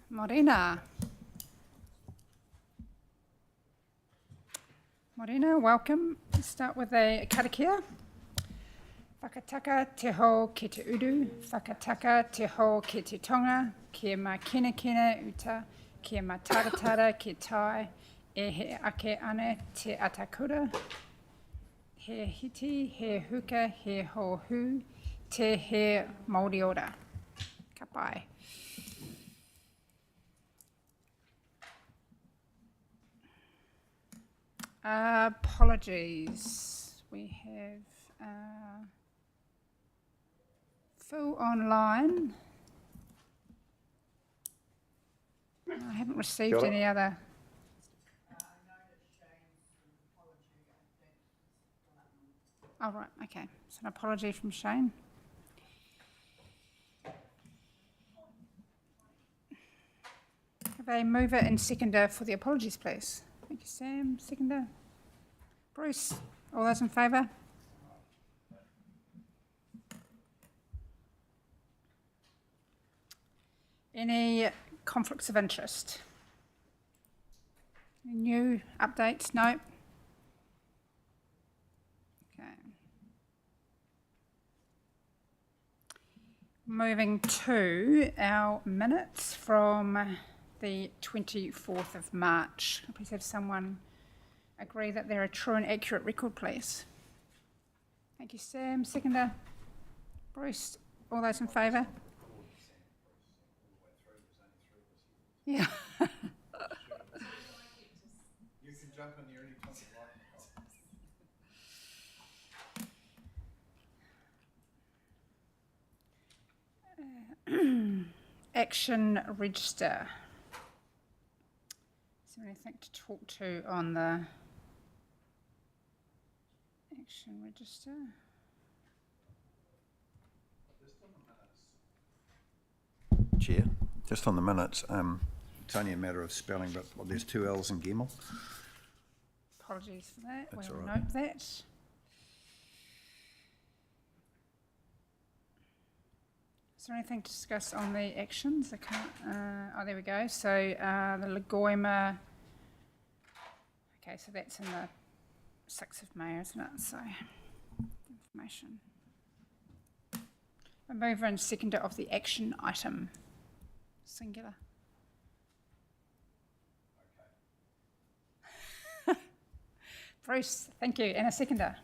Morena. Morena, welcome. Let's start with a karakia. Whakataka te ho ki te uru, whakataka te ho ki te tonga, kia ma kina uta, kia ma taratara ki tai, e he ake ane te atakura, he hiti, he huka, he ho hu, te he Māori ora. Ka pai. Apologies. We have Phil online. I haven't received any other. Oh, right, okay. So an apology from Shane. Have a mover and seconder for the apologies, please. Thank you, Sam. Seconder. Bruce. All those in favour? Any conflicts of interest? Any new updates? No? Okay. Moving to our minutes from the 24th of March. Please have someone agree that they're a true and accurate record, please. Thank you, Sam. Seconder. Bruce. All those in favour? Yeah. You can jump in here anytime you like. Action register. Is there anything to talk to on the action register? Chair, just on the minutes, it's only a matter of spelling, but there's two L's in Gemmell. Apologies for that. That's We'll all right. note that. Is there anything to discuss on the actions? I can't. Oh, there we go. So the Lagoima. Okay, so that's in the 6th of May, isn't it? So information. A mover and seconder of the action item. Singular. Okay. Bruce, thank you. And a seconder.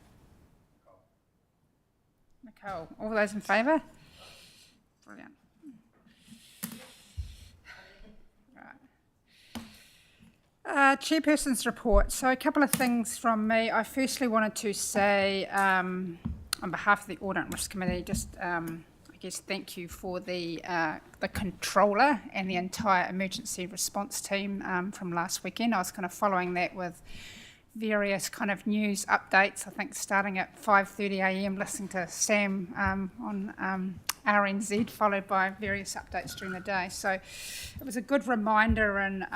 Nicole. All those in favour? Brilliant. Right. Chairperson's report. So a couple of things from me. I firstly wanted to say, on behalf of the Audit and Risk Committee, just I guess thank you for the controller and the entire emergency response team from last weekend. I was kind of following that with various kind of news updates, I think starting at 5:30 a.m, listening to Sam on RNZ, followed by various updates during the day. So it was a good reminder, and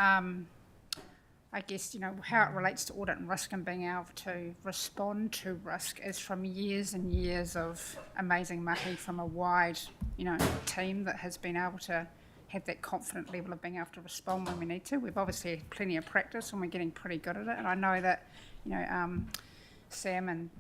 I guess, you know, how it relates to audit and risk and being able to respond to risk is from years and years of amazing mahi from a wide, you know, team that has been able to have that confident level of being able to respond when we need to. We've obviously had plenty of practice and we're getting pretty good at it. And I know that, you know, Sam, and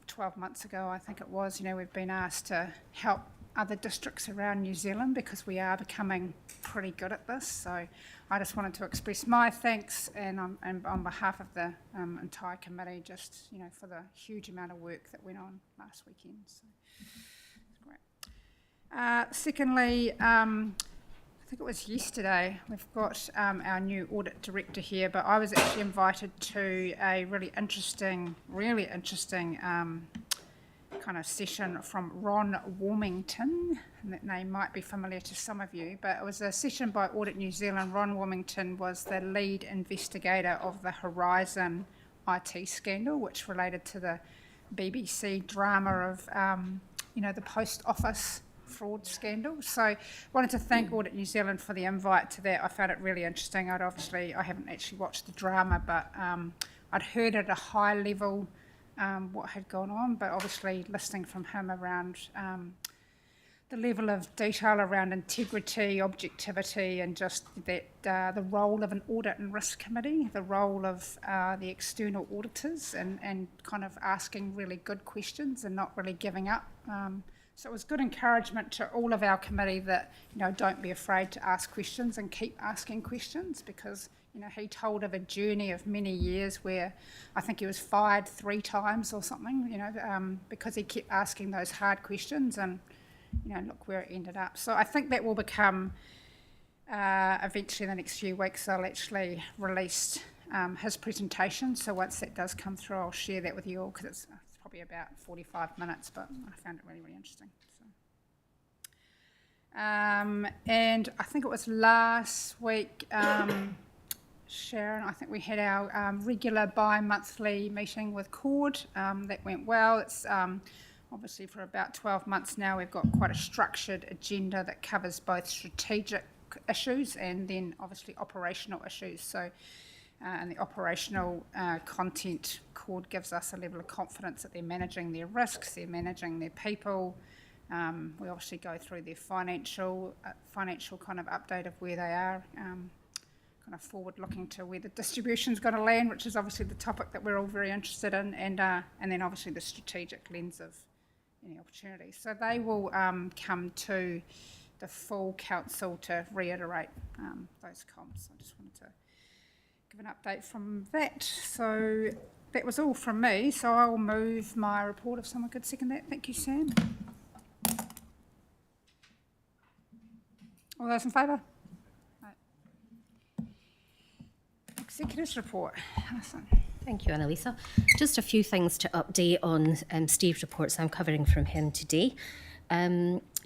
12 months ago, I think it was, you know, we've been asked to help other districts around New Zealand because we are becoming pretty good at this. So I just wanted to express my thanks and on behalf of the entire committee, just, you know, for the huge amount of work that went on last weekend. So it's great. Secondly, I think it was yesterday, we've got our new audit director here, but I was actually invited to a really interesting kind of session from Ron Warmington, and that name might be familiar to some of you, but it was a session by Audit New Zealand. Ron Warmington was the lead investigator of the Horizon IT scandal, which related to the BBC drama of, you know, the post office fraud scandal. So I wanted to thank Audit New Zealand for the invite to that. I found it really interesting. I haven't actually watched the drama, but I'd heard at a high level what had gone on, but obviously listening from him around the level of detail around integrity, objectivity, and just that the role of an audit and risk committee, the role of the external auditors, and kind of asking really good questions and not really giving up. So it was good encouragement to all of our committee that, don't be afraid to ask questions and keep asking questions, because, he told of a journey of many years where I think he was fired 3 times or something, because he kept asking those hard questions, and, look where it ended up. So I think that will become, eventually in the next few weeks, they'll actually release his presentation. So once that does come through, I'll share that with you all, because it's probably about 45 minutes, but I found it really, really interesting. So. And I think it was last week, Sharon, I think we had our regular bi-monthly meeting with CORD. That went well. It's obviously for about 12 months now, we've got quite a structured agenda that covers both strategic issues and then obviously operational issues. So and the operational content, CORD gives us a level of confidence that they're managing their risks, they're managing their people. We obviously go through their financial kind of update of where they are, kind of forward looking to where the distribution's going to land, which is obviously the topic that we're all very interested in, and then obviously the strategic lens of any opportunities. So they will come to the full council to reiterate those comms. I just wanted to give an update from that. So that was all from me. So I will move my report if someone could second that. Thank you, Sam. All those in favour? Right. Executives report. Alison. Thank you, Annalisa. Just a few things to update on Steve's reports I'm covering from him today.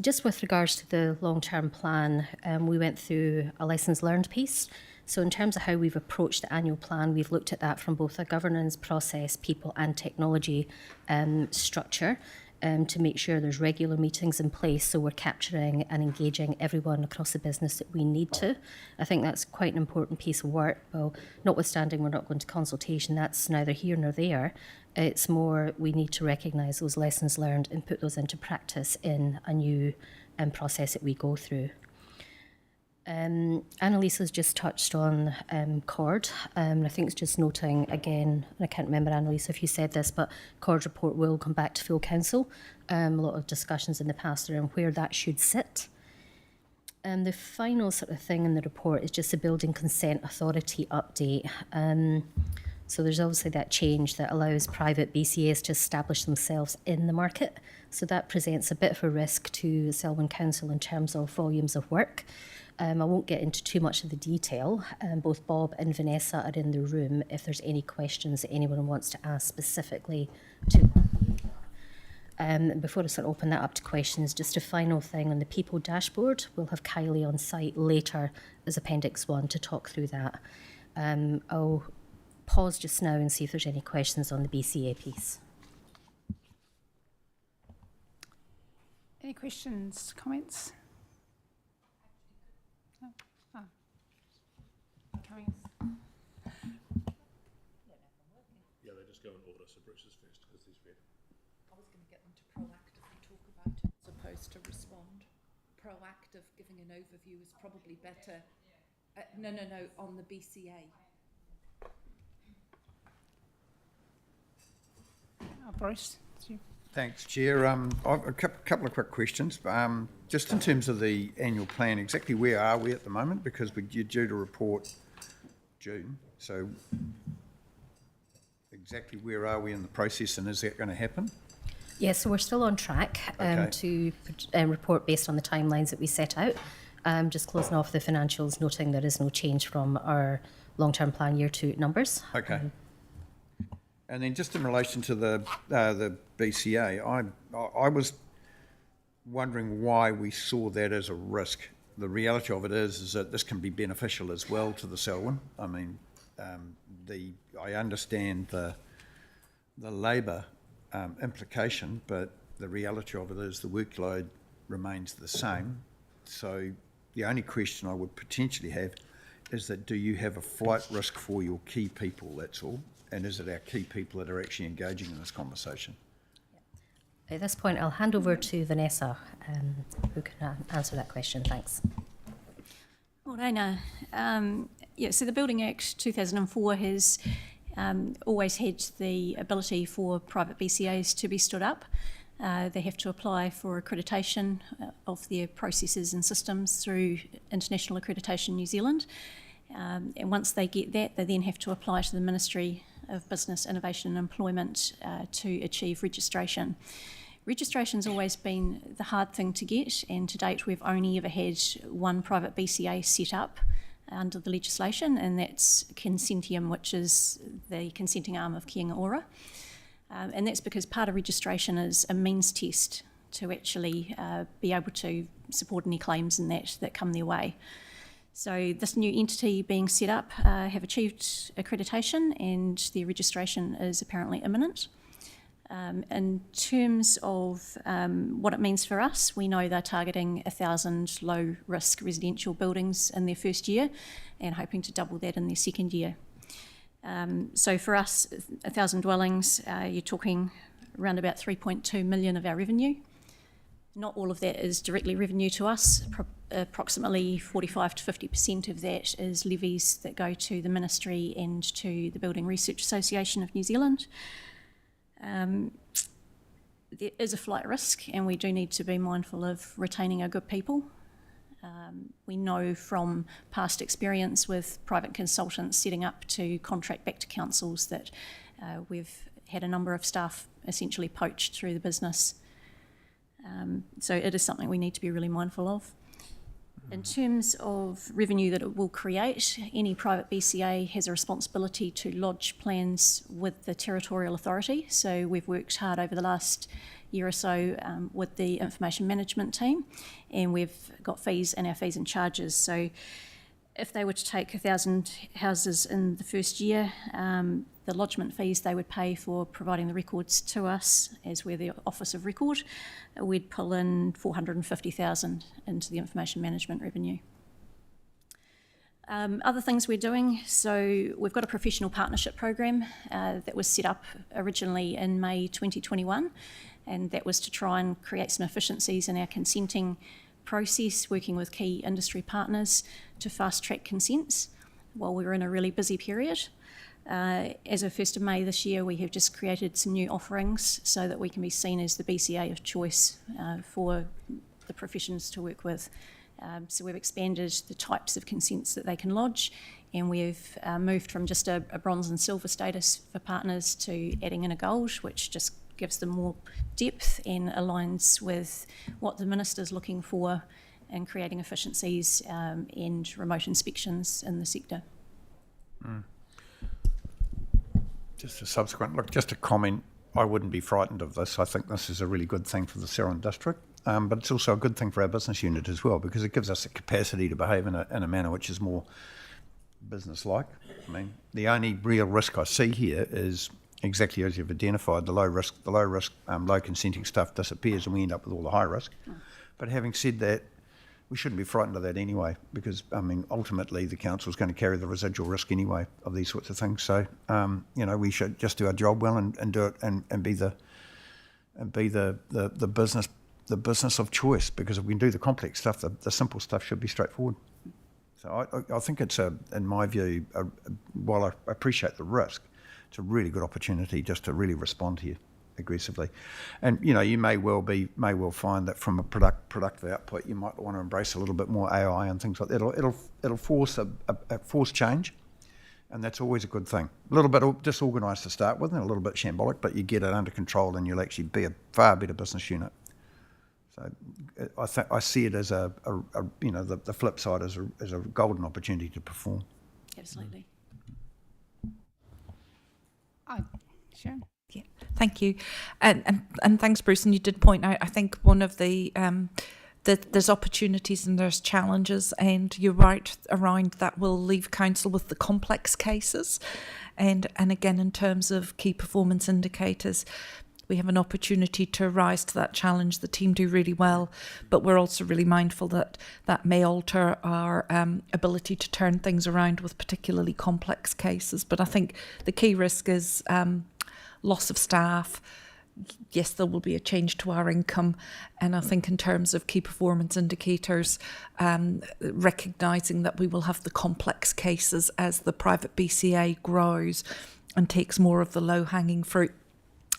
Just with regards to the long-term plan, we went through a lessons learned piece. So in terms of how we've approached the annual plan, we've looked at that from both a governance, process, people and technology structure to make sure there's regular meetings in place, so we're capturing and engaging everyone across the business that we need to. I think that's quite an important piece of work. Well, notwithstanding we're not going to consultation, that's neither here nor there. It's more we need to recognise those lessons learned and put those into practice in a new process that we go through. Annalisa's just touched on CORD. I think it's just noting again, and I can't remember, Annalisa, if you said this, but CORD report will come back to full council. A lot of discussions in the past around where that should sit. The final sort of thing in the report is just a building consent authority update. So there's obviously that change that allows private BCAs to establish themselves in the market. So that presents a bit of a risk to Selwyn Council in terms of volumes of work. I won't get into too much of the detail. Both Bob and Vanessa are in the room if there's any questions that anyone wants to ask specifically to before I sort of open that up to questions, just a final thing on the people dashboard. We'll have Kylie on site later as Appendix 1 to talk through that. I'll pause just now and see if there's any questions on the BCA piece. Any questions, comments? No? Oh. Coming. Yeah, they just go and order some Bruce's first because he's red. I was going to get them to proactively talk about it as opposed to respond. Proactive, giving an overview is probably better. No, on the BCA. Bruce, it's you. Thanks, Chair. I've a couple of quick questions. Just in terms of the annual plan, exactly where are we at the moment? Because you're due to report June, so exactly where are we in the process, and is that going to happen? Yeah, so we're still on track to report based on the timelines that we set out. Just closing off the financials, noting there is no change from our long-term plan year 2 numbers. Okay. And then just in relation to the BCA, I was wondering why we saw that as a risk. The reality of it is that this can be beneficial as well to the Selwyn. I mean, I understand the labour implication, but the reality of it is the workload remains the same. So the only question I would potentially have is that do you have a flight risk for your key people, that's all? And is it our key people that are actually engaging in this conversation? At this point, I'll hand over to Vanessa, who can answer that question. Thanks. Morena. So the Building Act 2004 has always had the ability for private BCAs to be stood up. They have to apply for accreditation of their processes and systems through International Accreditation New Zealand. And once they get that, they then have to apply to the Ministry of Business, Innovation and Employment to achieve registration. Registration's always been the hard thing to get, and to date we've only ever had one private BCA set up under the legislation, and that's Consentium, which is the consenting arm of Kia Ora. And that's because part of registration is a means test to actually be able to support any claims in that come their way. So this new entity being set up have achieved accreditation, and their registration is apparently imminent. In terms of what it means for us, we know they're targeting 1,000 low-risk residential buildings in their first year and hoping to double that in their second year. So for us, 1,000 dwellings, you're talking around about 3.2 million of our revenue. Not all of that is directly revenue to us. Approximately 45 to 50% of that is levies that go to the Ministry and to the Building Research Association of New Zealand. There is a flight risk, and we do need to be mindful of retaining our good people. We know from past experience with private consultants setting up to contract back to councils that we've had a number of staff essentially poached through the business. So it is something we need to be really mindful of. In terms of revenue that it will create, any private BCA has a responsibility to lodge plans with the territorial authority. So we've worked hard over the last year or so with the information management team, and we've got fees in our fees and charges. So if they were to take 1,000 houses in the first year, the lodgement fees they would pay for providing the records to us, as we're the Office of Record, we'd pull in 450,000 into the information management revenue. Other things we're doing, so we've got a professional partnership program that was set up originally in May 2021, and that was to try and create some efficiencies in our consenting process, working with key industry partners to fast-track consents while we were in a really busy period. As of 1st of May this year, we have just created some new offerings so that we can be seen as the BCA of choice for the professions to work with. So we've expanded the types of consents that they can lodge, and we've moved from just a bronze and silver status for partners to adding in a gold, which just gives them more depth and aligns with what the Minister's looking for in creating efficiencies and remote inspections in the sector. Just a subsequent, look, just a comment, I wouldn't be frightened of this. I think this is a really good thing for the Ceylon district, but it's also a good thing for our business unit as well, because it gives us the capacity to behave in a manner which is more business-like. I mean, the only real risk I see here is exactly as you've identified, the low risk, low consenting stuff disappears and we end up with all the high risk. But having said that, we shouldn't be frightened of that anyway, because, I mean, ultimately the council's going to carry the residual risk anyway of these sorts of things. So, we should just do our job well and do it and be the business of choice, because if we can do the complex stuff, the simple stuff should be straightforward. So I think it's, in my view, while I appreciate the risk, it's a really good opportunity just to really respond here aggressively. And you may well find that from a productive output, you might want to embrace a little bit more AI and things like that. It'll force force change, and that's always a good thing. A little bit disorganised to start with and a little bit shambolic, but you get it under control and you'll actually be a far better business unit. So I see it as the flip side as a golden opportunity to perform. Absolutely. Sharon. Yeah, thank you, and thanks, Bruce. And you did point out, I think, one of the there's opportunities and there's challenges, and you're right around that will leave council with the complex cases, and again in terms of key performance indicators, we have an opportunity to rise to that challenge. The team do really well, but we're also really mindful that may alter our ability to turn things around with particularly complex cases. But I think the key risk is loss of staff, yes, there will be a change to our income. And I think in terms of key performance indicators, recognising that we will have the complex cases as the private BCA grows and takes more of the low-hanging fruit.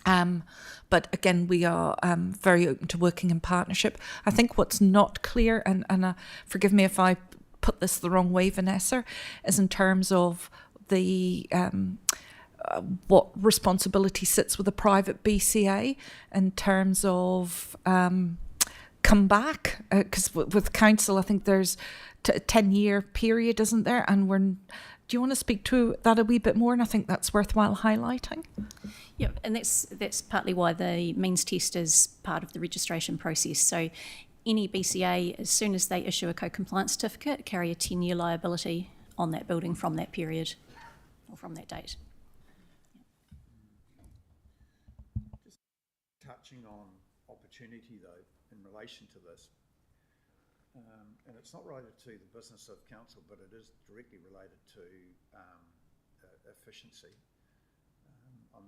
But again, we are very open to working in partnership. I think what's not clear, and forgive me if I put this the wrong way, Vanessa, is in terms of the what responsibility sits with a private BCA in terms of come back, because with council, I think there's a 10-year period, isn't there? And do you want to speak to that a wee bit more? And I think that's worthwhile highlighting. Yeah, and that's partly why the means test is part of the registration process. So any BCA, as soon as they issue a co-compliance certificate, carry a 10-year liability on that building from that period or from that date. Just touching on opportunity, though, in relation to this, and it's not related to the business of council, but it is directly related to efficiency. I'm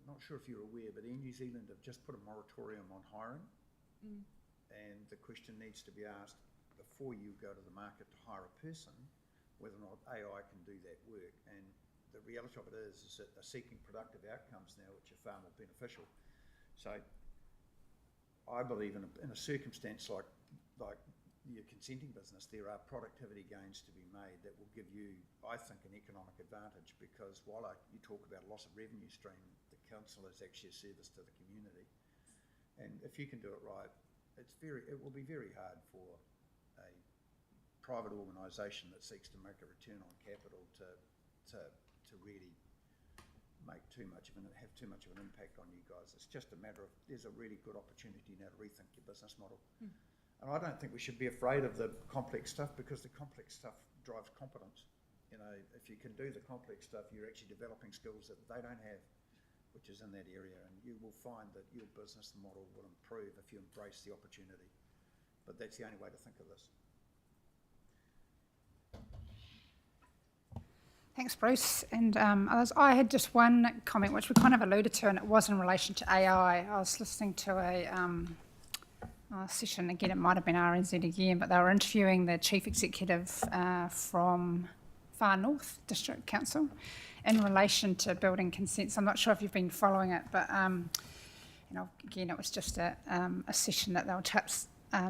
not sure if you're aware, but Air New Zealand have just put a moratorium on hiring. And the question needs to be asked before you go to the market to hire a person, whether or not AI can do that work. And the reality of it is that they're seeking productive outcomes now, which are far more beneficial. So I believe in a circumstance like your consenting business, there are productivity gains to be made that will give you, I think, an economic advantage, because while you talk about a loss of revenue stream, the council is actually a service to the community. And if you can do it right, it will be very hard for a private organisation that seeks to make a return on capital to really have too much of an impact on you guys. It's just a matter of, there's a really good opportunity now to rethink your business model. And I don't think we should be afraid of the complex stuff, because the complex stuff drives competence. You know, if you can do the complex stuff, you're actually developing skills that they don't have, which is in that area, and you will find that your business model will improve if you embrace the opportunity. But that's the only way to think of this. Thanks, Bruce. And others. I had just one comment, which we kind of alluded to, and it was in relation to AI. I was listening to a session, again, it might have been RNZ again, but they were interviewing the chief executive from Far North District Council in relation to building consents. I'm not sure if you've been following it, but again, it was just a session that they were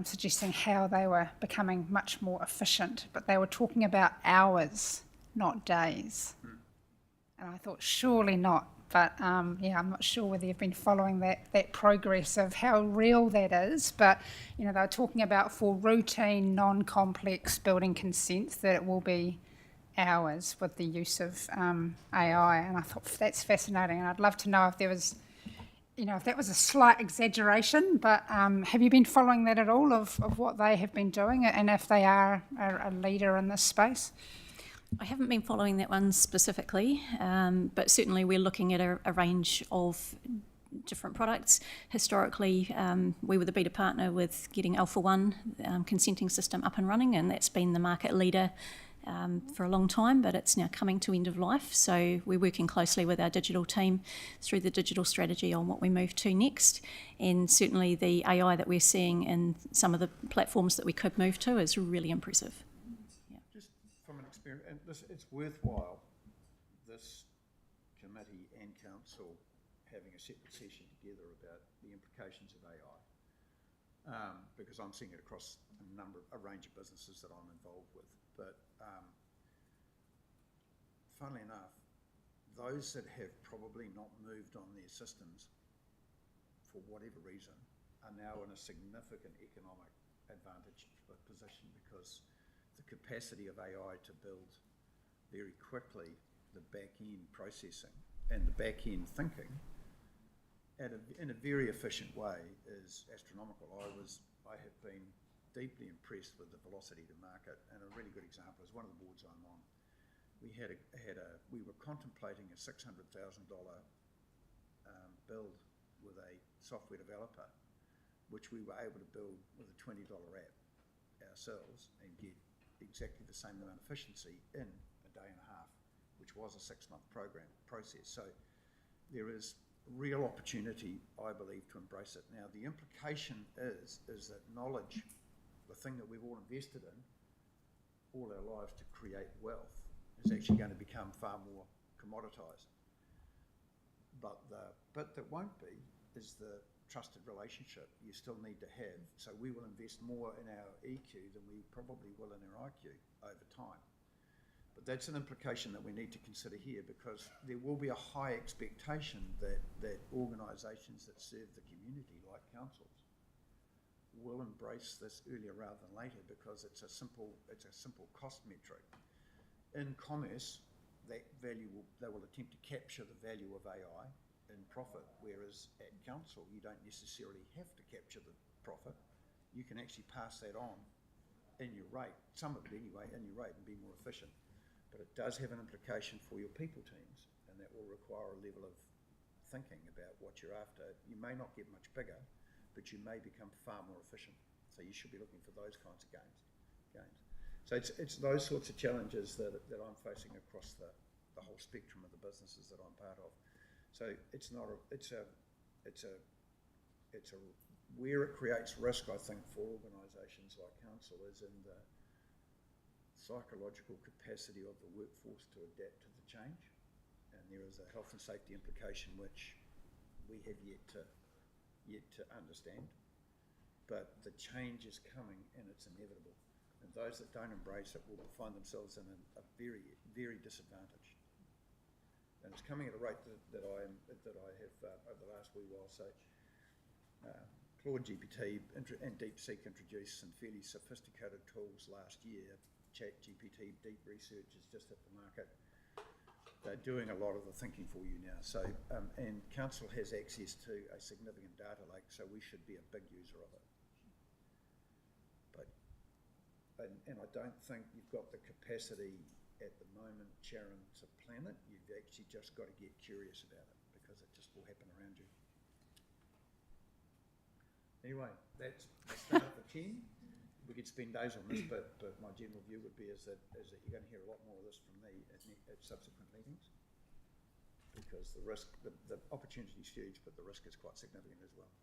suggesting how they were becoming much more efficient, but they were talking about hours, not days. And I thought, surely not. But I'm not sure whether you've been following that progress of how real that is. But they were talking about, for routine, non-complex building consents, that it will be hours with the use of AI. And I thought, that's fascinating. And I'd love to know if there was, if that was a slight exaggeration. But have you been following that at all, of what they have been doing, and if they are a leader in this space? I haven't been following that one specifically, but certainly we're looking at a range of different products. Historically, we were the beta partner with getting Alpha One consenting system up and running, and that's been the market leader for a long time, but it's now coming to end of life. So we're working closely with our digital team through the digital strategy on what we move to next. And certainly the AI that we're seeing in some of the platforms that we could move to is really impressive. From an experience, and it's worthwhile, this committee and council having a separate session together about the implications of AI, because I'm seeing it across a range of businesses that I'm involved with. But funnily enough, those that have probably not moved on their systems for whatever reason are now in a significant economic advantage position, because the capacity of AI to build very quickly the back-end processing and the back-end thinking in a very efficient way is astronomical. I have been deeply impressed with the velocity to market, and a really good example is one of the boards I'm on. We were contemplating a $600,000 build with a software developer, which we were able to build with a $20 app ourselves and get exactly the same amount of efficiency in a day and a half, which was a 6-month process. So there is real opportunity, I believe, to embrace it. Now, the implication is that knowledge, the thing that we've all invested in all our lives to create wealth, is actually going to become far more commoditised. But the bit that won't be is the trusted relationship you still need to have. So we will invest more in our EQ than we probably will in our IQ over time. But that's an implication that we need to consider here, because there will be a high expectation that organisations that serve the community, like councils, will embrace this earlier rather than later, because it's a simple cost metric. In commerce, that value they will attempt to capture the value of AI in profit, whereas at council you don't necessarily have to capture the profit. You can actually pass that on in your rate, some of it anyway, in your rate, and be more efficient. But it does have an implication for your people teams, and that will require a level of thinking about what you're after. You may not get much bigger, but you may become far more efficient. So you should be looking for those kinds of gains. So it's those sorts of challenges that I'm facing across the whole spectrum of the businesses that I'm part of. So it's not where it creates risk, I think, for organisations like council is in the psychological capacity of the workforce to adapt to the change, and there is a health and safety implication which we have yet to understand. But the change is coming and it's inevitable. And those that don't embrace it will find themselves in a very, very disadvantaged. And it's coming at a rate that I have over the last wee while. So Claude GPT and DeepSeek introduced some fairly sophisticated tools last year. Chat GPT, Deep Research has just hit the market. They're doing a lot of the thinking for you now. So and council has access to a significant data lake, so we should be a big user of it. And I don't think you've got the capacity at the moment, Sharon, to plan it. You've actually just got to get curious about it, because it just will happen around you. Anyway, that's start for 10. We could spend days on this, but my general view would be is that you're going to hear a lot more of this from me at subsequent meetings, because the risk, the opportunity is huge, but the risk is quite significant as well.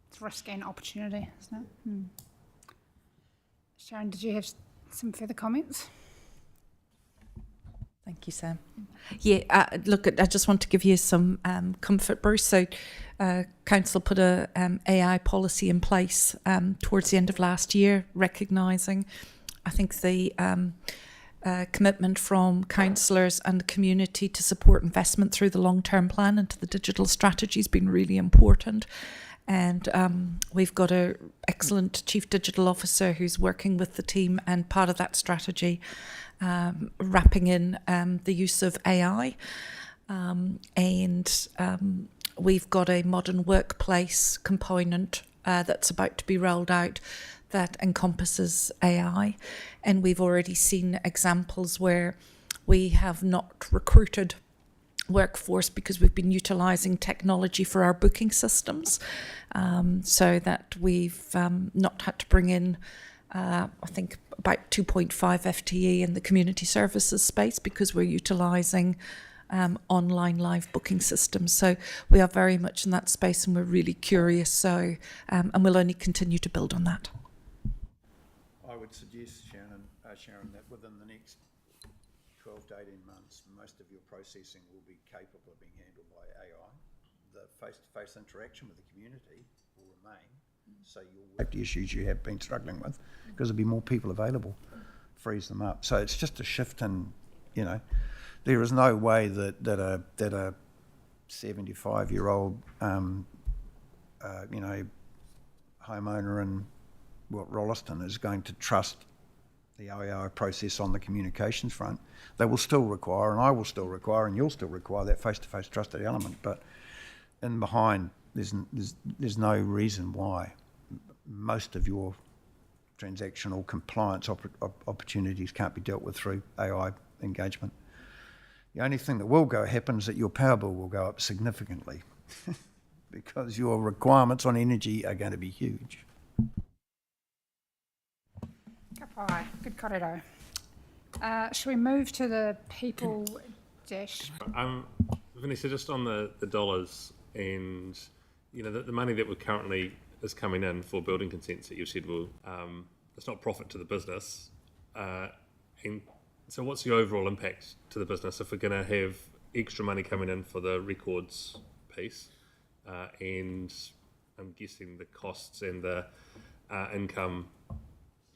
It's risk and opportunity, isn't it? Sharon, did you have some further comments? Thank you, Sam. Yeah, look, I just want to give you some comfort, Bruce. So Council put a AI policy in place towards the end of last year, recognising, I think, the commitment from councillors and the community to support investment through the long-term plan into the digital strategy has been really important. And we've got an excellent Chief Digital Officer who's working with the team, and part of that strategy wrapping in the use of AI. We've got a modern workplace component that's about to be rolled out that encompasses AI. And we've already seen examples where we have not recruited workforce because we've been utilising technology for our booking systems, so that we've not had to bring in, I think, about 2.5 FTE in the community services space, because we're utilising online live booking systems. So we are very much in that space, and we're really curious. So and we'll only continue to build on that. I would suggest, Sharon, that within the next 12 to 18 months, most of your processing will be capable of being handled by AI. The face-to-face interaction with the community will remain, so your safety issues you have been struggling with, because there'll be more people available, frees them up. So it's just a shift in, there is no way that a 75-year-old, homeowner in Rolleston is going to trust the AI process on the communications front. They will still require, and I will still require, and you'll still require that face-to-face trusted element. But in behind, there's no reason why most of your transactional compliance opportunities can't be dealt with through AI engagement. The only thing that will happen is that your power bill will go up significantly because your requirements on energy are going to be huge. Kapai, good kōrero. Shall we move to the people dash? Vanessa, just on the dollars and, the money that we're currently is coming in for building consents that you said will, it's not profit to the business. And so what's the overall impact to the business if we're going to have extra money coming in for the records piece, and I'm guessing the costs and the income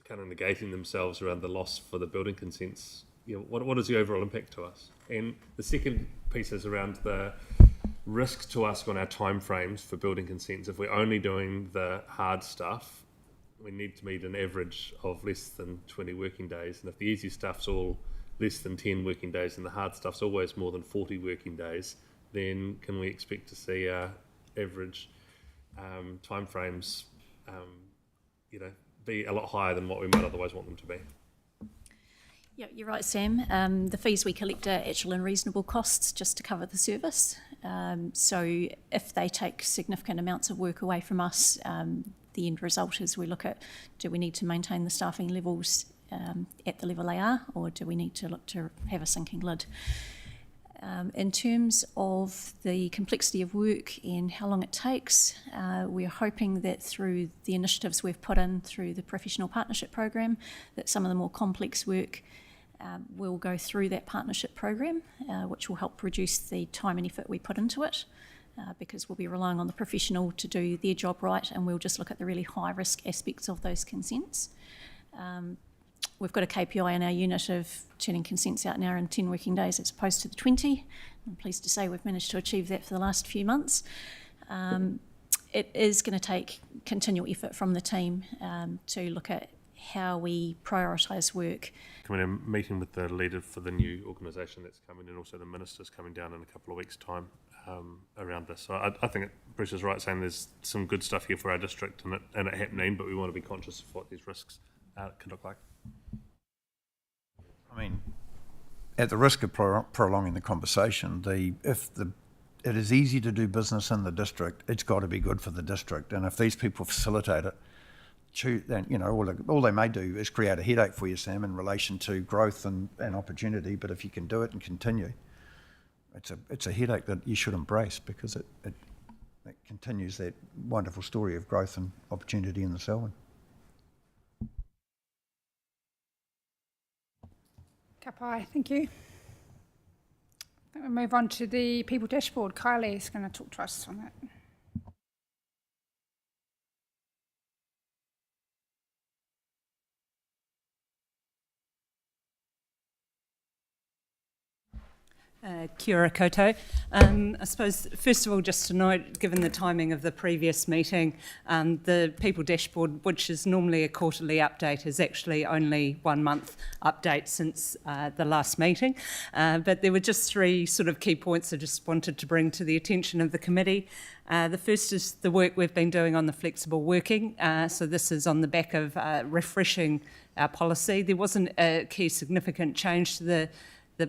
kind of negating themselves around the loss for the building consents? What is the overall impact to us? And the second piece is around the risk to us on our timeframes for building consents. If we're only doing the hard stuff, we need to meet an average of less than 20 working days. And if the easy stuff's all less than 10 working days and the hard stuff's always more than 40 working days, then can we expect to see our average timeframes be a lot higher than what we might otherwise want them to be? Yeah, you're right, Sam. The fees we collect are actual and reasonable costs just to cover the service. So if they take significant amounts of work away from us, the end result is we look at, do we need to maintain the staffing levels at the level they are, or do we need to look to have a sinking lid? In terms of the complexity of work and how long it takes, we're hoping that through the initiatives we've put in through the professional partnership program, that some of the more complex work will go through that partnership program, which will help reduce the time and effort we put into it, because we'll be relying on the professional to do their job right, and we'll just look at the really high risk aspects of those consents. We've got a KPI in our unit of turning consents out now in 10 working days as opposed to the 20. I'm pleased to say we've managed to achieve that for the last few months. It is going to take continual effort from the team to look at how we prioritise work. Coming in, meeting with the leader for the new organisation that's coming in, also the minister's coming down in a couple of weeks' time around this. So I think Bruce is right saying there's some good stuff here for our district and it happening, but we want to be conscious of what these risks can look like. I mean, at the risk of prolonging the conversation, it is easy to do business in the district, it's got to be good for the district. And if these people facilitate it, then all they may do is create a headache for you, Sam, in relation to growth and opportunity. But if you can do it and continue, it's a headache that you should embrace, because it continues that wonderful story of growth and opportunity in the Selwyn. Kapai, thank you. I think we'll move on to the people dashboard. Kylie is going to talk to us on that. Kia ora koutou. I suppose, first of all, just to note, given the timing of the previous meeting, the People Dashboard, which is normally a quarterly update, is actually only 1 month update since the last meeting. But there were just three sort of key points I just wanted to bring to the attention of the committee. The first is the work we've been doing on the flexible working. So this is on the back of refreshing our policy. There wasn't a key significant change to the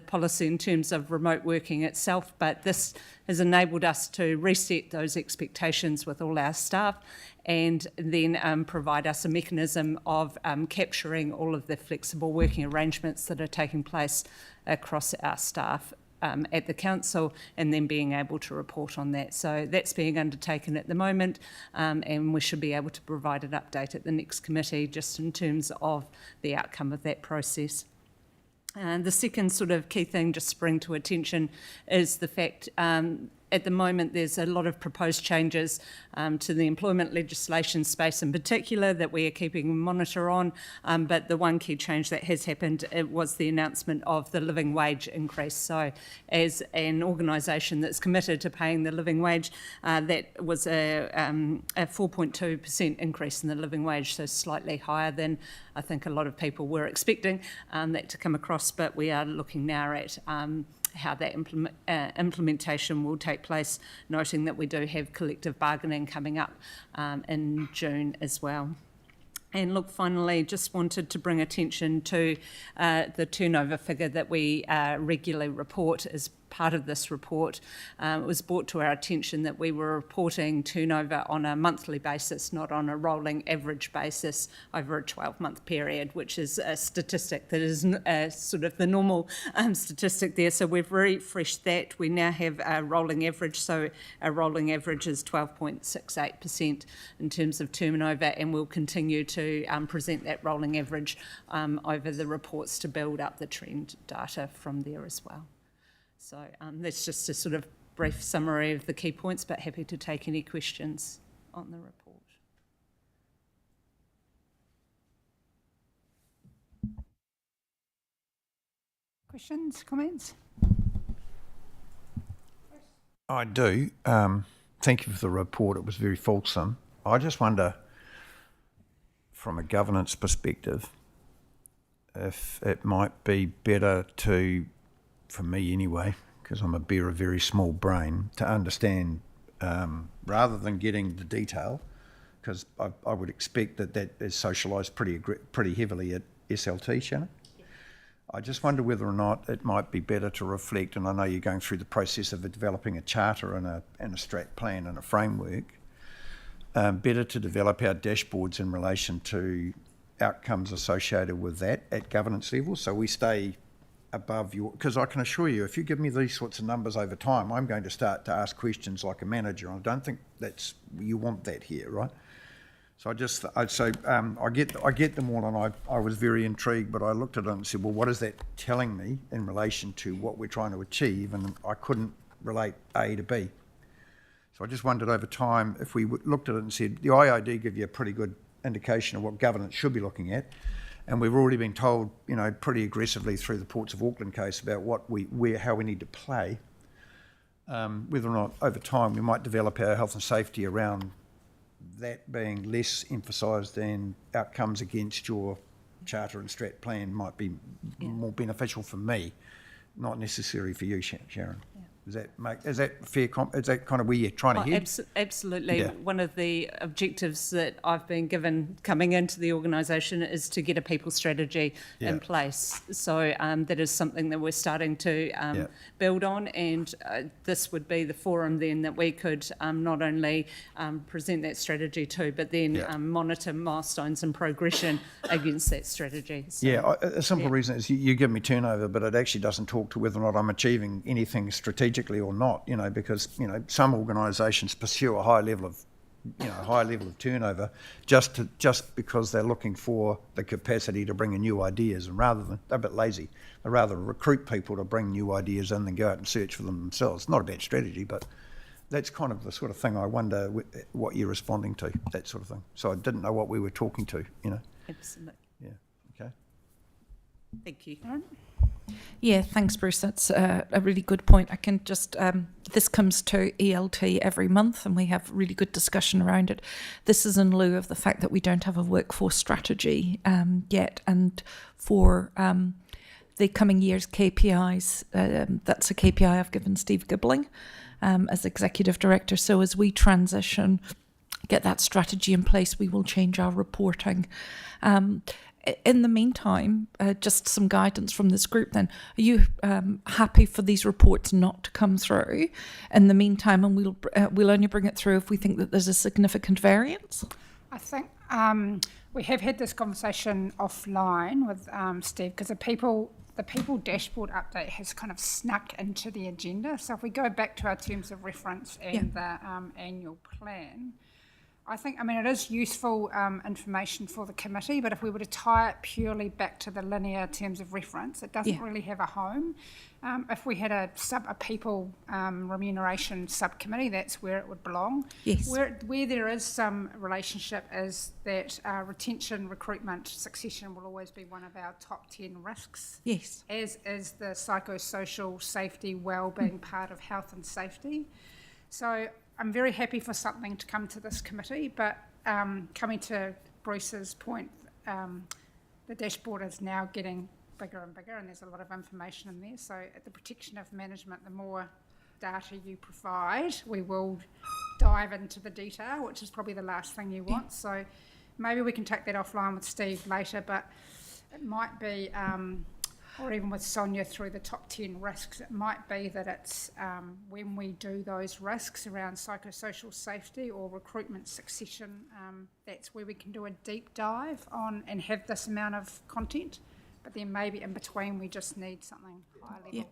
policy in terms of remote working itself, but this has enabled us to reset those expectations with all our staff and then provide us a mechanism of capturing all of the flexible working arrangements that are taking place across our staff at the council, and then being able to report on that. So that's being undertaken at the moment, and we should be able to provide an update at the next committee just in terms of the outcome of that process. And the second sort of key thing just to bring to attention is the fact at the moment there's a lot of proposed changes to the employment legislation space in particular that we are keeping a monitor on, but the one key change that has happened was the announcement of the living wage increase. So as an organisation that's committed to paying the living wage, that was a 4.2% increase in the living wage, so slightly higher than I think a lot of people were expecting that to come across, but we are looking now at how that implementation will take place, noting that we do have collective bargaining coming up in June as well. And look, finally, just wanted to bring attention to the turnover figure that we regularly report as part of this report, it was brought to our attention that we were reporting turnover on a monthly basis, not on a rolling average basis over a 12-month period, which is a statistic that is sort of the normal statistic there. So we've refreshed that. We now have a rolling average, so our rolling average is 12.68% in terms of turnover, and we'll continue to present that rolling average over the reports to build up the trend data from there as well. So that's just a sort of brief summary of the key points, but happy to take any questions on the report. Questions, comments? I do. Thank you for the report. It was very fulsome. I just wonder, from a governance perspective, if it might be better to, for me anyway, because I'm a bear of very small brain, to understand, rather than getting the detail, because I would expect that is socialised pretty heavily at SLT, Shannon. I just wonder whether or not it might be better to reflect, and I know you're going through the process of developing a charter and a strat plan and a framework, better to develop our dashboards in relation to outcomes associated with that at governance level, so we stay above your, because I can assure you, if you give me these sorts of numbers over time, I'm going to start to ask questions like a manager, and I don't think you want that here, right? So I get them all, and I was very intrigued, but I looked at it and said, well, what is that telling me in relation to what we're trying to achieve? And I couldn't relate A to B. So I just wondered over time, if we looked at it and said, the IID give you a pretty good indication of what governance should be looking at, and we've already been told, pretty aggressively through the Ports of Auckland case about how we need to play, whether or not over time we might develop our health and safety around that being less emphasised than outcomes against your charter and strat plan might be more beneficial for me, not necessary for you, Sharon. Yeah. Is that fair? Is that kind of where you're trying to head? Absolutely. Yeah. One of the objectives that I've been given coming into the organisation is to get a people strategy in place. So that is something that we're starting to build on, and this would be the forum then that we could not only present that strategy to, but then monitor milestones and progression against that strategy. So, a simple reason is you give me turnover, but it actually doesn't talk to whether or not I'm achieving anything strategically or not, because some organisations pursue a high level of turnover just because they're looking for the capacity to bring in new ideas, and rather than, they're a bit lazy, they rather recruit people to bring new ideas in than go out and search for them themselves. Not a bad strategy, but that's kind of the sort of thing I wonder what you're responding to, that sort of thing. So I didn't know what we were talking to, Absolutely. Yeah, okay. Thank you. Yeah, thanks, Bruce. That's a really good point. I can just, this comes to ELT every month, and we have really good discussion around it. This is in lieu of the fact that we don't have a workforce strategy yet, and for the coming year's KPIs, that's a KPI I've given Steve Gibbling as Executive Director. So as we transition, get that strategy in place, we will change our reporting. In the meantime, just some guidance from this group then. Are you happy for these reports not to come through in the meantime, and we'll only bring it through if we think that there's a significant variance? I think we have had this conversation offline with Steve, because the people dashboard update has kind of snuck into the agenda. So if we go back to our terms of reference and the annual plan, I think, it is useful information for the committee, but if we were to tie it purely back to the linear terms of reference, it doesn't really have a home. If we had a people remuneration subcommittee, that's where it would belong. Yes. Where there is some relationship is that retention, recruitment, succession will always be one of our top 10 risks. Yes. As is the psychosocial safety, well-being part of health and safety. So I'm very happy for something to come to this committee, but coming to Bruce's point, the dashboard is now getting bigger and bigger, and there's a lot of information in there. So at the protection of management, the more data you provide, we will dive into the detail, which is probably the last thing you want. So maybe we can take that offline with Steve later, but it might be Or even with Sonia through the top 10 risks, it might be that it's when we do those risks around psychosocial safety or recruitment succession, that's where we can do a deep dive on and have this amount of content. But then maybe in between we just need something higher level. Yeah.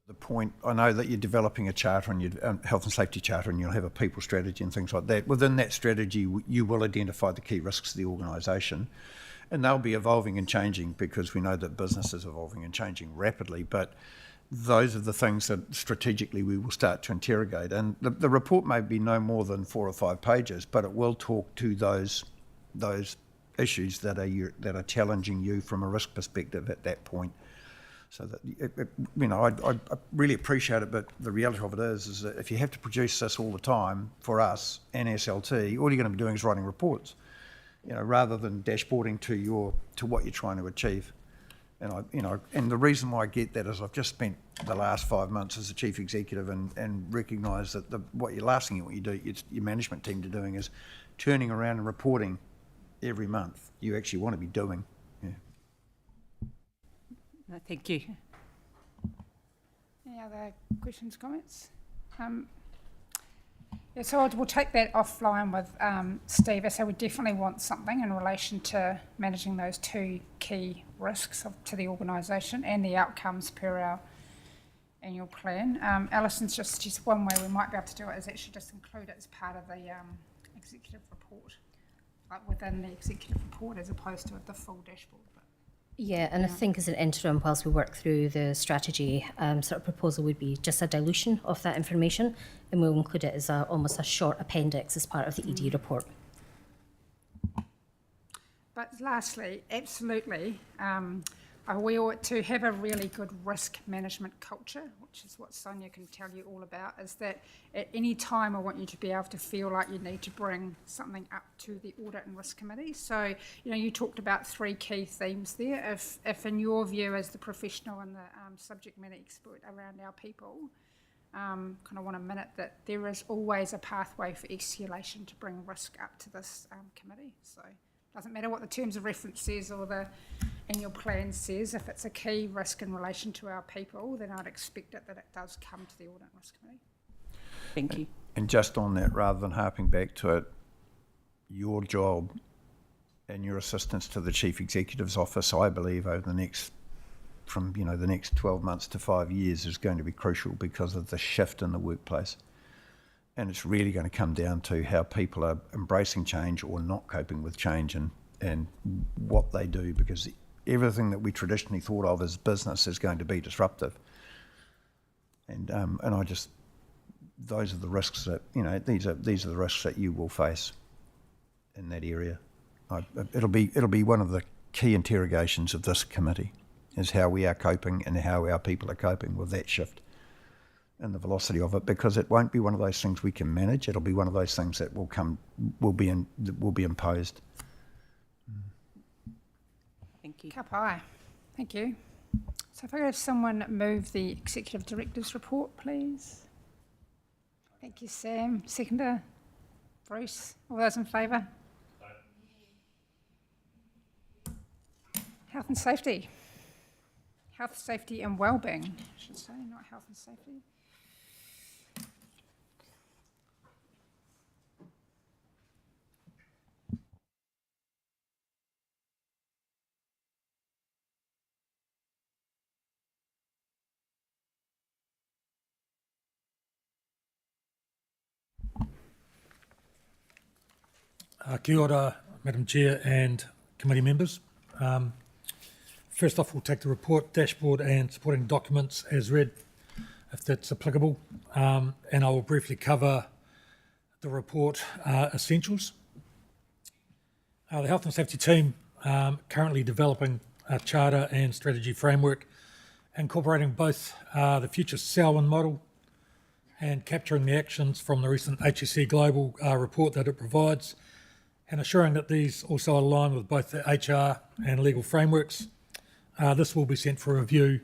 The point, I know that you're developing a charter and your health and safety charter, and you'll have a people strategy and things like that. Within that strategy, you will identify the key risks of the organisation, and they'll be evolving and changing because we know that business is evolving and changing rapidly. But those are the things that strategically we will start to interrogate. And the report may be no more than 4 or 5 pages, but it will talk to those issues that are challenging you from a risk perspective at that point. So that, I really appreciate it, but the reality of it is that if you have to produce this all the time for us and SLT, all you're going to be doing is writing reports, rather than dashboarding to what you're trying to achieve. And the reason why I get that is I've just spent the last 5 months as a chief executive and recognise that what your last thing your management team are doing is turning around and reporting every month. You actually want to be doing. Yeah. No, thank you. Any other questions, comments? So we'll take that offline with Steve. So we definitely want something in relation to managing those 2 key risks to the organisation and the outcomes per our annual plan. Alison's just suggested one way we might be able to do it is actually just include it as part of the executive report, like within the executive report as opposed to the full dashboard. Yeah, and I think as an interim, whilst we work through the strategy, sort of proposal would be just a dilution of that information, and we'll include it as almost a short appendix as part of the ED report. But lastly, absolutely, we ought to have a really good risk management culture, which is what Sonia can tell you all about, is that at any time I want you to be able to feel like you need to bring something up to the Audit and Risk Committee. So, you talked about 3 key themes there. If in your view as the professional and the subject matter expert around our people, kind of want to minute that there is always a pathway for escalation to bring risk up to this committee. So doesn't matter what the terms of reference says or the annual plan says, if it's a key risk in relation to our people, then I'd expect that it does come to the Audit and Risk Committee. Thank you. And just on that, rather than harping back to it, your job and your assistance to the Chief Executive's office, I believe, over the next 12 months to 5 years is going to be crucial because of the shift in the workplace. And it's really going to come down to how people are embracing change or not coping with change and what they do, because everything that we traditionally thought of as business is going to be disruptive. And those are the risks that, these are the risks that you will face in that area. It'll be one of the key interrogations of this committee, is how we are coping and how our people are coping with that shift and the velocity of it, because it won't be one of those things we can manage. It'll be one of those things that will be imposed. Thank you. Kapai. Thank you. So if I could have someone move the Executive Director's report, please. Thank you, Sam. Seconder, Bruce. All those in favour? Health and safety. Health, safety and wellbeing, I should say, not health and safety. Kia ora, Madam Chair and committee members. First off, we'll take the report, dashboard and supporting documents as read, if that's applicable, and I will briefly cover the report essentials. The Health and Safety team currently developing a charter and strategy framework, incorporating both the future Selwyn model and capturing the actions from the recent HSE Global report that it provides, and assuring that these also align with both the HR and legal frameworks. This will be sent for review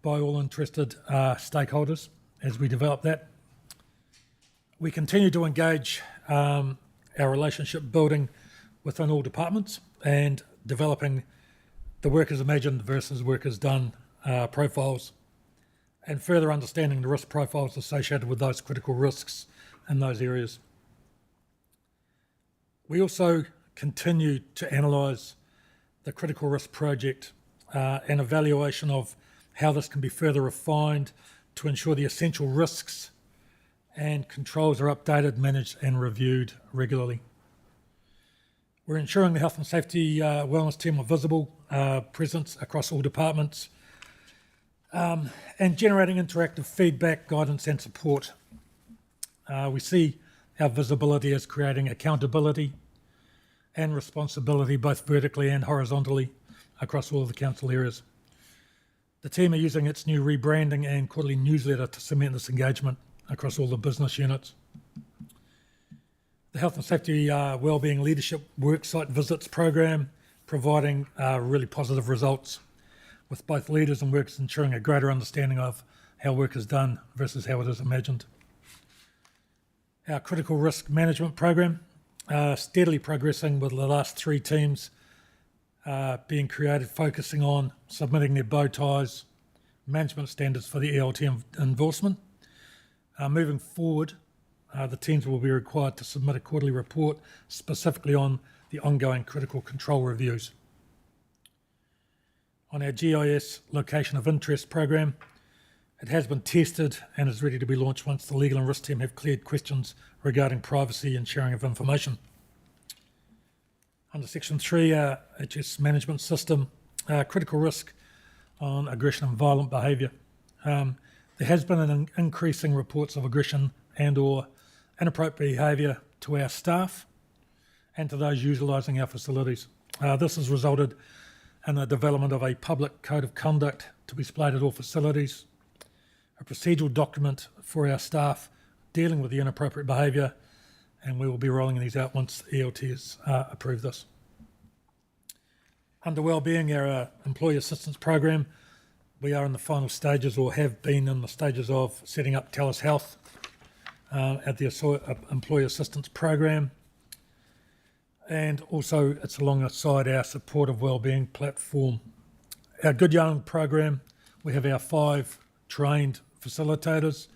by all interested stakeholders as we develop that. We continue to engage our relationship building within all departments and developing the workers imagined versus workers done profiles, and further understanding the risk profiles associated with those critical risks in those areas. We also continue to analyse the critical risk project and evaluation of how this can be further refined to ensure the essential risks and controls are updated, managed and reviewed regularly. We're ensuring the health and safety wellness team are visible, presence across all departments, and generating interactive feedback, guidance and support. We see our visibility as creating accountability and responsibility both vertically and horizontally across all of the council areas. The team are using its new rebranding and quarterly newsletter to cement this engagement across all the business units. The Health and Safety Wellbeing Leadership Worksite Visits program providing really positive results, with both leaders and workers ensuring a greater understanding of how work is done versus how it is imagined. Our critical risk management program, steadily progressing with the last 3 teams being created, focusing on submitting their bow ties, management standards for the ELT enforcement. Moving forward, the teams will be required to submit a quarterly report specifically on the ongoing critical control reviews. On our GIS location of interest program, it has been tested and is ready to be launched once the legal and risk team have cleared questions regarding privacy and sharing of information. Under Section 3, our HS management system, critical risk on aggression and violent behaviour. There has been an increasing reports of aggression and or inappropriate behaviour to our staff and to those utilising our facilities. This has resulted in the development of a public code of conduct to be displayed at all facilities, a procedural document for our staff dealing with the inappropriate behaviour, and we will be rolling these out once the ELT has approved this. Under Wellbeing, our employee assistance program, we are in the final stages, or have been in the stages of setting up TELUS Health at the employee assistance program, and also it's alongside our supportive wellbeing platform. Our Good Young program, we have our 5 trained facilitators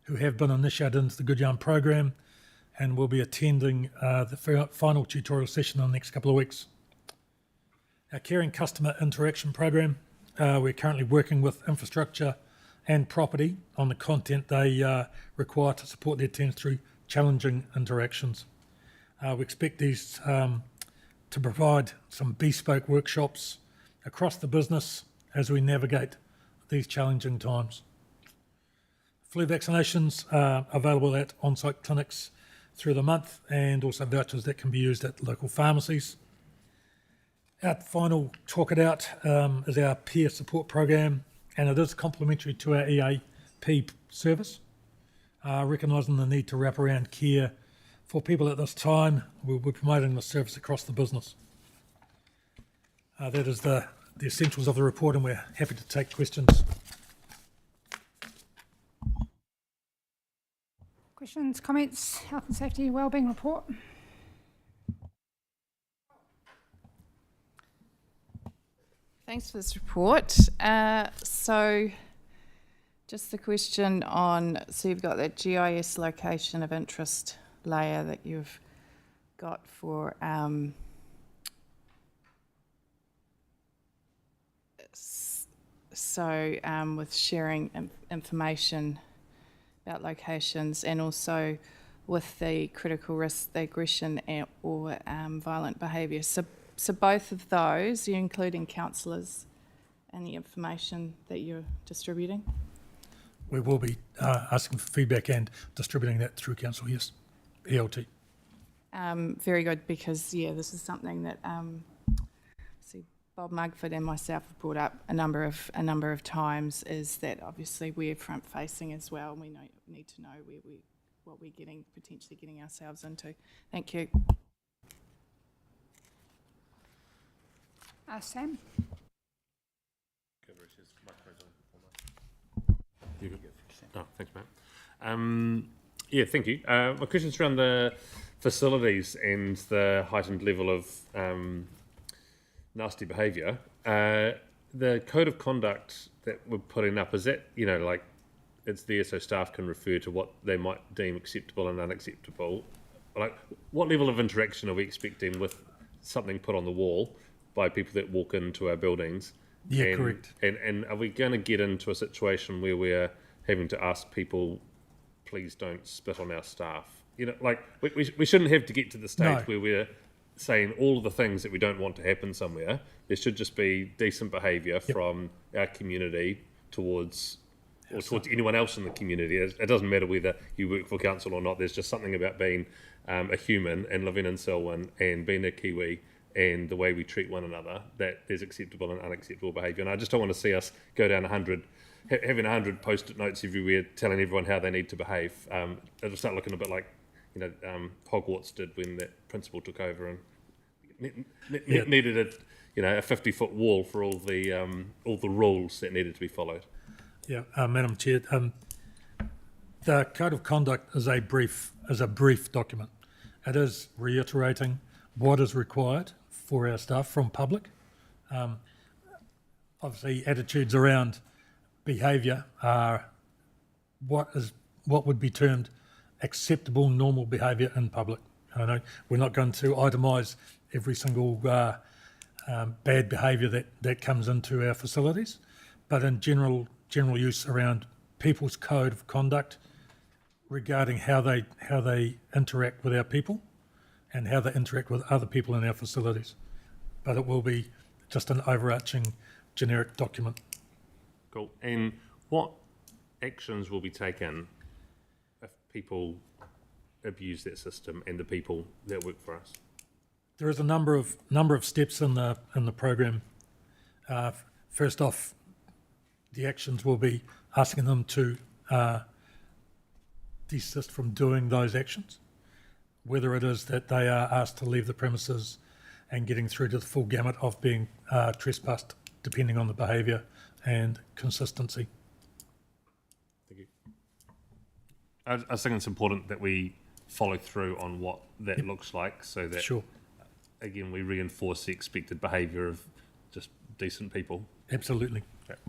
who have been initiated into the Good Young program and will be attending the final tutorial session in the next couple of weeks. Our Caring Customer Interaction program, we're currently working with infrastructure and property on the content they require to support their teams through challenging interactions. We expect these to provide some bespoke workshops across the business as we navigate these challenging times. Flu vaccinations are available at on-site clinics through the month, and also vouchers that can be used at local pharmacies. Our final Talk It Out is our peer support program, and it is complementary to our EAP service. Recognising the need to wrap around care for people at this time, we'll be promoting the service across the business. That is the essentials of the report, and we're happy to take questions. Questions, comments, health and safety wellbeing report? Thanks for this report. So just the question on, so you've got that GIS location of interest layer that you've got for with sharing information about locations, and also with the critical risk, the aggression or violent behaviour. So both of those, you're including counsellors and the information that you're distributing? We will be asking for feedback and distributing that through council, yes, ELT. Very good, because this is something that Bob Mugford and myself have brought up a number of times, is that obviously we're front facing as well, and we need to know what we're potentially getting ourselves into. Thank you. Sam? Oh, thanks, Matt. Thank you. My question's around the facilities and the heightened level of nasty behaviour, the code of conduct that we're putting up, is that, like, it's there so staff can refer to what they might deem acceptable and unacceptable? Like, what level of interaction are we expecting with something put on the wall by people that walk into our buildings? Yeah, correct. And are we going to get into a situation where we're having to ask people, please don't spit on our staff? Like, we shouldn't have to get to the stage where we're saying all of the things that we don't want to happen somewhere. There should just be decent behaviour from our community towards anyone else in the community. It doesn't matter whether you work for council or not. There's just something about being a human and living in Selwyn and being a Kiwi and the way we treat one another, that there's acceptable and unacceptable behaviour. And I just don't want to see us go down having 100 post-it notes everywhere telling everyone how they need to behave. It'll start looking a bit like Hogwarts did when that principal took over and needed a 50-foot wall for all the rules that needed to be followed. Yeah, Madam Chair, the Code of Conduct is a brief document. It is reiterating what is required for our staff from public. Obviously, attitudes around behaviour are what would be termed acceptable, normal behaviour in public. I know we're not going to itemise every single bad behaviour that comes into our facilities, but in general use around people's code of conduct regarding how they interact with our people and how they interact with other people in our facilities. But it will be just an overarching generic document. Cool. And what actions will be taken if people abuse that system and the people that work for us? There is a number of steps in the program. First off, the actions will be asking them to desist from doing those actions, whether it is that they are asked to leave the premises and getting through to the full gamut of being trespassed, depending on the behaviour and consistency. Thank you. I think it's important that we follow through on what that looks like, so that, again, we reinforce the expected behaviour of just decent people. Absolutely. Okay.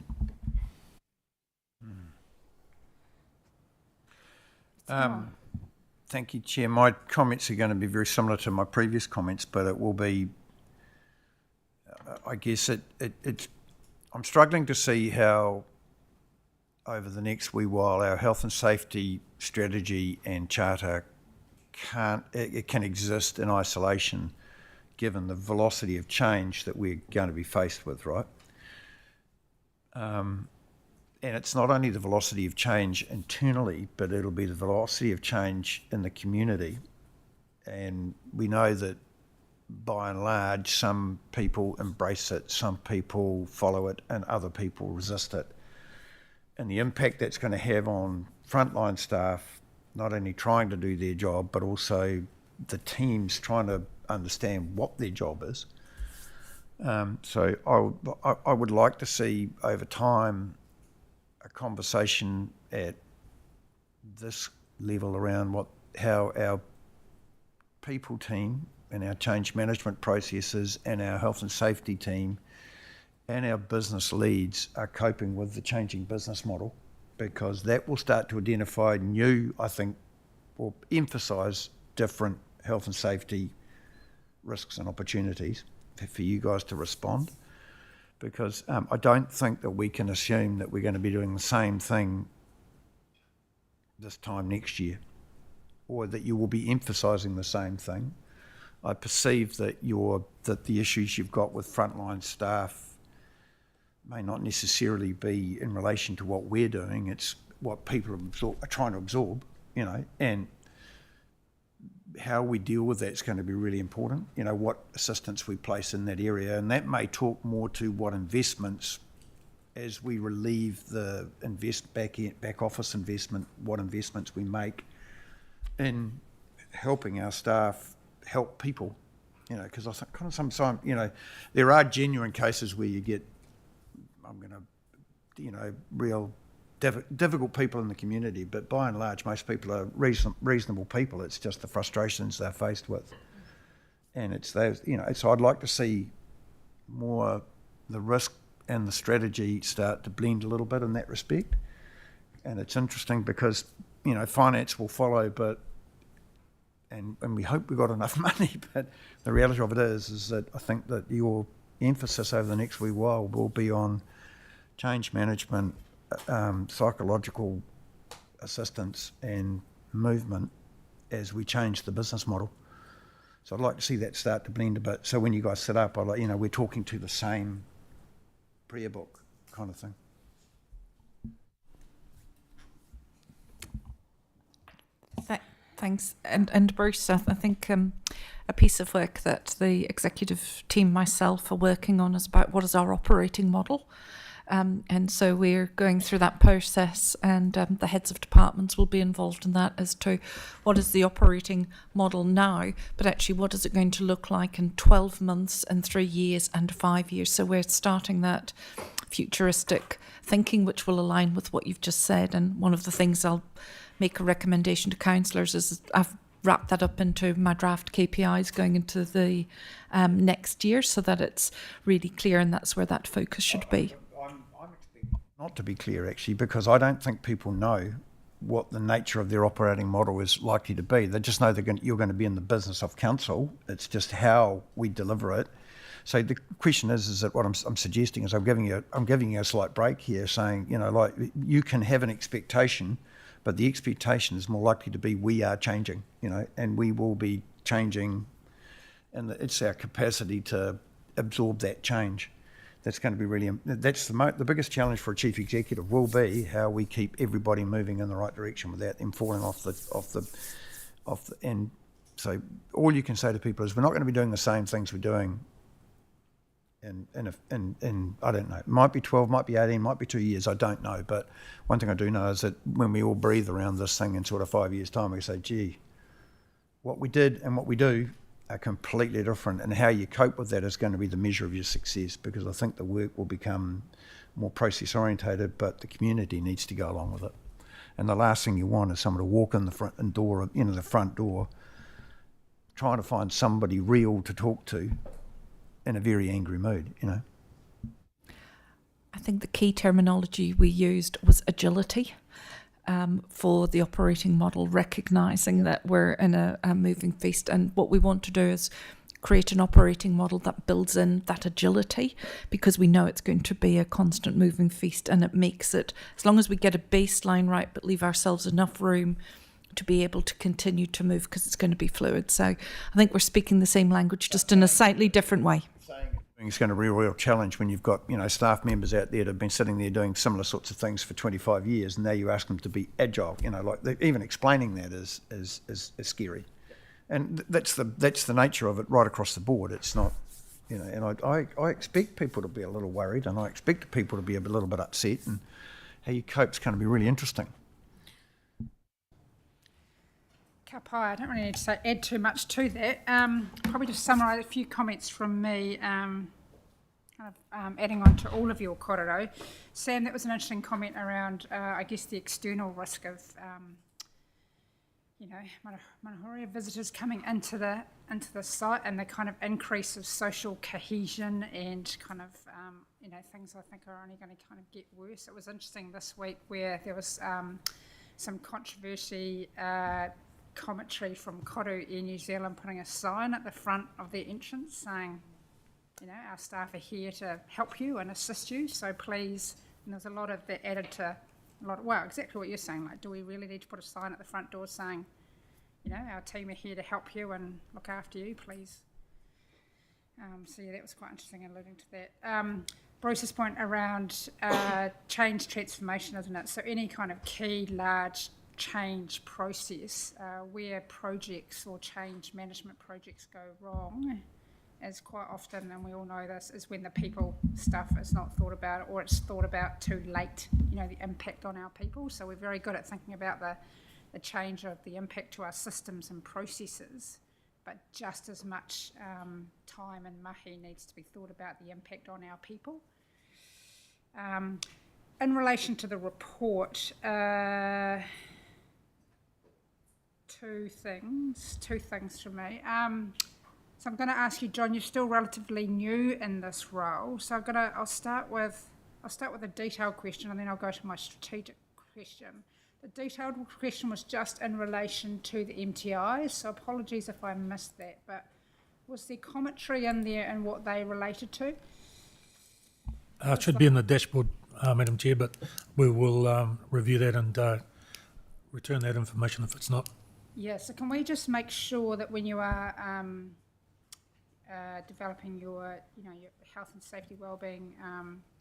Thank you, Chair. My comments are going to be very similar to my previous comments, but it will be, I guess, I'm struggling to see how over the next wee while our health and safety strategy and charter can exist in isolation given the velocity of change that we're going to be faced with, right? And it's not only the velocity of change internally, but it'll be the velocity of change in the community. And we know that by and large, some people embrace it, some people follow it, and other people resist it. And the impact that's going to have on frontline staff, not only trying to do their job, but also the teams trying to understand what their job is. So I would like to see over time a conversation at this level around how our people team and our change management processes and our health and safety team and our business leads are coping with the changing business model, because that will start to identify new, I think, or emphasise different health and safety risks and opportunities for you guys to respond. Because I don't think that we can assume that we're going to be doing the same thing this time next year, or that you will be emphasising the same thing. I perceive that the issues you've got with frontline staff may not necessarily be in relation to what we're doing. It's what people are trying to absorb, and how we deal with that's going to be really important. What assistance we place in that area, and that may talk more to what investments, as we relieve the back office investment, what investments we make in helping our staff help people. Because I think kind of sometimes, there are genuine cases where you get, real difficult people in the community, but by and large, most people are reasonable people. It's just the frustrations they're faced with, and it's those. So I'd like to see the risk and the strategy start to blend a little bit in that respect. And it's interesting because, finance will follow, and we hope we've got enough money, but the reality of it is that I think that your emphasis over the next wee while will be on change management, psychological assistance and movement as we change the business model. So I'd like to see that start to blend a bit. So when you guys sit up, we're talking to the same prayer book kind of thing. Thanks. And Bruce, I think a piece of work that the executive team, myself, are working on is about what is our operating model. And so we're going through that process, and the heads of departments will be involved in that as to what is the operating model now, but actually what is it going to look like in 12 months and 3 years and 5 years. So we're starting that futuristic thinking, which will align with what you've just said. And one of the things I'll make a recommendation to councillors is I've wrapped that up into my draft KPIs going into the next year, so that it's really clear, and that's where that focus should be. I'm expecting not to be clear, actually, because I don't think people know what the nature of their operating model is likely to be. They just know you're going to be in the business of council. It's just how we deliver it. So the question is that what I'm suggesting is I'm giving you a slight break here, saying, you can have an expectation, but the expectation is more likely to be we are changing, and we will be changing, and it's our capacity to absorb that change. That's going to be really, that's the biggest challenge for a chief executive will be how we keep everybody moving in the right direction without them falling off the, and so all you can say to people is we're not going to be doing the same things we're doing in I don't know, it might be 12, might be 18, might be 2 years, I don't know. But one thing I do know is that when we all breathe around this thing in sort of 5 years' time, we say, gee, what we did and what we do are completely different, and how you cope with that is going to be the measure of your success, because I think the work will become more process orientated, but the community needs to go along with it. And the last thing you want is someone to walk in the front door, trying to find somebody real to talk to in a very angry mood, I think the key terminology we used was agility for the operating model, recognising that we're in a moving feast, and what we want to do is create an operating model that builds in that agility, because we know it's going to be a constant moving feast, and it makes it, as long as we get a baseline right but leave ourselves enough room to be able to continue to move, because it's going to be fluid. So I think we're speaking the same language, just in a slightly different way. It's going to be a real challenge when you've got staff members out there that have been sitting there doing similar sorts of things for 25 years, and now you ask them to be agile. Even explaining that is scary, and that's the nature of it right across the board. It's not, and I expect people to be a little worried, and I expect people to be a little bit upset, and how you cope's going to be really interesting. Ka pai, I don't really need to add too much to that. Probably just summarise a few comments from me, adding on to all of your korero. Sam, that was an interesting comment around, I guess, the external risk of, Manahoria visitors coming into the site, and the kind of increase of social cohesion and kind of, things I think are only going to kind of get worse. It was interesting this week where there was some controversy, commentary from Koru Air New Zealand putting a sign at the front of their entrance saying, our staff are here to help you and assist you, so please, and there's a lot of that added to exactly what you're saying, like, do we really need to put a sign at the front door saying, our team are here to help you and look after you, please. So yeah, that was quite interesting, alluding to that. Bruce's point around change transformation, isn't it? So any kind of key large change process where projects or change management projects go wrong is quite often, and we all know this, is when the people stuff is not thought about, or it's thought about too late, the impact on our people. So we're very good at thinking about the change of the impact to our systems and processes, but just as much time and mahi needs to be thought about the impact on our people. In relation to the report, two things from me. So I'm going to ask you, John. You're still relatively new in this role, so I'll start with a detailed question, and then I'll go to my strategic question. The detailed question was just in relation to the MTIs, so apologies if I missed that. But was there commentary in there and what they related to? It should be in the dashboard, Madam Chair, but we will review that and return that information if it's not. Yeah. So can we just make sure that when you are developing your health and safety wellbeing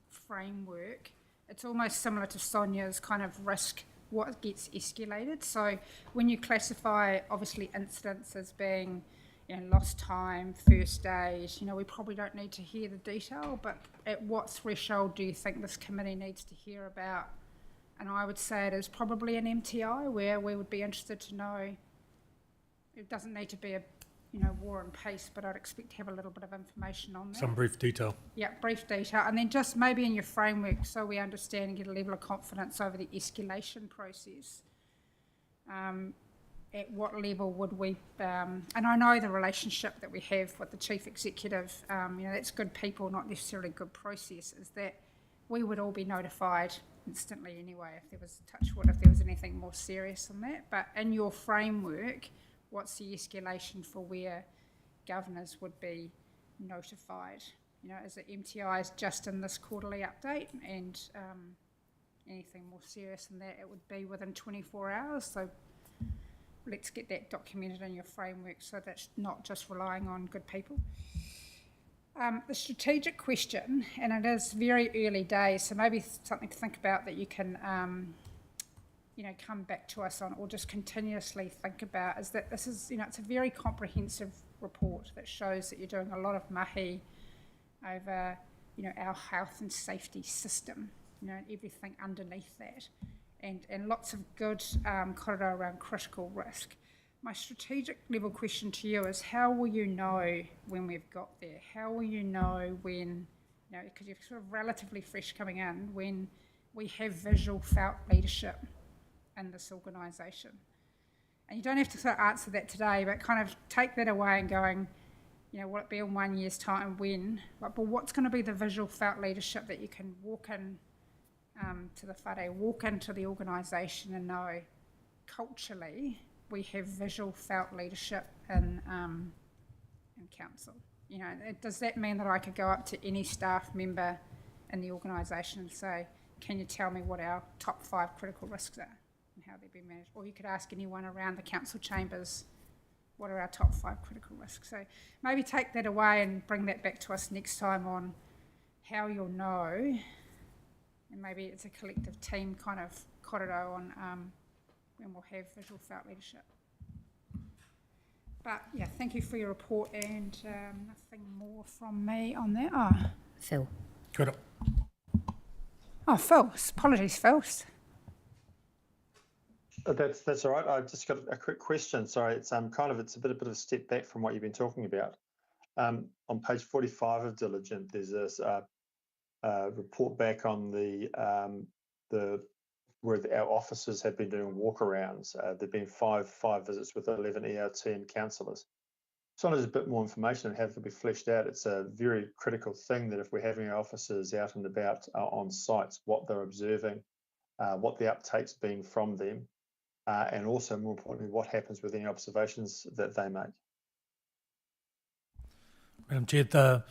framework, it's almost similar to Sonia's kind of risk, what gets escalated. So when you classify, obviously, incidents as being, lost time, first aid, we probably don't need to hear the detail, but at what threshold do you think this committee needs to hear about? And I would say it is probably an MTI where we would be interested to know. It doesn't need to be a war and peace, but I'd expect to have a little bit of information on that. Some brief detail. Yeah, brief detail. And then just maybe in your framework so we understand and get a level of confidence over the escalation process. At what level would we, and I know the relationship that we have with the Chief Executive, that's good people, not necessarily good process, is that we would all be notified instantly anyway if there was, touch wood, if there was anything more serious than that. But in your framework, what's the escalation for where governors would be notified? Is it MTIs just in this quarterly update, and anything more serious than that, it would be within 24 hours. So let's get that documented in your framework so that's not just relying on good people. The strategic question, and it is very early days, so maybe something to think about that you can come back to us on, or just continuously think about, is that this is, it's a very comprehensive report that shows that you're doing a lot of mahi over, our health and safety system, and everything underneath that, and lots of good corridor around critical risk. My strategic level question to you is, how will you know when we've got there? How will you know when, because you're sort of relatively fresh coming in, when we have visual felt leadership in this organisation? And you don't have to sort of answer that today, but kind of take that away and going, will it be in 1 year's time, when? But what's going to be the visual felt leadership that you can walk in to the whare, walk into the organisation and know culturally we have visual felt leadership in council? Does that mean that I could go up to any staff member in the organisation and say, can you tell me what our top 5 critical risks are and how they've been managed? Or you could ask anyone around the council chambers, what are our top 5 critical risks? So maybe take that away and bring that back to us next time on how you'll know, and maybe it's a collective team kind of corridor on when we'll have visual felt leadership. But yeah, thank you for your report, and nothing more from me on that. Phil. Good. Phil. Apologies, Phil. That's all right. I've just got a quick question. Sorry, it's it's a bit of a step back from what you've been talking about. On page 45 of Diligent, there's this report back on the where our officers have been doing walkarounds. There've been five visits with 11 ERT and counsellors. So there's a bit more information and have to be fleshed out. It's a very critical thing that if we're having our officers out and about on sites, what they're observing, what the uptake's been from them, and also more importantly, what happens with any observations that they make. Madam Chair, the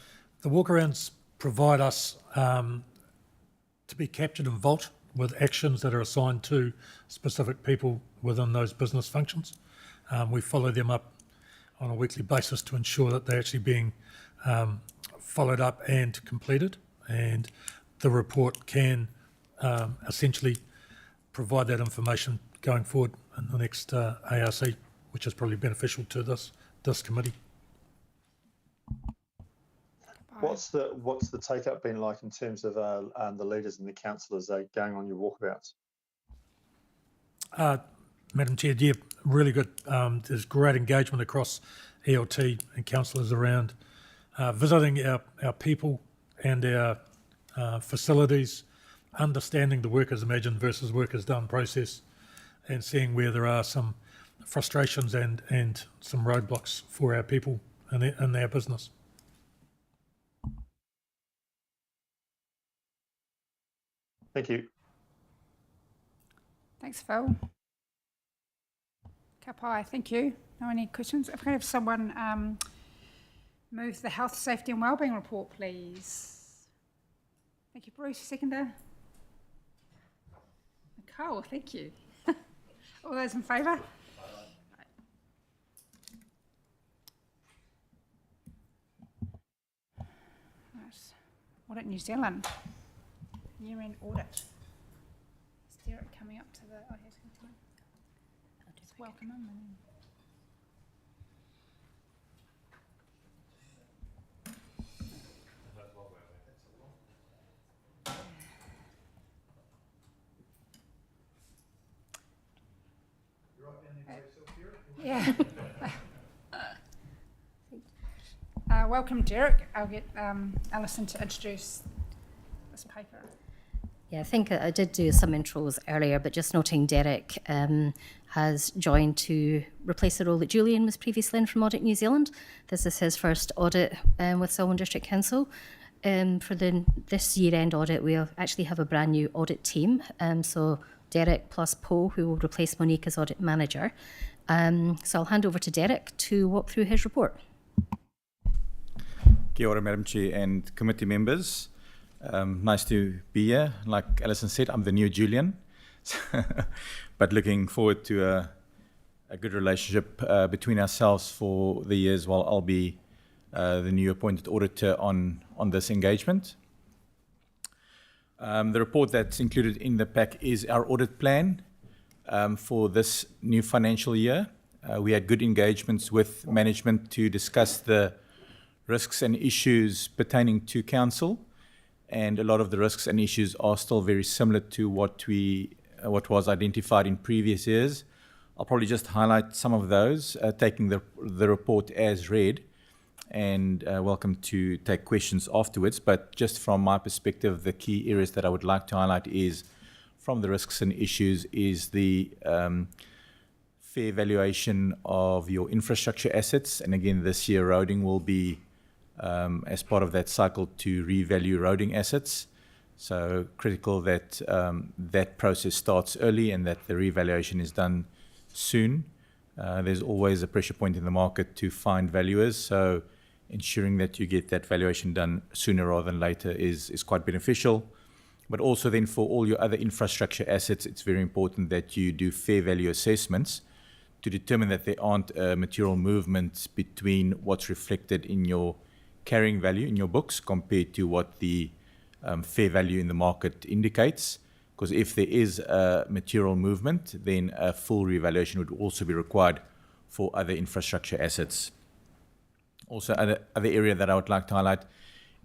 walkarounds provide us to be captured in Vault with actions that are assigned to specific people within those business functions. We follow them up on a weekly basis to ensure that they're actually being followed up and completed, and the report can essentially provide that information going forward in the next ARC, which is probably beneficial to this committee. What's the take-up been like in terms of the leaders and the councillors going on your walkabouts? Madam Chair, yeah, really good. There's great engagement across ELT and councillors around visiting our people and our facilities, understanding the workers imagined versus workers done process, and seeing where there are some frustrations and some roadblocks for our people in their business. Thank you. Thanks, Phil. Ka pai, thank you. No any questions? If I could have someone move the health, safety and wellbeing report, please. Thank you, Bruce. Seconder. Nicole, thank you. All those in favour? Right. Audit New Zealand. Year-end audit. Is Derek coming up to the... Oh, he's going to come in. Just welcome him. And yeah. Welcome, Derek. I'll get Alison to introduce this paper. Yeah, I think I did do some intros earlier, but just noting Derek has joined to replace the role that Julian was previously in from Audit New Zealand. This is his first audit with Selwyn District Council. For this year-end audit, we'll actually have a brand new audit team. So Derek plus Poe, who will replace Monique as audit manager. So I'll hand over to Derek to walk through his report. Kia ora, Madam Chair and committee members. Nice to be here. Like Alison said, I'm the new Julian, but looking forward to a good relationship between ourselves for the years while I'll be the new appointed auditor on this engagement. The report that's included in the pack is our audit plan for this new financial year. We had good engagements with management to discuss the risks and issues pertaining to council, and a lot of the risks and issues are still very similar to what was identified in previous years. I'll probably just highlight some of those, taking the report as read, and welcome to take questions afterwards. But just from my perspective, the key areas that I would like to highlight is, from the risks and issues, is the fair valuation of your infrastructure assets. And again, this year roading will be as part of that cycle to revalue roading assets. So critical that that process starts early and that the revaluation is done soon. There's always a pressure point in the market to find valuers, so ensuring that you get that valuation done sooner rather than later is quite beneficial. But also then for all your other infrastructure assets, it's very important that you do fair value assessments to determine that there aren't material movements between what's reflected in your carrying value in your books compared to what the fair value in the market indicates. Because if there is a material movement, then a full revaluation would also be required for other infrastructure assets. Also, other area that I would like to highlight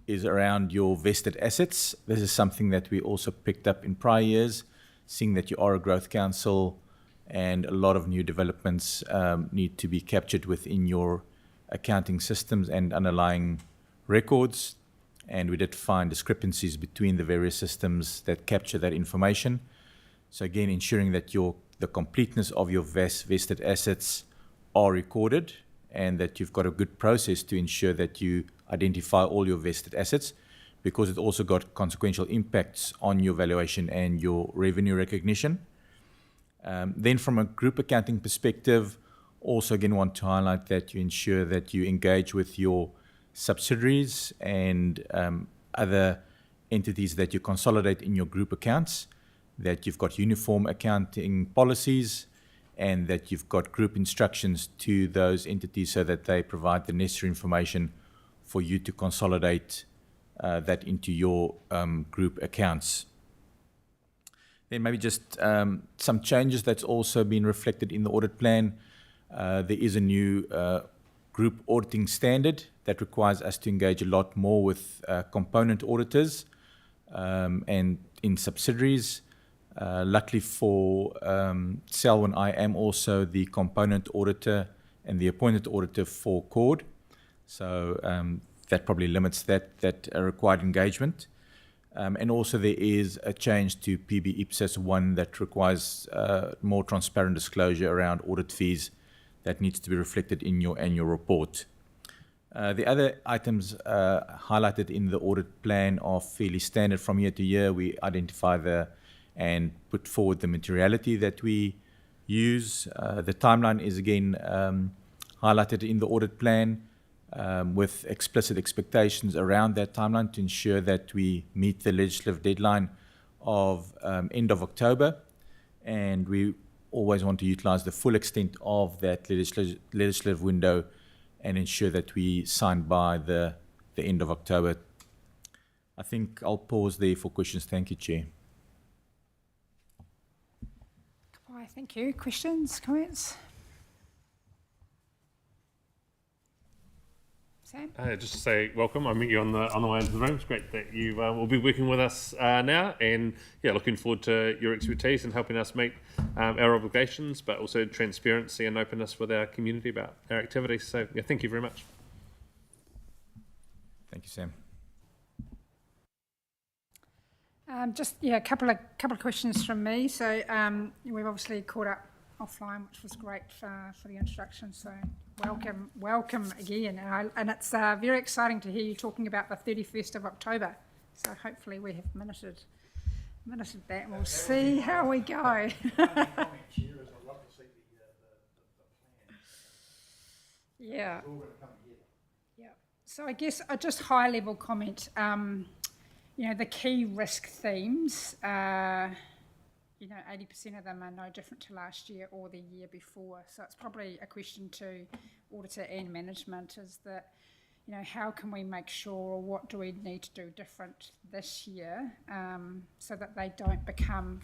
is around your vested assets. This is something that we also picked up in prior years, seeing that you are a growth council and a lot of new developments need to be captured within your accounting systems and underlying records. And we did find discrepancies between the various systems that capture that information. So again, ensuring that the completeness of your vested assets are recorded and that you've got a good process to ensure that you identify all your vested assets, because it also got consequential impacts on your valuation and your revenue recognition. Then from a group accounting perspective, also again want to highlight that you ensure that you engage with your subsidiaries and other entities that you consolidate in your group accounts, that you've got uniform accounting policies, and that you've got group instructions to those entities so that they provide the necessary information for you to consolidate that into your group accounts. Then maybe just some changes that's also been reflected in the audit plan. There is a new group auditing standard that requires us to engage a lot more with component auditors and in subsidiaries. Luckily for Selwyn, I am also the component auditor and the appointed auditor for CORD. So that probably limits that required engagement. And also there is a change to PB IPSAS 1 that requires more transparent disclosure around audit fees that needs to be reflected in your annual report. The other items highlighted in the audit plan are fairly standard from year to year. We identify and put forward the materiality that we use. The timeline is again highlighted in the audit plan with explicit expectations around that timeline to ensure that we meet the legislative deadline of end of October. And we always want to utilize the full extent of that legislative window and ensure that we sign by the end of October. I think I'll pause there for questions. Thank you, Chair. Why, thank you. Questions, comments? Sam? Just to say welcome. I met you on the way into the room. It's great that you will be working with us now, and looking forward to your expertise and helping us meet our obligations, but also transparency and openness with our community about our activities. So thank you very much. Thank you, Sam. A couple of questions from me. So we've obviously caught up offline, which was great for the introduction. So welcome again. And it's very exciting to hear you talking about the 31st of October. So hopefully we have minuted that, and we'll see how we go. Yeah. So I guess just high level comment. The key risk themes, 80% of them are no different to last year or the year before. So it's probably a question to auditor and management is that, how can we make sure, or what do we need to do different this year so that they don't become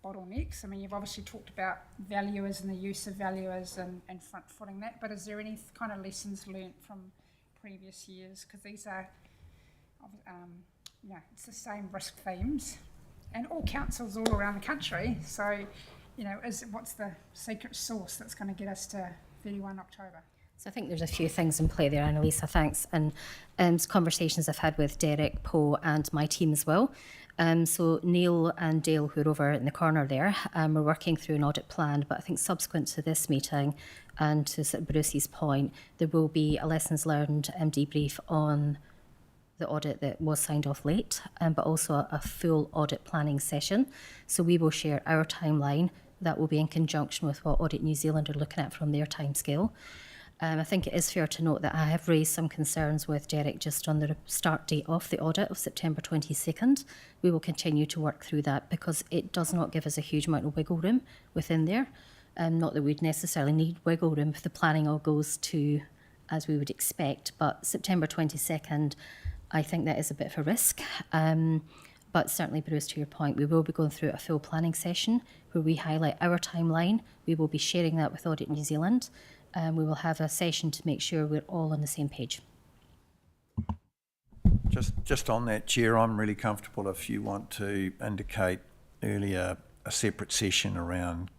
bottlenecks? I mean, you've obviously talked about valuers and the use of valuers and front-footing that, but is there any kind of lessons learnt from previous years? Because these are, it's the same risk themes, and all councils all around the country. So, what's the secret sauce that's going to get us to 31 October? So I think there's a few things in play there, Annalisa, thanks. And conversations I've had with Derek, Poe and my team as well. So Neil and Dale, who are over in the corner there, are working through an audit plan, but I think subsequent to this meeting and to sort of Bruce's point, there will be a lessons learned debrief on the audit that was signed off late, but also a full audit planning session. So we will share our timeline. That will be in conjunction with what Audit New Zealand are looking at from their timescale. I think it is fair to note that I have raised some concerns with Derek just on the start date of the audit of September 22nd. We will continue to work through that because it does not give us a huge amount of wiggle room within there. Not that we'd necessarily need wiggle room if the planning all goes to as we would expect, but September 22nd, I think that is a bit of a risk. But certainly, Bruce, to your point, we will be going through a full planning session where we highlight our timeline. We will be sharing that with Audit New Zealand. We will have a session to make sure we're all on the same page. Just on that, Chair, I'm really comfortable if you want to indicate earlier a separate session around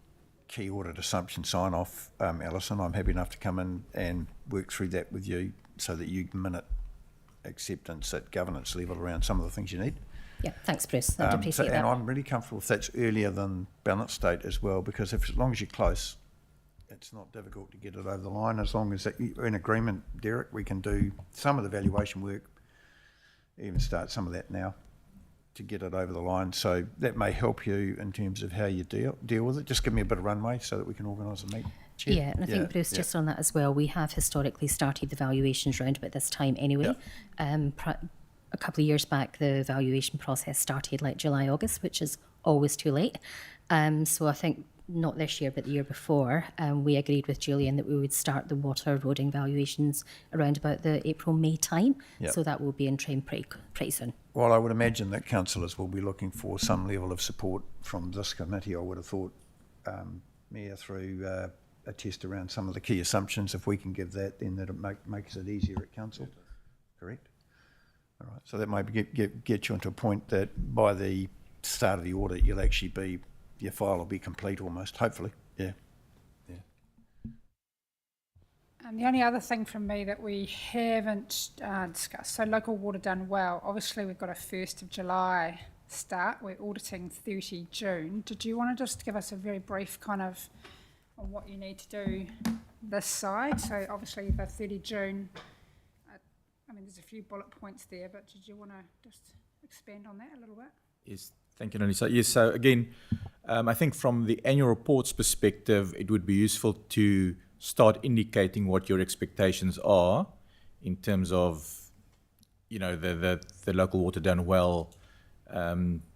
key audit assumption sign-off, Alison. I'm happy enough to come in and work through that with you so that you minute acceptance at governance level around some of the things you need. Yeah, thanks, Bruce. I'd appreciate that. And I'm really comfortable if that's earlier than balance date as well, because as long as you're close, it's not difficult to get it over the line. As long as you're in agreement, Derek, we can do some of the valuation work, even start some of that now to get it over the line. So that may help you in terms of how you deal with it. Just give me a bit of runway so that we can organise a meeting. Chair. Yeah, and I think, Bruce, just on that as well, we have historically started the valuations round about this time anyway. A couple of years back, the valuation process started like July, August, which is always too late. So I think not this year, but the year before, we agreed with Julian that we would start the water eroding valuations around about the April, May time. Yep. So that will be in train pretty soon. Well, I would imagine that councillors will be looking for some level of support from this committee. I would have thought, Mayor, through a test around some of the key assumptions. If we can give that, then that makes it easier at council. Correct? All right. So that maybe get you into a point that by the start of the audit, you'll actually your file will be complete almost, hopefully. Yeah. And the only other thing from me that we haven't discussed, so local water done well. Obviously, we've got a 1st of July start. We're auditing 30 June. Did you want to just give us a very brief kind of on what you need to do this side? So obviously the 30 June I mean, there's a few bullet points there, but did you want to just expand on that a little bit? Yes, thank you, Nonisa. Yes, so again, I think from the annual reports perspective, it would be useful to start indicating what your expectations are in terms of, the local water done well,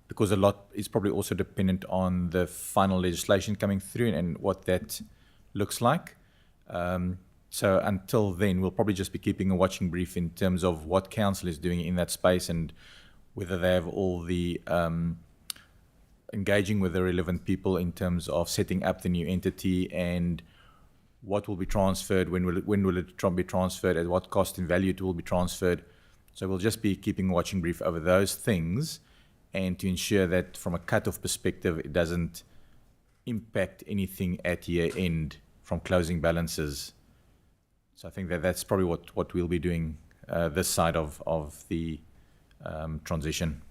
because a lot is probably also dependent on the final legislation coming through and what that looks like. So until then, we'll probably just be keeping a watching brief in terms of what council is doing in that space and whether they have all the engaging with the relevant people in terms of setting up the new entity and what will be transferred, when will it be transferred, at what cost and value it will be transferred. So we'll just be keeping a watching brief over those things and to ensure that from a cut-off perspective, it doesn't impact anything at year end from closing balances. So I think that's probably what we'll be doing this side of the transition.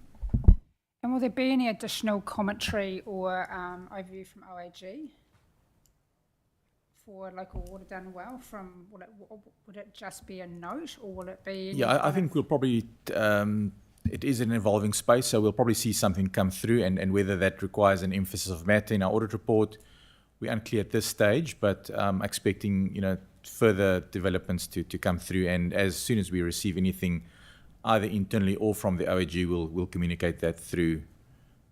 And will there be any additional commentary or overview from OAG for local water done well? Would it just be a note, or will it be? Yeah, I think we'll probably. It is an evolving space, so we'll probably see something come through, and whether that requires an emphasis of matter in our audit report, we're unclear at this stage. But expecting further developments to come through, and as soon as we receive anything, either internally or from the OAG, we'll communicate that through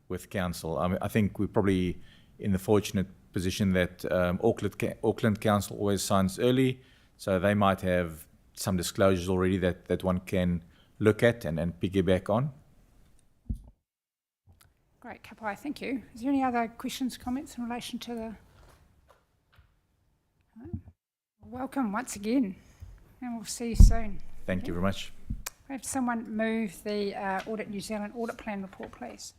with council. I think we're probably in the fortunate position that Auckland Council always signs early, so they might have some disclosures already that one can look at and piggyback on. Great, Kapai, thank you. Is there any other questions, comments in relation to the... Welcome once again, and we'll see you soon. Thank you very much. Have someone move the Audit New Zealand Audit Plan report, please.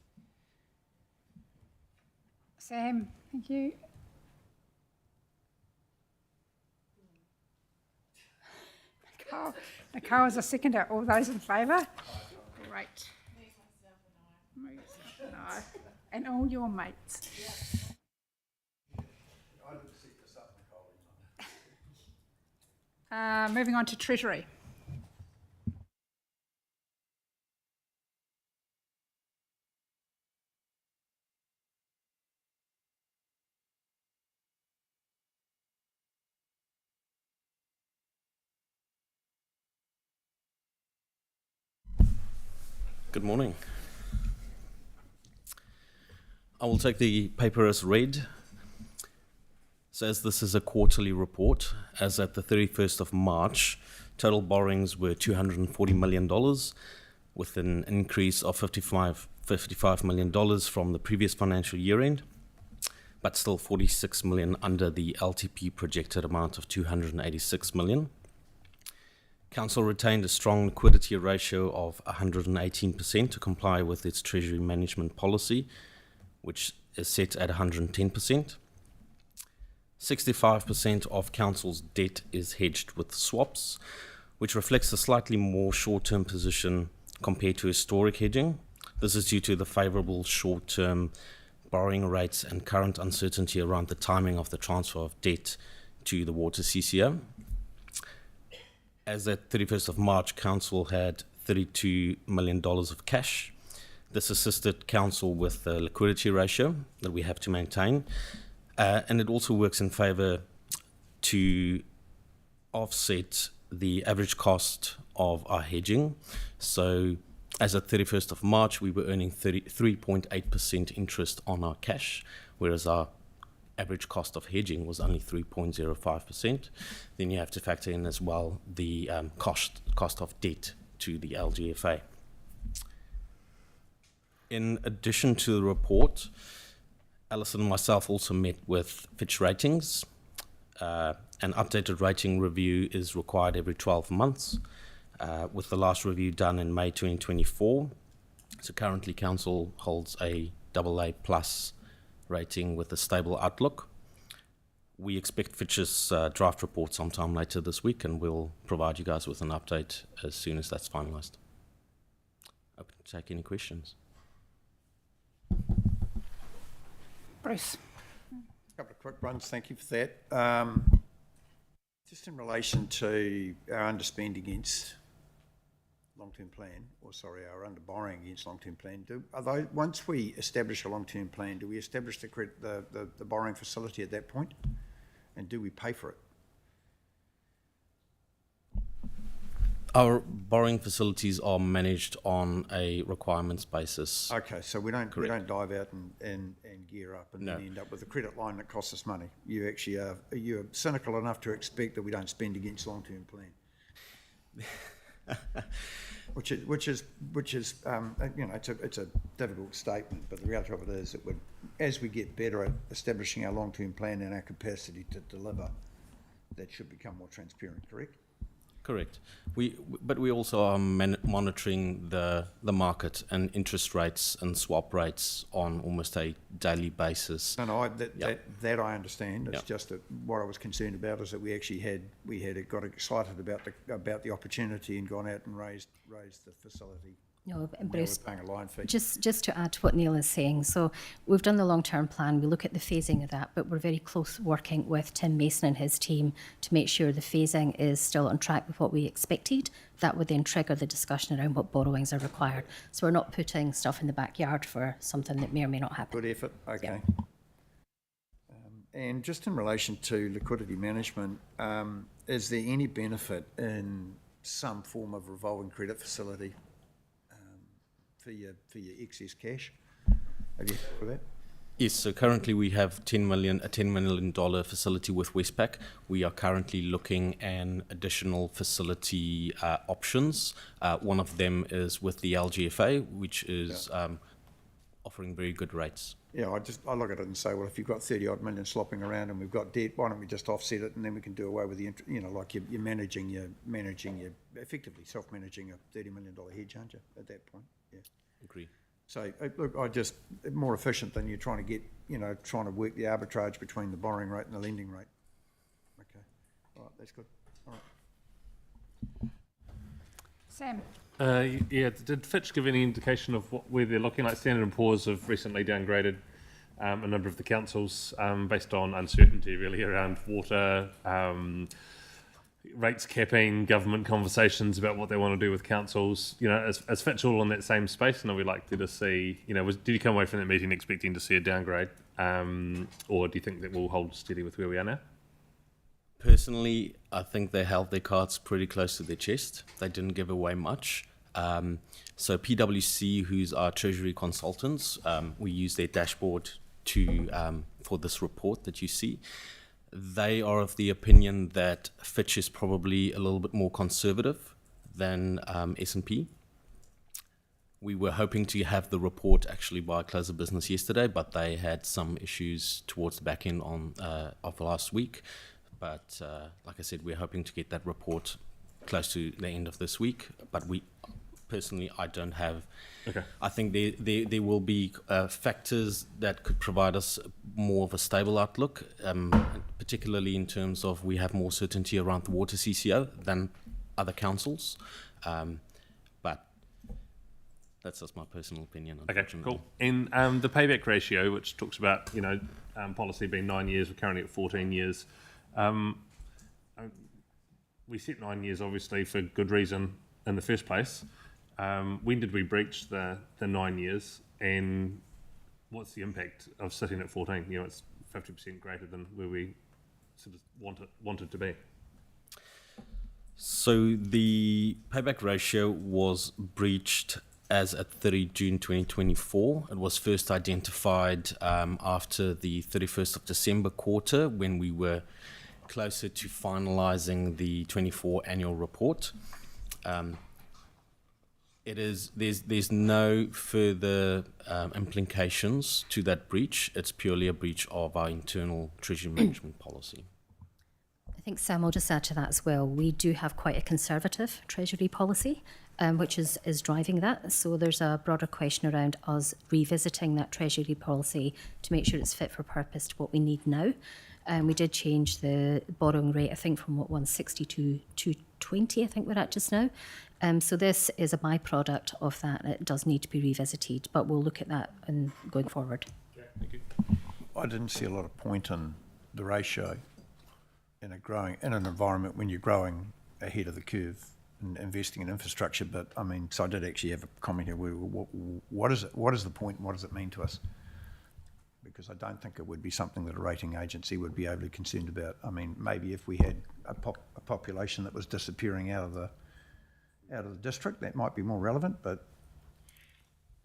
Sam, thank you. Nicole is a seconder. All those in favour? Great. No. And all your mates. Moving on to Treasury. Good morning. I will take the paper as read. So as this is a quarterly report, as at the 31st of March, total borrowings were $240 million, with an increase of $55 million from the previous financial year end, but still $46 million under the LTP projected amount of $286 million. Council retained a strong liquidity ratio of 118% to comply with its treasury management policy, which is set at 110%. 65% of Council's debt is hedged with swaps, which reflects a slightly more short-term position compared to historic hedging. This is due to the favourable short-term borrowing rates and current uncertainty around the timing of the transfer of debt to the Water CCO. As at 31st of March, Council had $32 million of cash. This assisted Council with the liquidity ratio that we have to maintain, and it also works in favour to offset the average cost of our hedging. So as at 31st of March, we were earning 3.8% interest on our cash, whereas our average cost of hedging was only 3.05%. Then you have to factor in as well the cost of debt to the LGFA. In addition to the report, Alison and myself also met with Fitch Ratings. An updated rating review is required every 12 months, with the last review done in May 2024. So currently Council holds a AA+ rating with a stable outlook. We expect Fitch's draft report sometime later this week, and we'll provide you guys with an update as soon as that's finalised. Open to take any questions. Bruce. A couple of quick ones, thank you for that. Just in relation to our underspend against long-term plan, our under borrowing against long-term plan, once we establish a long-term plan, do we establish the borrowing facility at that point? And do we pay for it? Our borrowing facilities are managed on a requirements basis. Okay, so we don't dive out and gear up and then end up with a credit line that costs us money. You actually you're cynical enough to expect that we don't spend against long-term plan. which is it's a difficult statement, but the reality of it is that as we get better at establishing our long-term plan and our capacity to deliver, that should become more transparent. Correct? Correct. But we also are monitoring the market and interest rates and swap rates on almost a daily basis. No, that I understand. It's just that what I was concerned about is that we actually had got excited about the opportunity and gone out and raised the facility. No, Now Bruce, we're paying a line fee. just to add to what Neil is saying, so we've done the long-term plan, we look at the phasing of that, but we're very close working with Tim Mason and his team to make sure the phasing is still on track with what we expected. That would then trigger the discussion around what borrowings are required. So we're not putting stuff in the backyard for something that may or may not happen. Good effort. Okay. And just in relation to liquidity management, is there any benefit in some form of revolving credit facility for your excess cash? Have you heard of that? Yes, so currently we have a $10 million facility with Westpac. We are currently looking at additional facility options. One of them is with the LGFA, which is offering very good rates. Yeah, I look at it and say, well, if you've got 30 odd million slopping around and we've got debt, why don't we just offset it and then we can do away with the like you're managing your effectively self-managing a $30 million hedge, aren't you? At that point, yeah. Agree. So look, more efficient than you're trying to get, trying to work the arbitrage between the borrowing rate and the lending rate. Okay, all right, that's good. All right. Sam? Did Fitch give any indication of where they're looking? Like Standard & Poor's have recently downgraded a number of the councils based on uncertainty really around water, rates capping, government conversations about what they want to do with councils. Is Fitch all in that same space, and are we likely to see, did you come away from that meeting expecting to see a downgrade, or do you think that we'll hold steady with where we are now? Personally, I think they held their cards pretty close to their chest. They didn't give away much. So PwC, who's our treasury consultants, we use their dashboard for this report that you see. They are of the opinion that Fitch is probably a little bit more conservative than S&P. We were hoping to have the report actually by close of business yesterday, but they had some issues towards the back end of last week. But like I said, we're hoping to get that report close to the end of this week. But I don't have. Okay. I think there will be factors that could provide us more of a stable outlook, particularly in terms of we have more certainty around the water CCO than other councils. But that's just my personal opinion. Okay, cool. And the payback ratio, which talks about policy being 9 years, we're currently at 14 years. We set 9 years, obviously, for good reason in the first place. When did we breach the 9 years, and what's the impact of sitting at 14? It's 50% greater than where we sort of wanted to be. So the payback ratio was breached as at 30 June 2024. It was first identified after the 31st of December quarter, when we were closer to finalising the 24 annual report. There's no further implications to that breach. It's purely a breach of our internal treasury management policy. I think, Sam, I'll just add to that as well. We do have quite a conservative treasury policy, which is driving that. So there's a broader question around us revisiting that treasury policy to make sure it's fit for purpose to what we need now. We did change the borrowing rate, I think, from 160 to 220, I think we're at just now. So this is a byproduct of that. It does need to be revisited, but we'll look at that going forward. Okay, thank you. I didn't see a lot of point in the ratio in an environment when you're growing ahead of the curve investing in infrastructure, but I mean, so I did actually have a comment here. What is it? What is the point? What does it mean to us? Because I don't think it would be something that a rating agency would be overly concerned about. I mean, maybe if we had a population that was disappearing out of the district, that might be more relevant, but.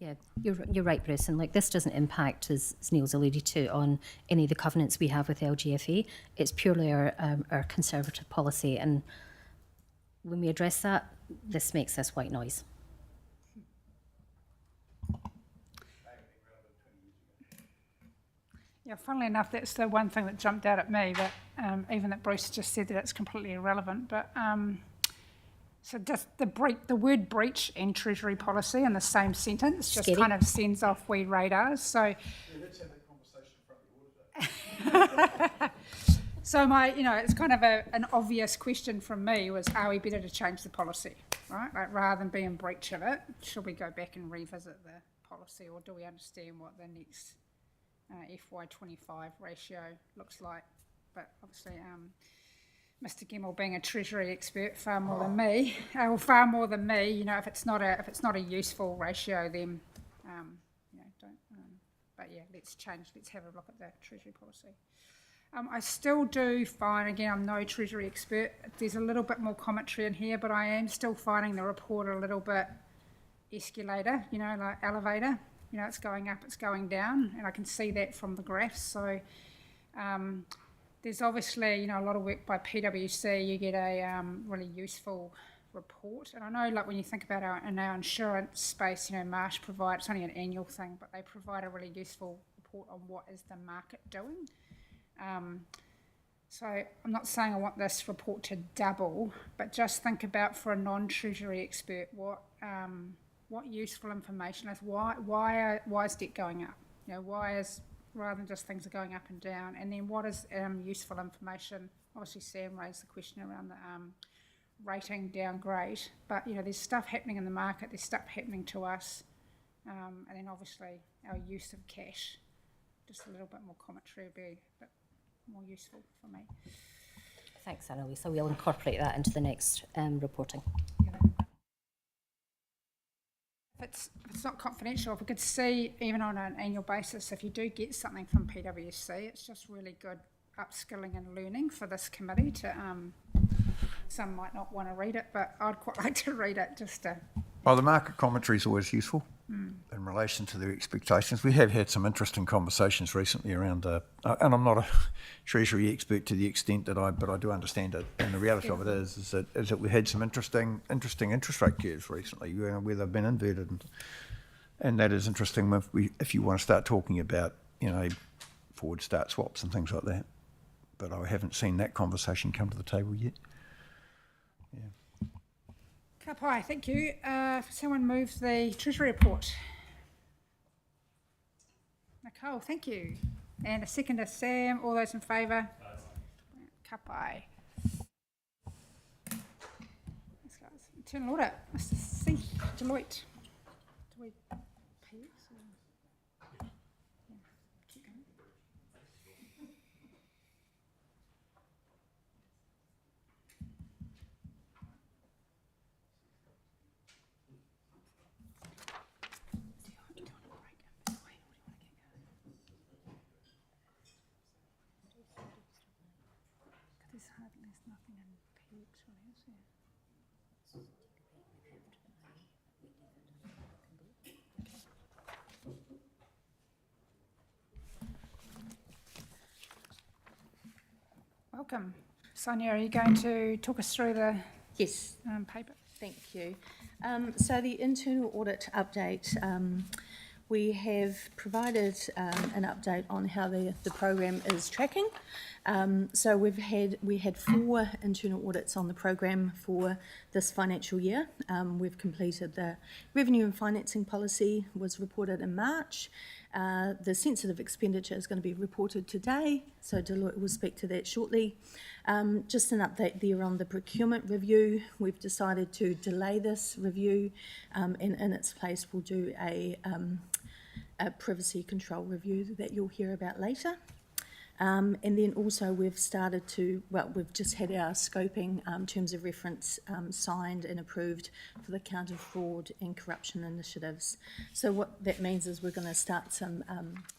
Yeah, you're right, Bruce. And like this doesn't impact, as Neil's alluded to, on any of the covenants we have with LGFA. It's purely our conservative policy. And when we address that, this makes this white noise. Yeah, funnily enough, that's the one thing that jumped out at me, that even that Bruce just said that it's completely irrelevant. But so just the word breach and Treasury policy in the same sentence just kind of sends off wee radars. So yeah, let's have that conversation in front of the auditor. So it's kind of an obvious question from me was, are we better to change the policy, right? Like rather than be in breach of it, should we go back and revisit the policy, or do we understand what the next FY25 ratio looks like? But obviously, Mr. Gemmell, being a Treasury expert far more than me, if it's not a useful ratio, then don't. But yeah, let's have a look at the Treasury policy. I still do find, again, I'm no Treasury expert, there's a little bit more commentary in here, but I am still finding the report a little bit escalator, like elevator. It's going up, it's going down, and I can see that from the graphs. So there's obviously, a lot of work by PwC. You get a really useful report. And I know, like, when you think about our insurance space, Marsh provide, it's only an annual thing, but they provide a really useful report on what is the market doing. So I'm not saying I want this report to double, but just think about, for a non-Treasury expert, what useful information is, why is debt going up? Why is, rather than just things are going up and down, and then what is useful information? Obviously Sam raised the question around the rating downgrade, but there's stuff happening in the market, there's stuff happening to us, and then obviously our use of cash. Just a little bit more commentary would be a bit more useful for me. Thanks, Annalise. So we'll incorporate that into the next reporting. If it's not confidential, if we could see, even on an annual basis, if you do get something from PwC, it's just really good upskilling and learning for this committee to, some might not want to read it, but I'd quite like to read it just to... Well, the market commentary is always useful in relation to their expectations. We have had some interesting conversations recently around, and I'm not a Treasury expert to the extent that but I do understand it. And the reality of it is that we had some interesting interest rate curves recently, where they've been inverted, and that is interesting if you want to start talking about, forward start swaps and things like that. But I haven't seen that conversation come to the table yet. Yeah. Kapai, thank you. Someone move the Treasury report. Nicole, thank you. And a second to Sam. All those in favour? Kapai. Internal audit. Mr. C. Deloitte. Do we pay it? Yeah. Keep going. There's nothing in PX really, is there? Welcome. Sonia, are you going to talk us through the paper? Thank you. So the internal audit update, we have provided an update on how the program is tracking. So we had 4 internal audits on the program for this financial year. We've completed the revenue and financing policy, was reported in March. The sensitive expenditure is going to be reported today, so Deloitte will speak to that shortly. Just an update there on the procurement review. We've decided to delay this review, and in its place we'll do a privacy control review that you'll hear about later. And then also we've just had our scoping terms of reference signed and approved for the counter fraud and corruption initiatives. So what that means is we're going to start some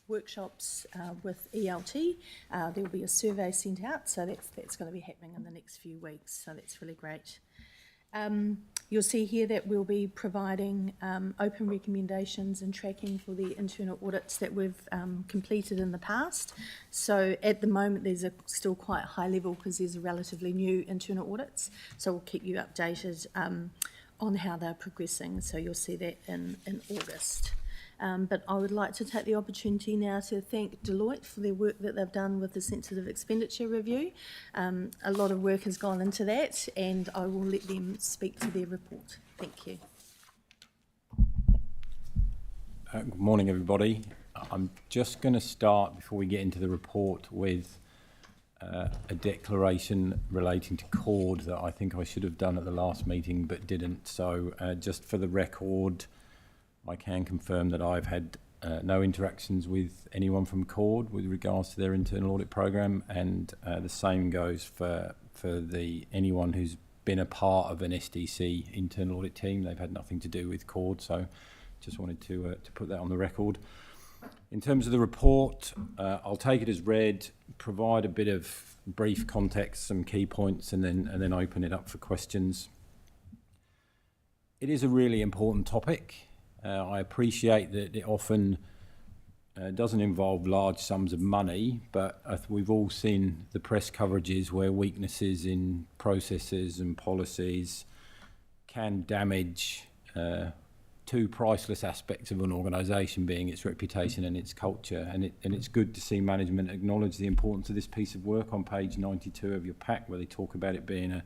workshops with ELT. There will be a survey sent out, so that's going to be happening in the next few weeks. So that's really great. You'll see here that we'll be providing open recommendations and tracking for the internal audits that we've completed in the past. So at the moment there's still quite high level because there's a relatively new internal audits. So we'll keep you updated on how they're progressing. So you'll see that in August. But I would like to take the opportunity now to thank Deloitte for their work that they've done with the sensitive expenditure review. A lot of work has gone into that, and I will let them speak to their report. Thank you. Good morning, everybody. I'm just going to start, before we get into the report, with a declaration relating to CORD that I think I should have done at the last meeting but didn't. So just for the record, I can confirm that I've had no interactions with anyone from CORD with regards to their internal audit program, and the same goes for anyone who's been a part of an SDC internal audit team. They've had nothing to do with CORD, so just wanted to put that on the record. In terms of the report, I'll take it as read, provide a bit of brief context, some key points, and then open it up for questions. It is a really important topic. I appreciate that it often doesn't involve large sums of money, but we've all seen the press coverages where weaknesses in processes and policies can damage two priceless aspects of an organisation, being its reputation and its culture. And it's good to see management acknowledge the importance of this piece of work on page 92 of your pack, where they talk about it being a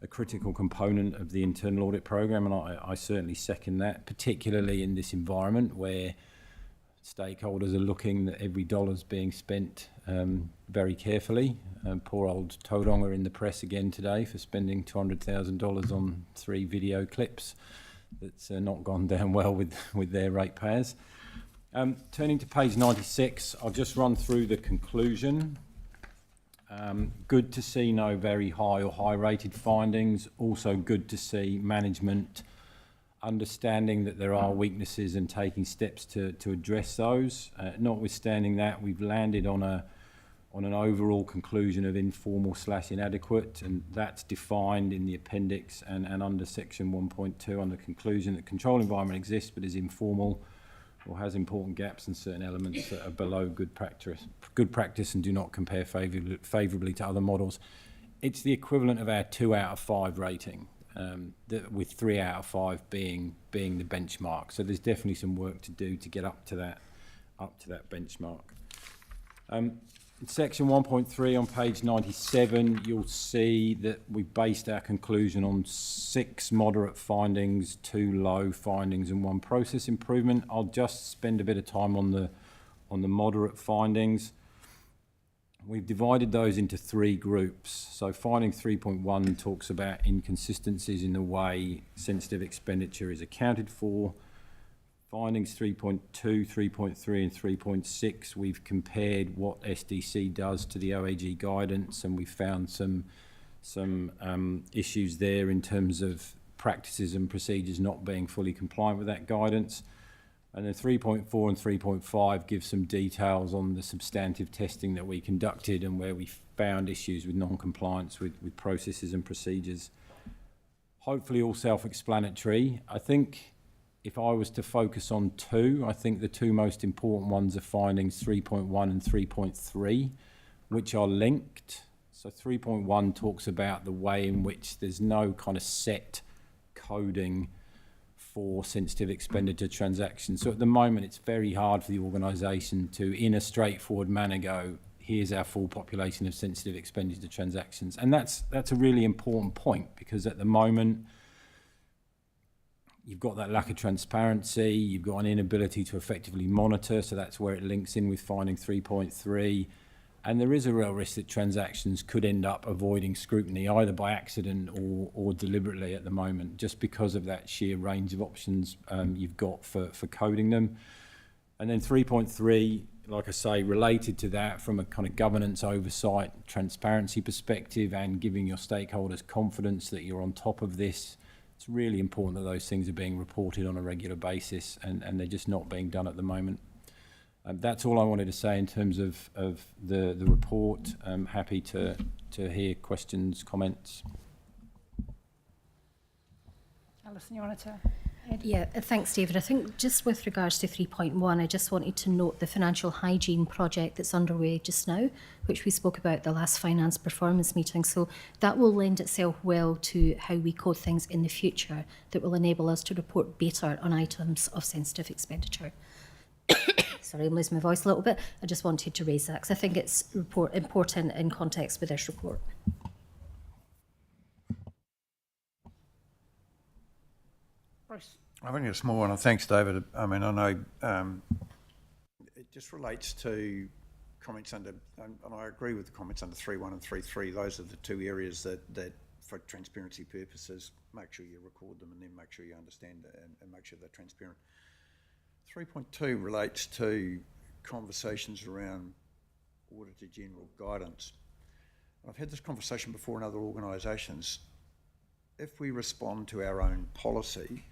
critical component of the internal audit program, and I certainly second that, particularly in this environment where stakeholders are looking that every dollar's being spent very carefully. Poor old Tauranga in the press again today for spending $200,000 on 3 video clips. That's not gone down well with their ratepayers. Turning to page 96, I'll just run through the conclusion. Good to see no very high or high rated findings. Also good to see management understanding that there are weaknesses and taking steps to address those. Notwithstanding that, we've landed on an overall conclusion of informal/inadequate, and that's defined in the appendix and under section 1.2 under conclusion that control environment exists but is informal or has important gaps and certain elements that are below good practice and do not compare favourably to other models. It's the equivalent of our 2 out of 5 rating, with 3 out of 5 being the benchmark. So there's definitely some work to do to get up to that benchmark. In section 1.3 on page 97, you'll see that we based our conclusion on 6 moderate findings, 2 low findings, and 1 process improvement. I'll just spend a bit of time on the moderate findings. We've divided those into 3 groups. So finding 3.1 talks about inconsistencies in the way sensitive expenditure is accounted for. Findings 3.2, 3.3 and 3.6, we've compared what SDC does to the OAG guidance, and we found some issues there in terms of practices and procedures not being fully compliant with that guidance. And then 3.4 and 3.5 give some details on the substantive testing that we conducted and where we found issues with non-compliance with processes and procedures. Hopefully all self-explanatory. I think if I was to focus on 2, I think the 2 most important ones are findings 3.1 and 3.3, which are linked. So 3.1 talks about the way in which there's no kind of set coding for sensitive expenditure transactions. So at the moment, it's very hard for the organisation to, in a straightforward manner, go, here's our full population of sensitive expenditure transactions. And that's a really important point, because at the moment, you've got that lack of transparency, you've got an inability to effectively monitor, so that's where it links in with finding 3.3. And there is a real risk that transactions could end up avoiding scrutiny, either by accident or deliberately at the moment, just because of that sheer range of options you've got for coding them. And then 3.3, like I say, related to that from a kind of governance oversight, transparency perspective, and giving your stakeholders confidence that you're on top of this. It's really important that those things are being reported on a regular basis, and they're just not being done at the moment. That's all I wanted to say in terms of the report. I'm happy to hear questions, comments. Alison, you wanted to add? Yeah, thanks, David. I think just with regards to 3.1, I just wanted to note the financial hygiene project that's underway just now, which we spoke about at the last finance performance meeting. So that will lend itself well to how we code things in the future that will enable us to report better on items of sensitive expenditure. Sorry, I'm losing my voice a little bit. I just wanted to raise that because I think it's important in context with this report. Bruce? I think it's a small one. Thanks, David. I mean, I know it just relates to comments under, and I agree with the comments under 3.1 and 3.3. Those are the two areas that for transparency purposes, make sure you record them and then make sure you understand it and make sure they're transparent. 3.2 relates to conversations around Auditor General guidance. I've had this conversation before in other organisations. If we respond to our own policy,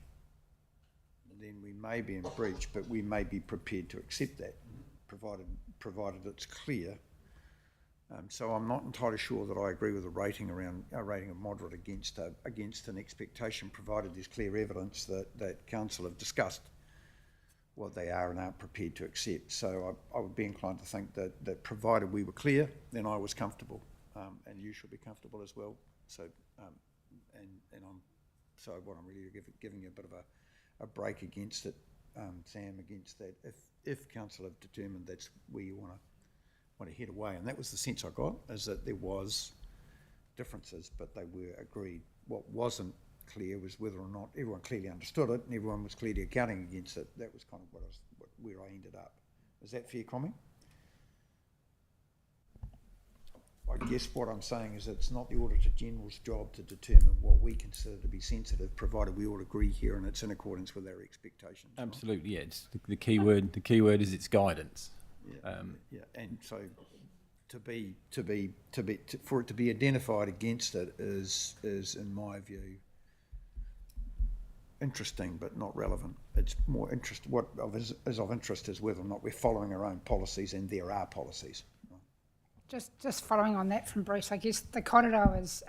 then we may be in breach, but we may be prepared to accept that, provided it's clear. So I'm not entirely sure that I agree with the rating around a rating of moderate against an expectation, provided there's clear evidence that Council have discussed what they are and aren't prepared to accept. So I would be inclined to think that provided we were clear, then I was comfortable, and you should be comfortable as well. So so what I'm really giving you a bit of a break against it, Sam, against that. If Council have determined that's where you want to head away, and that was the sense I got, is that there was differences, but they were agreed. What wasn't clear was whether or not everyone clearly understood it and everyone was clearly accounting against it. That was kind of where I ended up. Is that fair comment? I guess what I'm saying is it's not the Auditor General's job to determine what we consider to be sensitive, provided we all agree here and it's in accordance with our expectations. Absolutely, yeah. It's the key word. The key word is its guidance. Yeah, and so for it to be identified against it is in my view interesting but not relevant. It's more is of interest is whether or not we're following our own policies, and there are policies. Just following on that from Bruce, I guess the corridor is,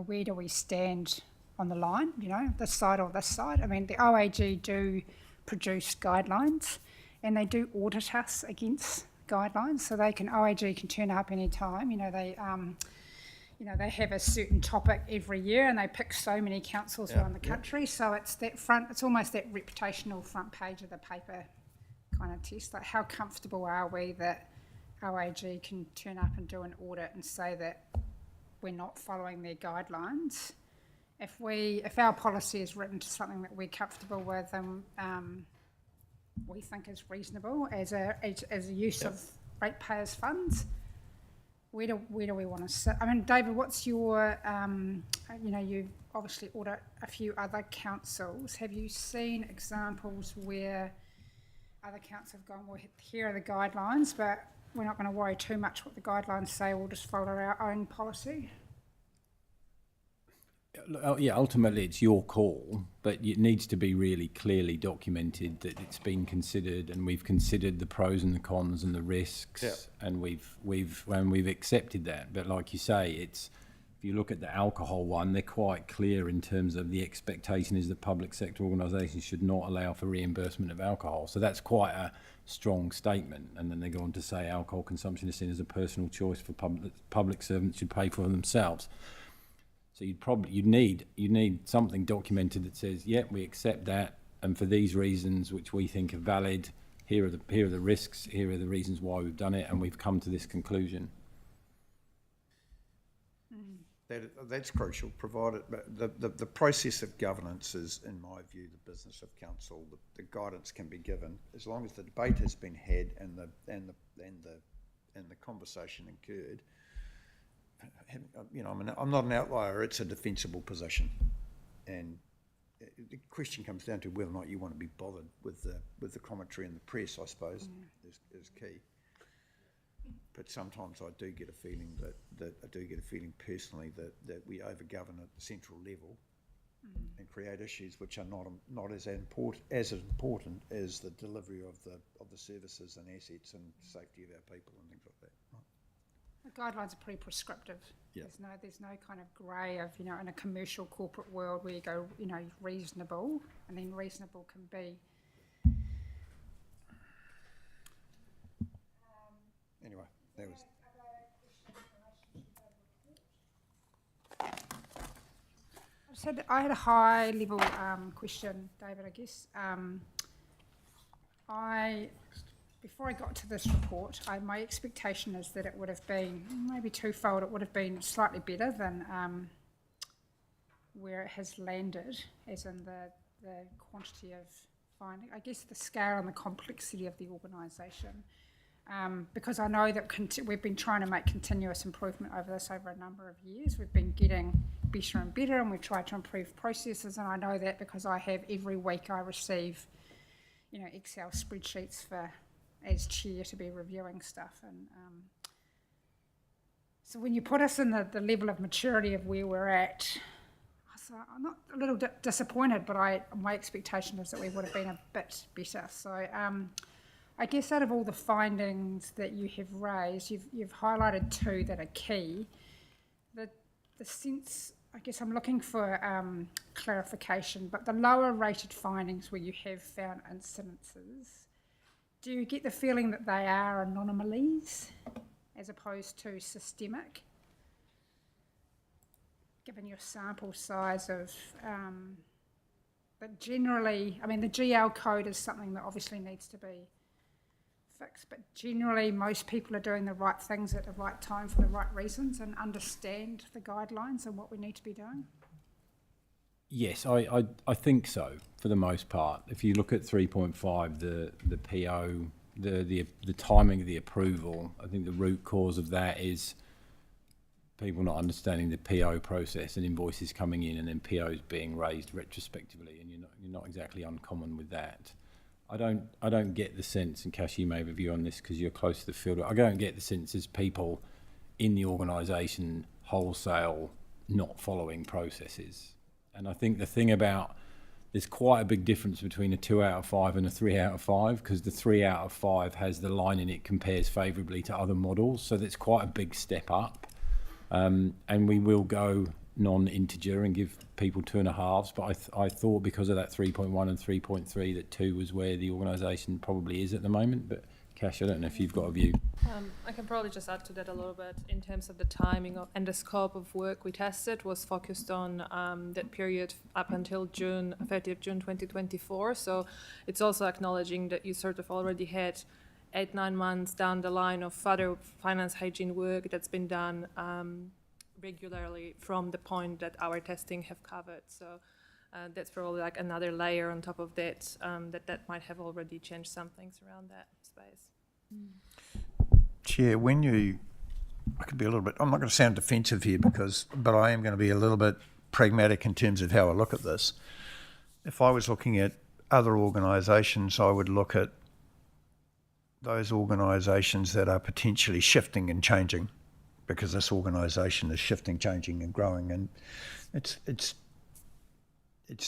where do we stand on the line, this side or this side? I mean, the OAG do produce guidelines and they do audit us against guidelines, so OAG can turn up any time. They have a certain topic every year and they pick so many councils around the country, so it's almost that reputational front page of the paper kind of test, like how comfortable are we that OAG can turn up and do an audit and say that we're not following their guidelines. If our policy is written to something that we're comfortable with and we think is reasonable as a use of ratepayers' funds, where do we want to sit? I mean, David, what's your, you obviously audit a few other councils. Have you seen examples where other councils have gone, well, here are the guidelines, but we're not going to worry too much what the guidelines say, we'll just follow our own policy? Yeah, ultimately it's your call, but it needs to be really clearly documented that it's been considered, and we've considered the pros and the cons and the risks, and we've accepted that. But like you say, if you look at the alcohol one, they're quite clear in terms of the expectation is that public sector organisations should not allow for reimbursement of alcohol. So that's quite a strong statement. And then they go on to say alcohol consumption is seen as a personal choice for public servants should pay for themselves. So you'd need something documented that says, we accept that, and for these reasons which we think are valid, here are the risks, here are the reasons why we've done it, and we've come to this conclusion. That's crucial, provided the process of governance is, in my view, the business of council. The guidance can be given as long as the debate has been had and the conversation occurred. I'm not an outlier. It's a defensible position, and the question comes down to whether or not you want to be bothered with the commentary in the press, I suppose, is key. But sometimes I do get a feeling personally that we overgovern at the central level and create issues which are not as important as the delivery of the services and assets and safety of our people and things like that. Right. The guidelines are pretty prescriptive. Yeah. There's no kind of grey of, in a commercial corporate world where you go, reasonable, and then reasonable can be. Anyway, that was. I had a high level question, David, I guess. Before I got to this report, my expectation is that it would have been maybe twofold. It would have been slightly better than where it has landed, as in the quantity of finding, I guess the scale and the complexity of the organisation. Because I know that we've been trying to make continuous improvement over a number of years. We've been getting better and better, and we've tried to improve processes, and I know that because I have every week I receive, Excel spreadsheets as chair to be reviewing stuff. And so when you put us in the level of maturity of where we're at, I'm not a little disappointed, but my expectation is that we would have been a bit better. So I guess out of all the findings that you have raised, you've highlighted two that are key. The sense, I guess I'm looking for clarification, but the lower rated findings where you have found incidences, do you get the feeling that they are anomalies as opposed to systemic? Given your sample size of, but generally, the GL code is something that obviously needs to be fixed, but generally most people are doing the right things at the right time for the right reasons and understand the guidelines and what we need to be doing. Yes, I think so for the most part. If you look at 3.5, the PO, the timing of the approval, I think the root cause of that is people not understanding the PO process and invoices coming in and then POs being raised retrospectively, and you're not exactly uncommon with that. I don't get the sense, and Cash, you may have a view on this because you're close to the field. I don't get the sense as people in the organisation wholesale not following processes. And I think the thing about, there's quite a big difference between a 2 out of 5 and a 3 out of 5, because the 3 out of 5 has the line in it compares favourably to other models, so that's quite a big step up. And we will go non-integer and give people 2.5s, but I thought because of that 3.1 and 3.3 that 2 was where the organisation probably is at the moment. But Cash, I don't know if you've got a view. I can probably just add to that a little bit in terms of the timing and the scope of work we tested was focused on that period up until 30th June 2024. So it's also acknowledging that you sort of already had 8-9 months down the line of further finance hygiene work that's been done regularly from the point that our testing have covered. So that's probably like another layer on top of that, that might have already changed some things around that space. Chair, I could be a little bit, I'm not going to sound defensive here but I am going to be a little bit pragmatic in terms of how I look at this. If I was looking at other organisations, I would look at those organisations that are potentially shifting and changing, because this organisation is shifting, changing and growing, and it's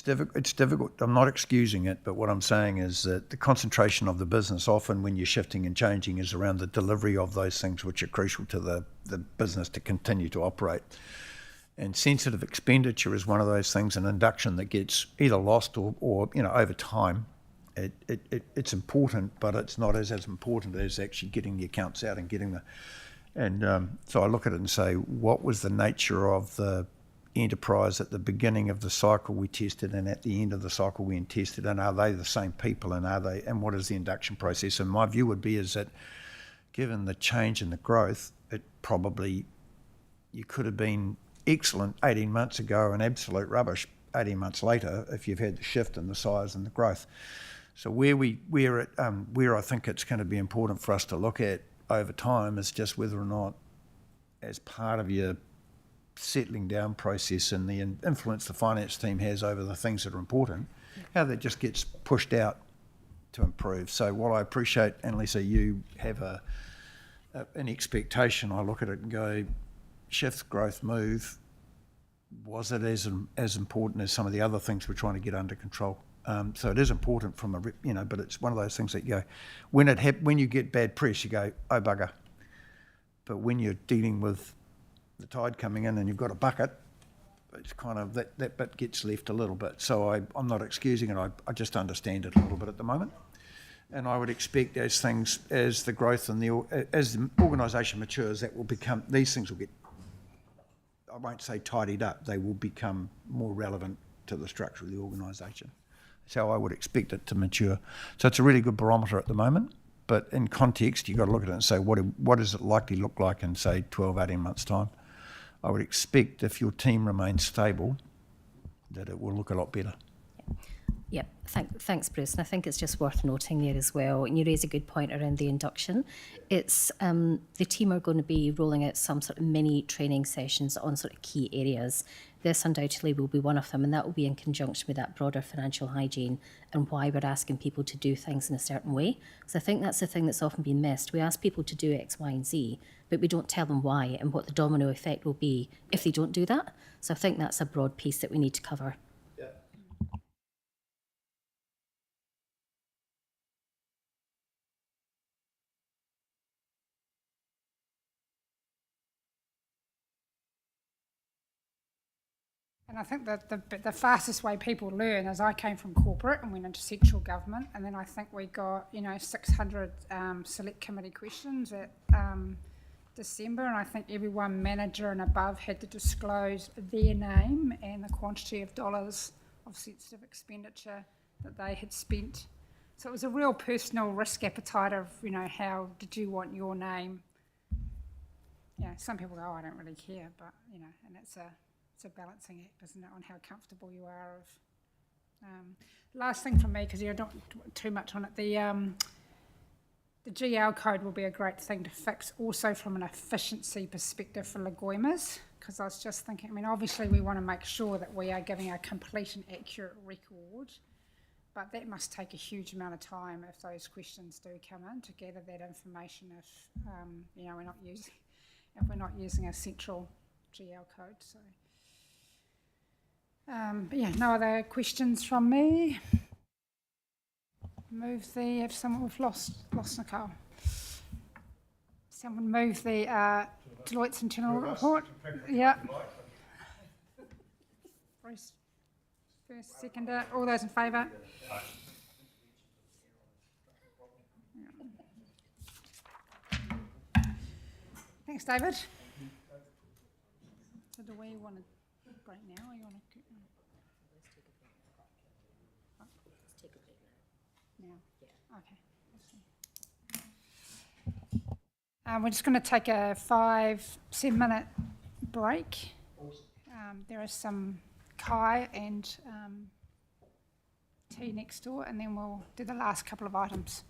difficult. I'm not excusing it, but what I'm saying is that the concentration of the business often when you're shifting and changing is around the delivery of those things which are crucial to the business to continue to operate. And sensitive expenditure is one of those things, an induction that gets either lost or over time. It's important, but it's not as important as actually getting the accounts out and getting so I look at it and say, what was the nature of the enterprise at the beginning of the cycle we tested and at the end of the cycle we tested, and are they the same people, and what is the induction process? And my view would be is that given the change in the growth, you could have been excellent 18 months ago and absolute rubbish 18 months later if you've had the shift in the size and the growth. So where I think it's going to be important for us to look at over time is just whether or not, as part of your settling down process and the influence the finance team has over the things that are important, how that just gets pushed out to improve. So while I appreciate, Annalisa, you have an expectation, I look at it and go, shift, growth, move, was it as important as some of the other things we're trying to get under control? So it is important from but it's one of those things that you go, when you get bad press, you go, oh bugger. But when you're dealing with the tide coming in and you've got a bucket, it's kind of that bit gets left a little bit. So I'm not excusing it. I just understand it a little bit at the moment. And I would expect as the growth and as the organisation matures, these things will get, I won't say tidied up, they will become more relevant to the structure of the organisation. That's how I would expect it to mature. So it's a really good barometer at the moment, but in context, you've got to look at it and say, what does it likely look like in, say, 12, 18 months' time? I would expect if your team remains stable, that it will look a lot better. Yeah, thanks, Bruce. And I think it's just worth noting there as well, and you raise a good point around the induction. It's the team are going to be rolling out some sort of mini training sessions on sort of key areas. This undoubtedly will be one of them, and that will be in conjunction with that broader financial hygiene and why we're asking people to do things in a certain way. So I think that's the thing that's often been missed. We ask people to do X, Y, and Z, but we don't tell them why and what the domino effect will be if they don't do that. So I think that's a broad piece that we need to cover. And I think that the fastest way people learn is I came from corporate and went into central government, and then I think we got 600 select committee questions at December, and I think everyone manager and above had to disclose their name and the quantity of dollars of sensitive expenditure that they had spent. So it was a real personal risk appetite of how did you want your name. Some people go, oh, I don't really care, but and it's a balancing act, isn't it, on how comfortable you are of. Last thing from me, because you don't too much on it, the GL code will be a great thing to fix also from an efficiency perspective for Lagoimas, because I was just thinking, obviously we want to make sure that we are giving a complete and accurate record, but that must take a huge amount of time if those questions do come in to gather that information if we're not using a central GL code. So. No other questions from me. We've lost Nicole. Someone move the Deloitte's internal report. Yeah. Bruce, first, seconder, all those in favour? Thanks, David. So do we want to break now or you want to... Now. Okay. We're just going to take a 5-7 minute break. There is some kai and tea next door, and then we'll do the last couple of items.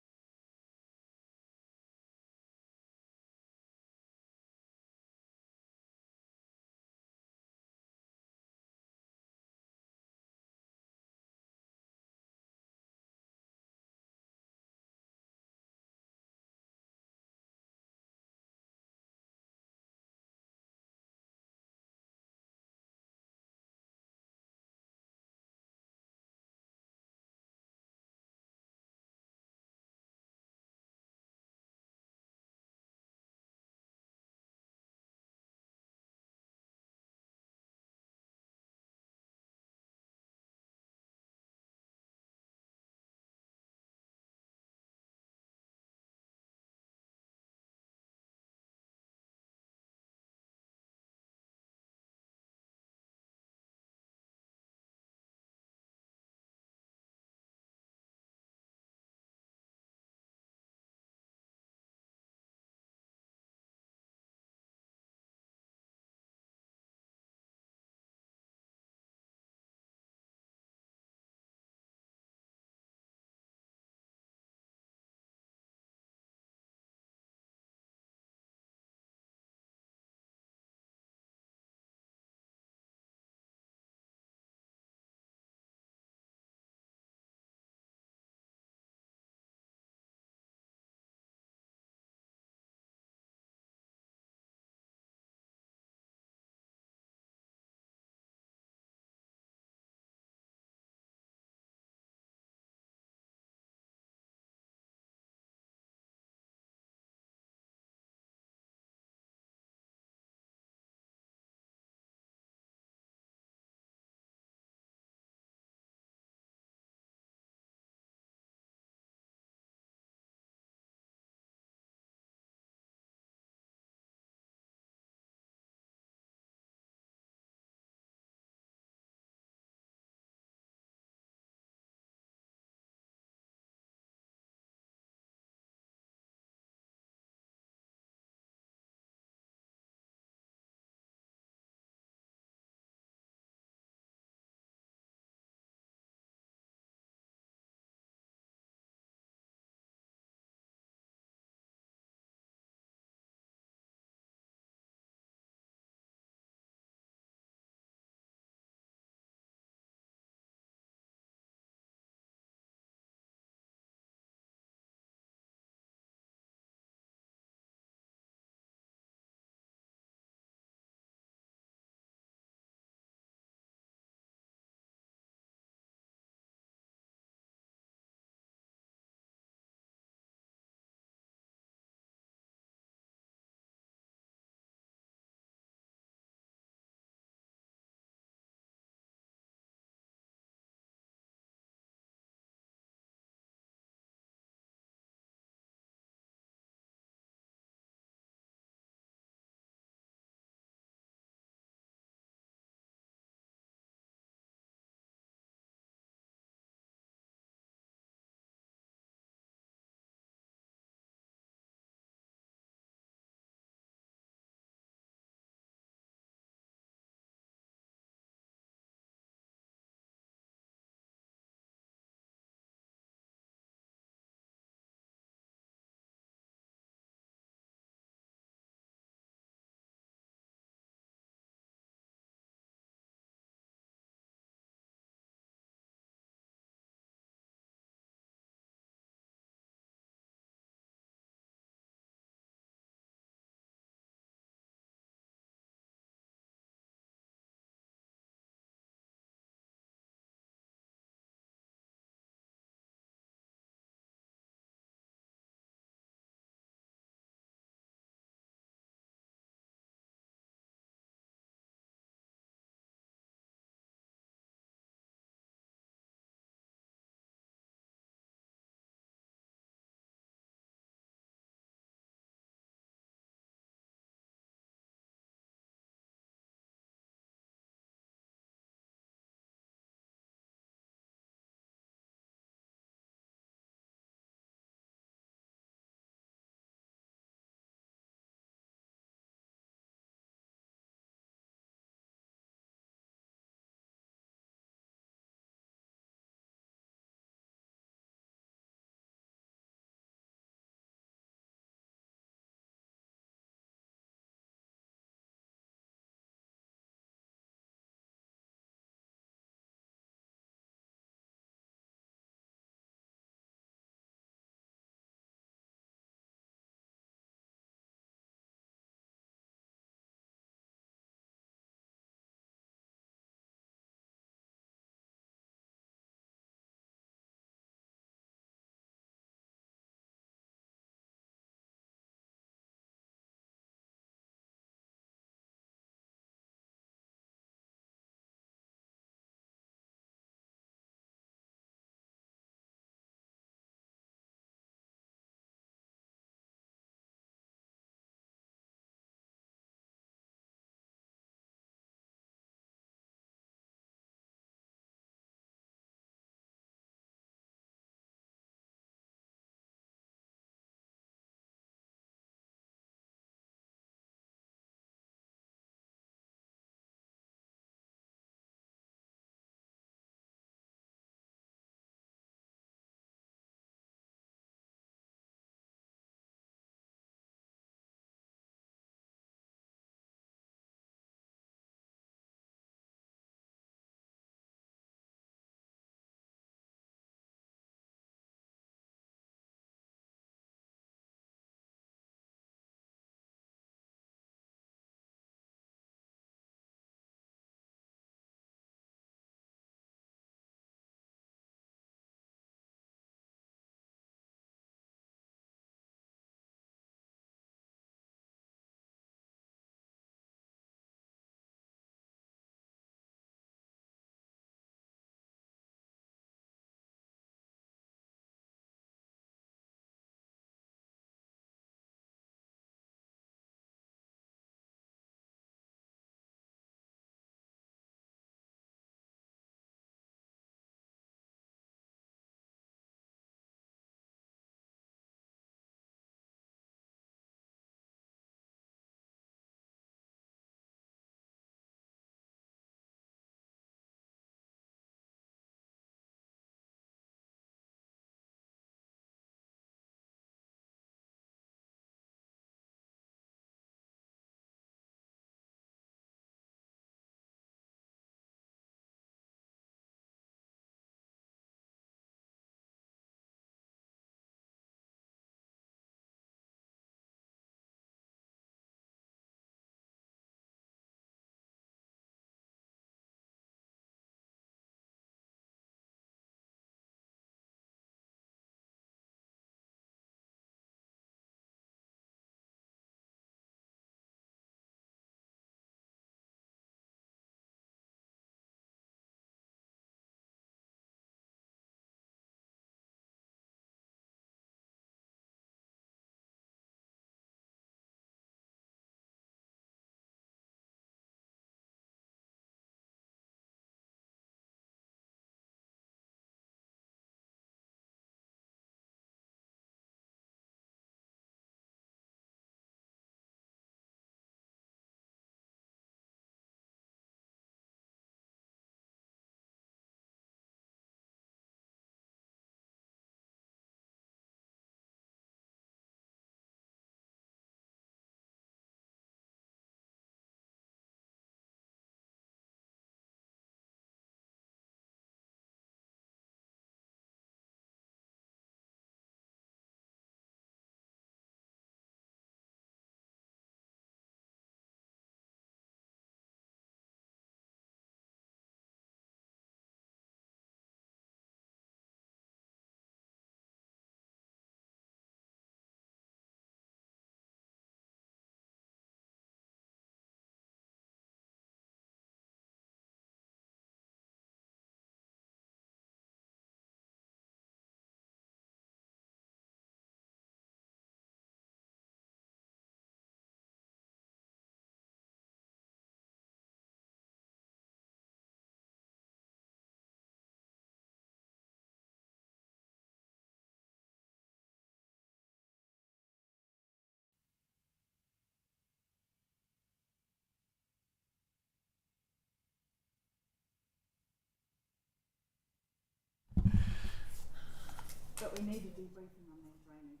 But we need a debriefing on that drainage.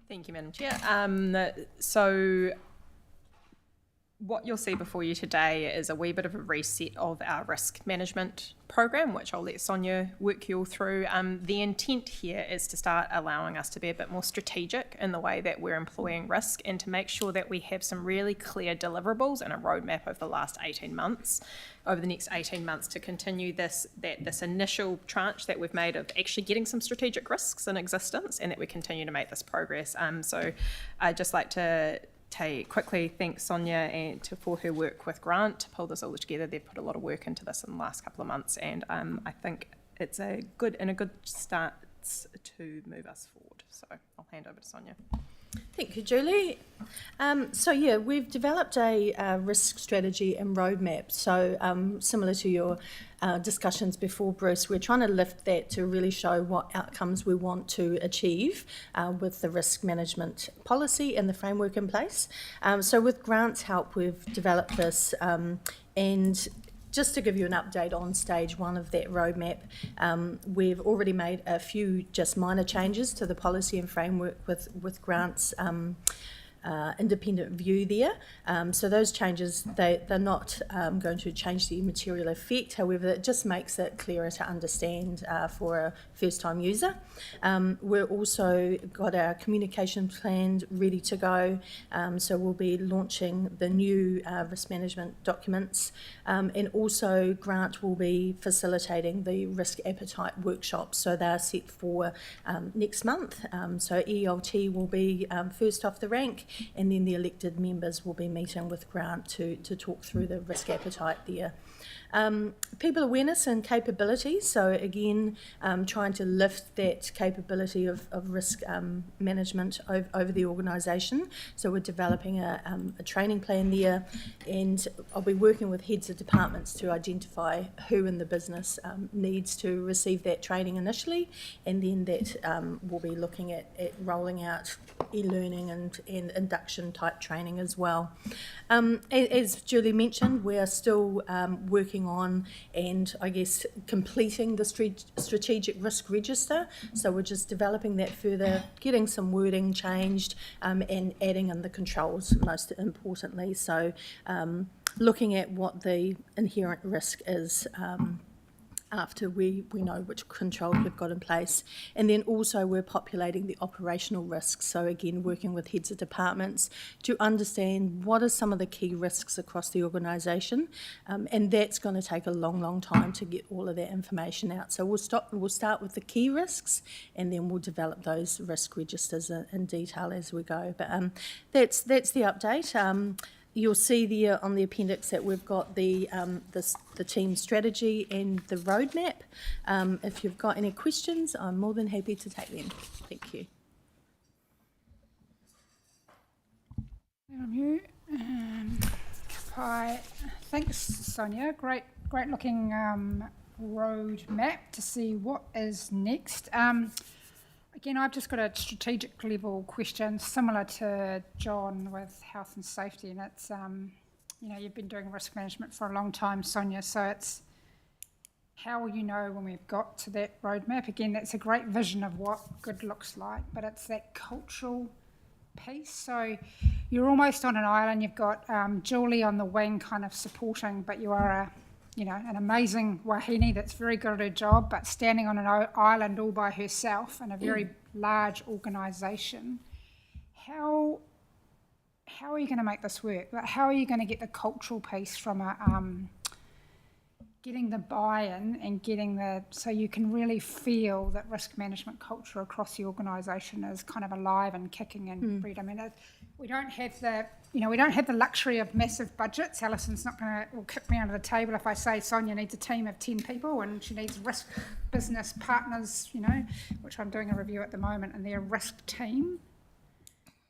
Thank you, Madam Chair. So what you'll see before you today is a wee bit of a reset of our risk management program, which I'll let Sonia work you all through. The intent here is to start allowing us to be a bit more strategic in the way that we're employing risk and to make sure that we have some really clear deliverables and a roadmap over the last 18 months, over the next 18 months, to continue this initial tranche that we've made of actually getting some strategic risks in existence, and that we continue to make this progress. So I'd just like to quickly thank Sonia for her work with Grant to pull this all together. They've put a lot of work into this in the last couple of months, and I think it's a good start to move us forward. So I'll hand over to Sonia. Thank you, Julie. We've developed a risk strategy and roadmap. So similar to your discussions before, Bruce, we're trying to lift that to really show what outcomes we want to achieve with the risk management policy and the framework in place. So with Grant's help, we've developed this, and just to give you an update on stage one of that roadmap, we've already made a few just minor changes to the policy and framework with Grant's independent view there. So those changes, they're not going to change the material effect. However, it just makes it clearer to understand for a first-time user. We're also got our communication plan ready to go. So we'll be launching the new risk management documents. And also Grant will be facilitating the risk appetite workshops. So they're set for next month. So ELT will be first off the rank, and then the elected members will be meeting with Grant to talk through the risk appetite there. People awareness and capability. So again, trying to lift that capability of risk management over the organisation. So we're developing a training plan there, and I'll be working with heads of departments to identify who in the business needs to receive that training initially, and then that we'll be looking at rolling out e-learning and induction type training as well. As Julie mentioned, we are still working on and I guess completing the strategic risk register. So we're just developing that further, getting some wording changed, and adding in the controls most importantly. So looking at what the inherent risk is after we know which controls we've got in place. And then also we're populating the operational risks. So again, working with heads of departments to understand what are some of the key risks across the organisation. And that's going to take a long time to get all of that information out. So we'll start with the key risks, and then we'll develop those risk registers in detail as we go. But that's the update. You'll see there on the appendix that we've got the team strategy and the roadmap. If you've got any questions, I'm more than happy to take them. Thank you. Thanks, Sonia. Great looking roadmap to see what is next. Again, I've just got a strategic level question similar to John with health and safety, and it's, you've been doing risk management for a long time, Sonia, so it's how will you know when we've got to that roadmap? Again, that's a great vision of what good looks like, but it's that cultural piece. So you're almost on an island, you've got Julie on the wing kind of supporting, but you are an amazing wahine that's very good at her job, but standing on an island all by herself in a very large organisation. How are you going to make this work? How are you going to get the cultural piece from getting the buy-in and so you can really feel that risk management culture across the organisation is kind of alive and kicking and bred. I mean, we don't have the luxury of massive budgets. Alison's will kick me under the table if I say Sonia needs a team of 10 people and she needs risk business partners, which I'm doing a review at the moment, and their risk team.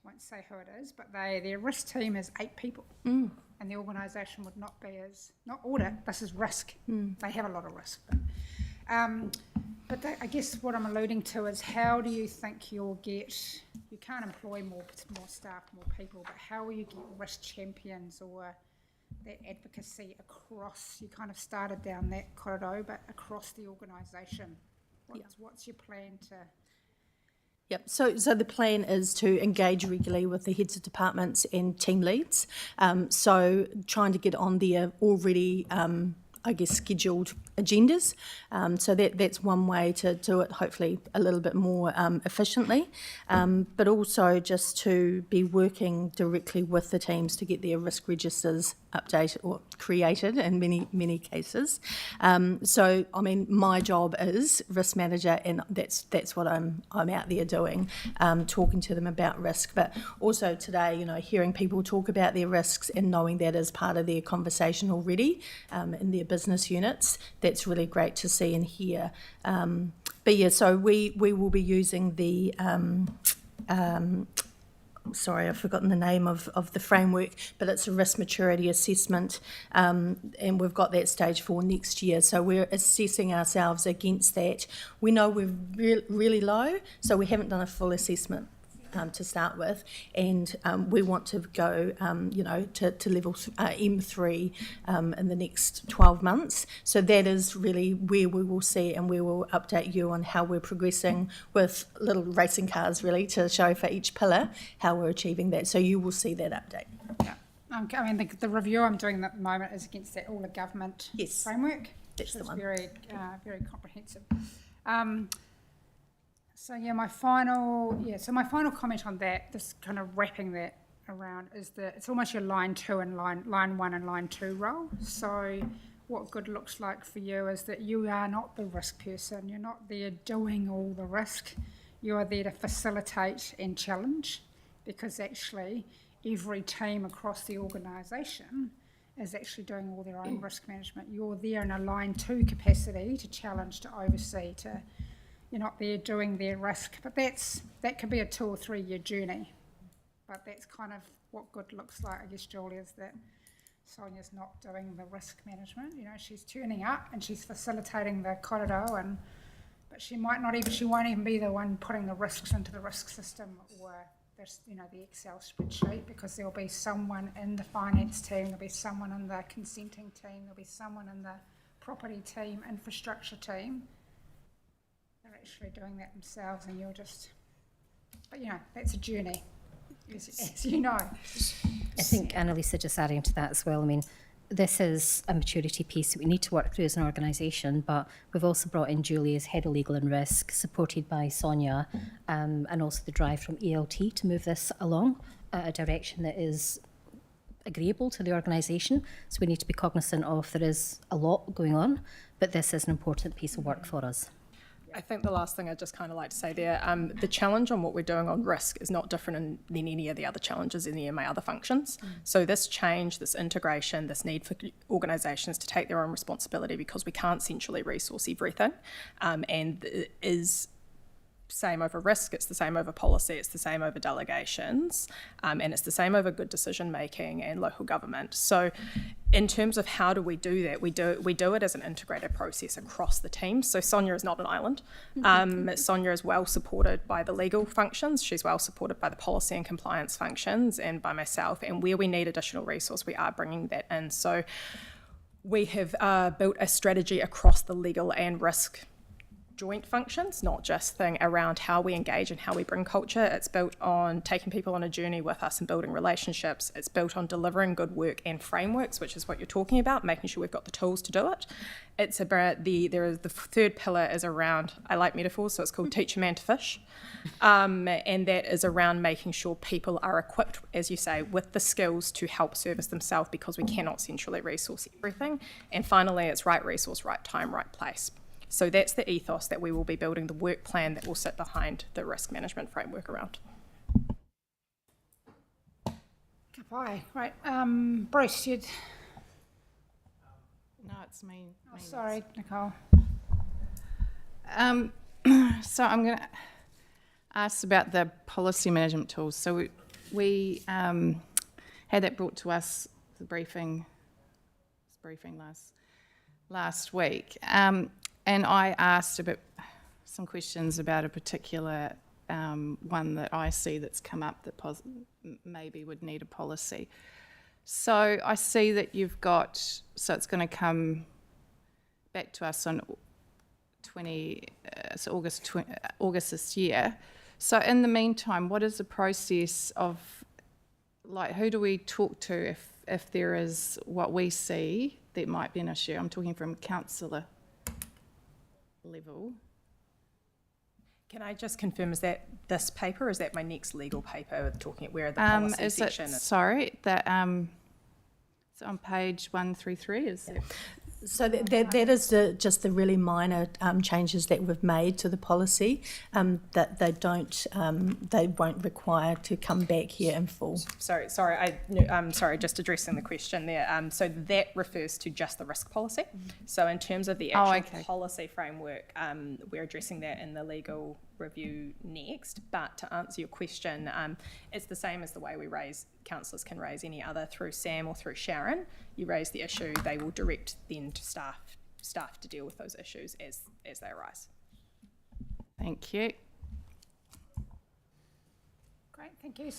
Won't say who it is, but their risk team is 8 people. And the organisation would not be as, not audit, this is risk. They have a lot of risk. But I guess what I'm alluding to is how do you think you'll get, you can't employ more staff, more people, but how will you get risk champions or that advocacy across, you kind of started down that corridor, but across the organisation? What's your plan to... Yep. So the plan is to engage regularly with the heads of departments and team leads. So trying to get on their already, scheduled agendas. So that's one way to do it, hopefully a little bit more efficiently. But also just to be working directly with the teams to get their risk registers updated or created in many cases. So I mean, my job is risk manager, and that's what I'm out there doing, talking to them about risk. But also today, hearing people talk about their risks and knowing that is part of their conversation already in their business units. That's really great to see and hear. But yeah, so we will be using the sorry, I've forgotten the name of the framework, but it's a risk maturity assessment, and we've got that stage 4 next year. So we're assessing ourselves against that. We know we're really low, so we haven't done a full assessment to start with, and we want to go, to level M3 in the next 12 months. So that is really where we will see, and we will update you on how we're progressing with little racing cars, really, to show for each pillar how we're achieving that. So you will see that update. Yeah, I mean, the review I'm doing at the moment is against that all of government framework. That's the one. Very comprehensive. So my final comment on that, just kind of wrapping that around, is that it's almost your line 2 and line 1 and line 2 role. So what good looks like for you is that you are not the risk person. You're not there doing all the risk. You are there to facilitate and challenge, because actually every team across the organisation is actually doing all their own risk management. You're there in a line 2 capacity to challenge, to oversee, you're not there doing their risk, but that could be a 2 or 3 year journey. But that's kind of what good looks like, I guess, Julie, is that Sonia's not doing the risk management. She's turning up and she's facilitating the corridor, but she won't even be the one putting the risks into the risk system or the Excel spreadsheet, because there'll be someone in the finance team, there'll be someone in the consenting team, there'll be someone in the property team, infrastructure team. They're actually doing that themselves, and you're just, but that's a journey, as you know. I think, Annalisa, just adding to that as well, I mean, this is a maturity piece that we need to work through as an organisation, but we've also brought in Julie as Head of Legal and Risk, supported by Sonia, and also the drive from ELT to move this along a direction that is agreeable to the organisation. So we need to be cognisant of there is a lot going on, but this is an important piece of work for us. I think the last thing I'd just kind of like to say there, the challenge on what we're doing on risk is not different than any of the other challenges in any of my other functions. So this change, this integration, this need for organisations to take their own responsibility, because we can't centrally resource everything, and it is same over risk, it's the same over policy, it's the same over delegations, and it's the same over good decision making and local government. So in terms of how do we do that, we do it as an integrated process across the team. So Sonia is not an island. Sonia is well supported by the legal functions, she's well supported by the policy and compliance functions, and by myself, and where we need additional resource, we are bringing that in. So we have built a strategy across the legal and risk joint functions, not just thing around how we engage and how we bring culture. It's built on taking people on a journey with us and building relationships. It's built on delivering good work and frameworks, which is what you're talking about, making sure we've got the tools to do it. It's about the third pillar is around, I like metaphors, so it's called teach a man to fish. And that is around making sure people are equipped, as you say, with the skills to help service themselves, because we cannot centrally resource everything. And finally, it's right resource, right time, right place. So that's the ethos that we will be building the work plan that will sit behind the risk management framework around. Goodbye. Right, Bruce, you'd... No, it's me. Oh, sorry, Nicole. So I'm going to ask about the policy management tools. So we had that brought to us, the briefing last week, and I asked some questions about a particular one that I see that's come up that maybe would need a policy. So I see that you've got, so it's going to come back to us on August this year. So in the meantime, what is the process of, like, who do we talk to if there is what we see that might be an issue? I'm talking from councillor level. Can I just confirm, is that this paper or is that my next legal paper talking at where the policy section is? Sorry, that it's on page 133, is it? So that is just the really minor changes that we've made to the policy, that they won't require to come back here in full. Sorry, just addressing the question there. So that refers to just the risk policy. So in terms of the actual policy framework, we're addressing that in the legal review next. But to answer your question, it's the same as the way councillors can raise any other through Sam or through Sharon. You raise the issue, they will direct then to staff to deal with those issues as they arise. Thank you. Great, thank you.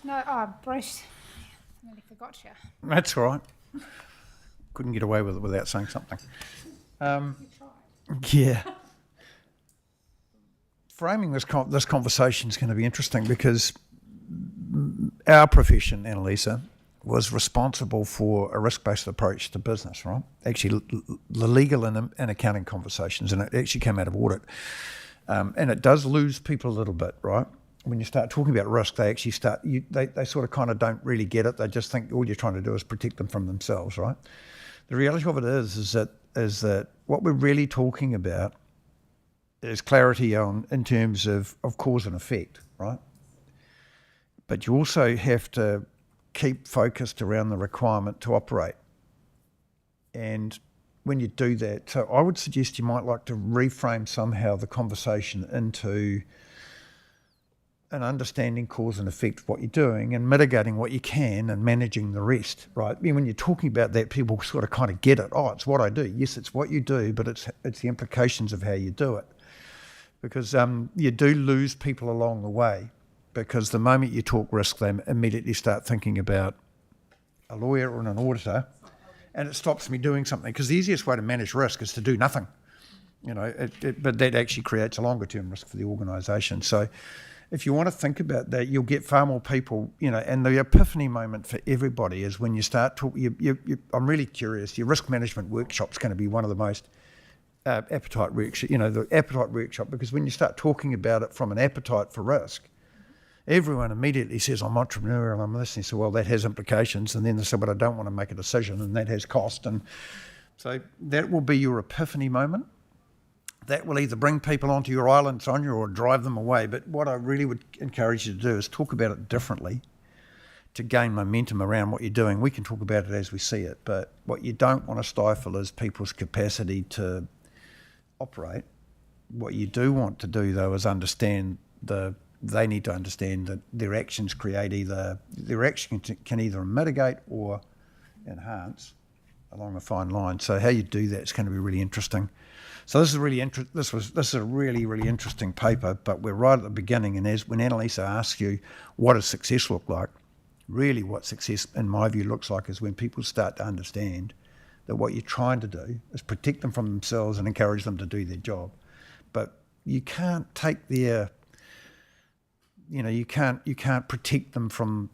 Bruce, I nearly forgot you. That's all right. Couldn't get away with it without saying something. Yeah. Framing this conversation is going to be interesting because our profession, Annalisa, was responsible for a risk-based approach to business, right? Actually, the legal and accounting conversations, and it actually came out of audit. And it does lose people a little bit, right? When you start talking about risk, they actually they sort of kind of don't really get it. They just think all you're trying to do is protect them from themselves, right? The reality of it is that what we're really talking about is clarity in terms of cause and effect, right? But you also have to keep focused around the requirement to operate. And when you do that, so I would suggest you might like to reframe somehow the conversation into an understanding cause and effect of what you're doing and mitigating what you can and managing the rest, right? I mean, when you're talking about that, people sort of kind of get it. Oh, it's what I do. Yes, it's what you do, but it's the implications of how you do it. Because you do lose people along the way, because the moment you talk risk, they immediately start thinking about a lawyer or an auditor, and it stops me doing something. Because the easiest way to manage risk is to do nothing, but that actually creates a longer term risk for the organisation. So if you want to think about that, you'll get far more people, and the epiphany moment for everybody is when you start talking, I'm really curious, your risk management workshop's going to be one of the most appetite workshop, the appetite workshop, because when you start talking about it from an appetite for risk, everyone immediately says, I'm entrepreneurial, I'm listening. So, well, that has implications. And then they say, but I don't want to make a decision, and that has cost. And so that will be your epiphany moment. That will either bring people onto your island, Sonia, or drive them away. But what I really would encourage you to do is talk about it differently to gain momentum around what you're doing. We can talk about it as we see it. But what you don't want to stifle is people's capacity to operate. What you do want to do, though, is they need to understand that their actions can either mitigate or enhance along a fine line. So how you do that is going to be really interesting. So this is a really, really interesting paper, but we're right at the beginning. And when Annalisa asks you, what does success look like? Really what success, in my view, looks like is when people start to understand that what you're trying to do is protect them from themselves and encourage them to do their job. But you can't take their, you can't protect them from,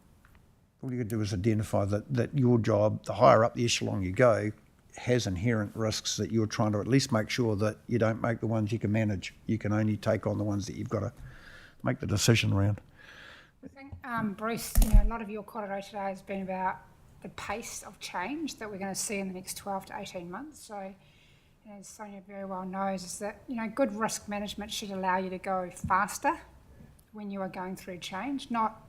all you can do is identify that your job, the higher up the echelon you go, has inherent risks that you're trying to at least make sure that you don't make the ones you can manage. You can only take on the ones that you've got to make the decision around. I think, Bruce, a lot of your kōrero today has been about the pace of change that we're going to see in the next 12 to 18 months. So, as Sonia very well knows, is that, good risk management should allow you to go faster when you are going through change, not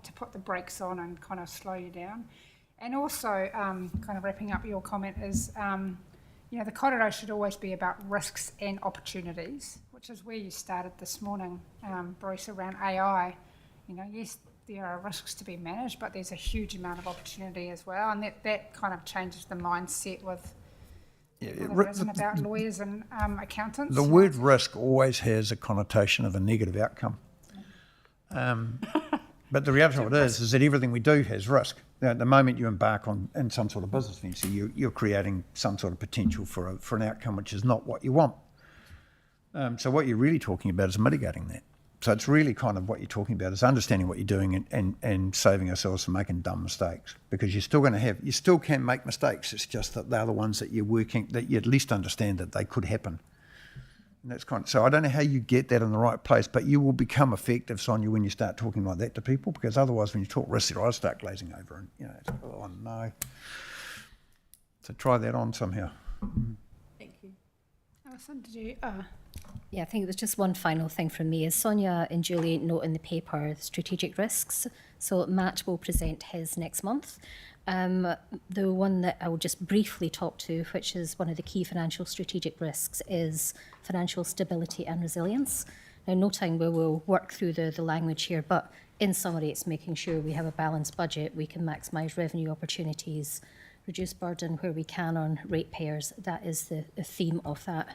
to put the brakes on and kind of slow you down. And also, kind of wrapping up your comment is, the kōrero should always be about risks and opportunities, which is where you started this morning, Bruce, around AI. Yes, there are risks to be managed, but there's a huge amount of opportunity as well, and that kind of changes the mindset with about lawyers and accountants. The word risk always has a connotation of a negative outcome. But the reality of it is that everything we do has risk. Now, the moment you embark in some sort of business venture, you're creating some sort of potential for an outcome which is not what you want. So what you're really talking about is mitigating that. So it's really kind of what you're talking about is understanding what you're doing and saving ourselves from making dumb mistakes, because you still can make mistakes. It's just that they're the ones that you at least understand that they could happen. And that's so I don't know how you get that in the right place, but you will become effective, Sonia, when you start talking like that to people, because otherwise when you talk risk, I start glazing over and, it's, oh no. So try that on somehow. Thank you. Alison, did you? Yeah, I think there's just one final thing from me. As Sonia and Julie note in the paper, strategic risks. So Matt will present his next month. The one that I will just briefly talk to, which is one of the key financial strategic risks, is financial stability and resilience. Now, noting we will work through the language here, but in summary, it's making sure we have a balanced budget, we can maximise revenue opportunities, reduce burden where we can on ratepayers. That is the theme of that.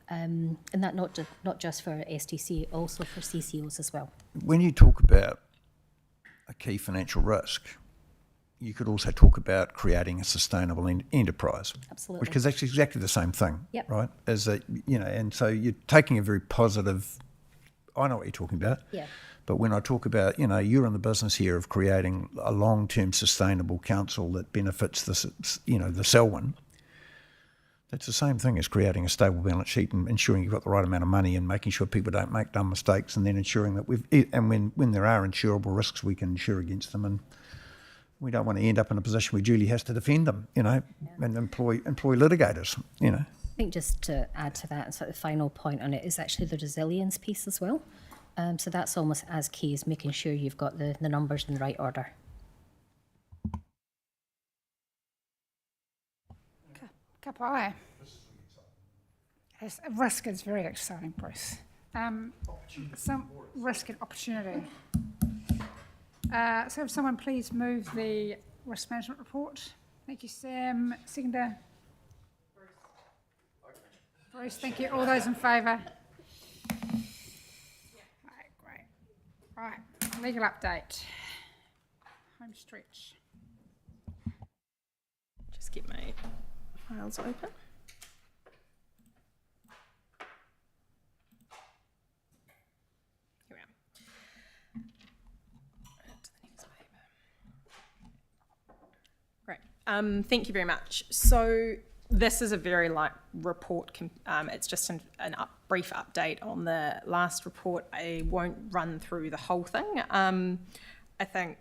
And that not just for STC, also for CCOs as well. When you talk about a key financial risk, you could also talk about creating a sustainable enterprise. Absolutely. Because that's exactly the same thing, yep. Right? As that, and so you're taking a very positive, I know what you're talking about. Yeah. But when I talk about, you're in the business here of creating a long-term sustainable council that benefits the Selwyn. That's the same thing as creating a stable balance sheet and ensuring you've got the right amount of money and making sure people don't make dumb mistakes, and then ensuring that when there are insurable risks, we can insure against them, and we don't want to end up in a position where Julie has to defend them, and employ litigators, I think just to add to that, and sort of the final point on it is actually the resilience piece as well. So that's almost as key as making sure you've got the numbers in the right order. Kapai. Risk is very exciting, Bruce. Some risk and opportunity. So if someone please move the risk management report. Thank you, Sam. Seconder. Bruce, thank you. All those in favour? Right, great. Right, legal update. Home stretch. Just get my files open. Here we are. To the next paper. Great. Thank you very much. So this is a very light report. It's just a brief update on the last report. I won't run through the whole thing. I think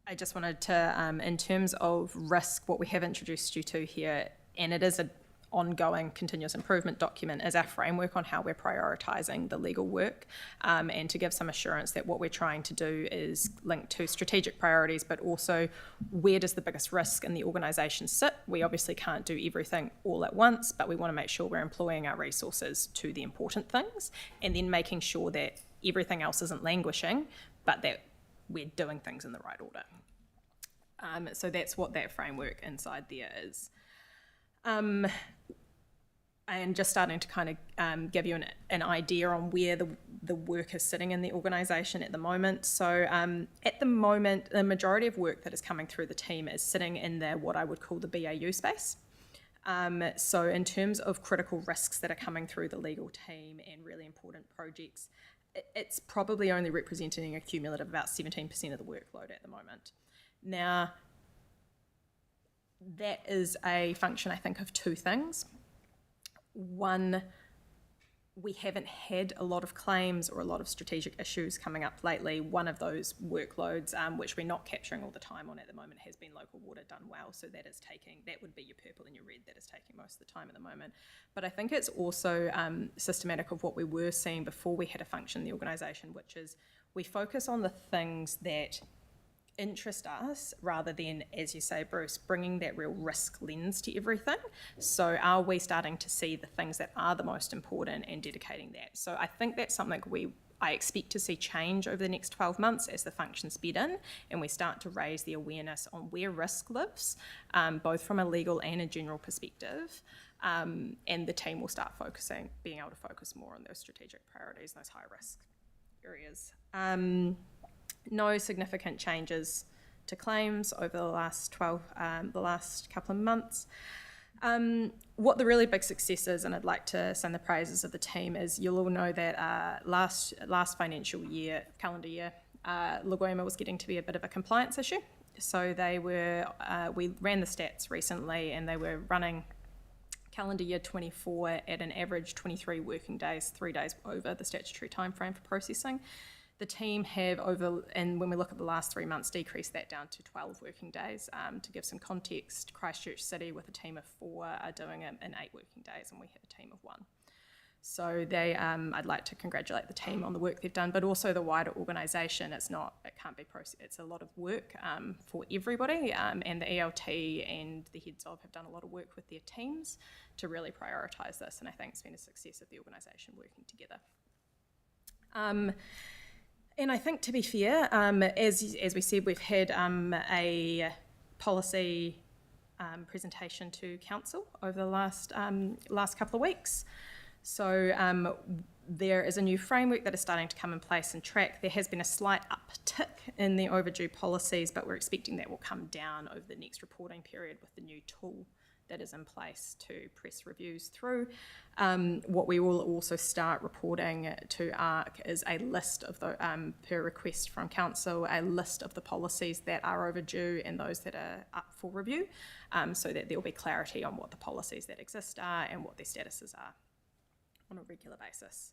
I just wanted to, in terms of risk, what we have introduced you to here, and it is an ongoing continuous improvement document, is our framework on how we're prioritising the legal work, and to give some assurance that what we're trying to do is linked to strategic priorities, but also where does the biggest risk in the organisation sit. We obviously can't do everything all at once, but we want to make sure we're employing our resources to the important things, and then making sure that everything else isn't languishing, but that we're doing things in the right order. So that's what that framework inside there is. And just starting to kind of give you an idea on where the work is sitting in the organisation at the moment. So at the moment, the majority of work that is coming through the team is sitting in what I would call the BAU space. So in terms of critical risks that are coming through the legal team and really important projects, it's probably only representing a cumulative about 17% of the workload at the moment. Now, that is a function, I think, of two things. One, we haven't had a lot of claims or a lot of strategic issues coming up lately. One of those workloads, which we're not capturing all the time on at the moment, has been local water done well. So that would be your purple and your red, that is taking most of the time at the moment. But I think it's also systematic of what we were seeing before we had a function in the organisation, which is we focus on the things that interest us rather than, as you say, Bruce, bringing that real risk lens to everything. So are we starting to see the things that are the most important and dedicating that? So I think that's something we I expect to see change over the next 12 months as the functions bed in and we start to raise the awareness on where risk lives, both from a legal and a general perspective. And the team will start being able to focus more on those strategic priorities, those high risk areas. No significant changes to claims over the last couple of months. What the really big success is, and I'd like to sing the praises of the team, is you'll all know that last financial year, calendar year, Lagoima was getting to be a bit of a compliance issue. So we ran the stats recently and they were running calendar year 24 at an average 23 working days, 3 days over the statutory timeframe for processing. The team have and when we look at the last 3 months, decreased that down to 12 working days. To give some context, Christchurch City with a team of 4 are doing it in 8 working days and we have a team of 1. So I'd like to congratulate the team on the work they've done, but also the wider organisation. It can't be processed. It's a lot of work for everybody, and the ELT and the heads of have done a lot of work with their teams to really prioritise this, and I think it's been a success of the organisation working together. And I think, to be fair, as we said, we've had a policy presentation to council over the last couple of weeks. So there is a new framework that is starting to come in place and track. There has been a slight uptick in the overdue policies, but we're expecting that will come down over the next reporting period with the new tool that is in place to press reviews through. What we will also start reporting to ARC is a list of the, per request from council, a list of the policies that are overdue and those that are up for review, so that there will be clarity on what the policies that exist are and what their statuses are on a regular basis.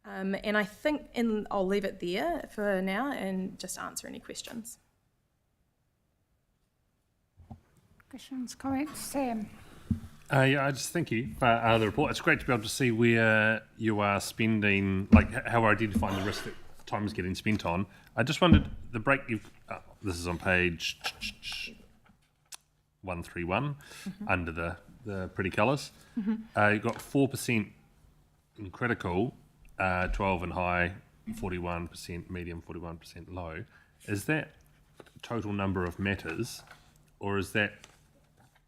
And I think I'll leave it there for now and just answer any questions. Questions, comments, Sam? Yeah, I just thank you for the report. It's great to be able to see where you are spending, like how we're identifying the risk that time is getting spent on. I just wondered, the break this is on page 131, under the pretty colours. You've got 4% in critical, 12 in high, 41% medium, 41% low. Is that total number of matters, or is that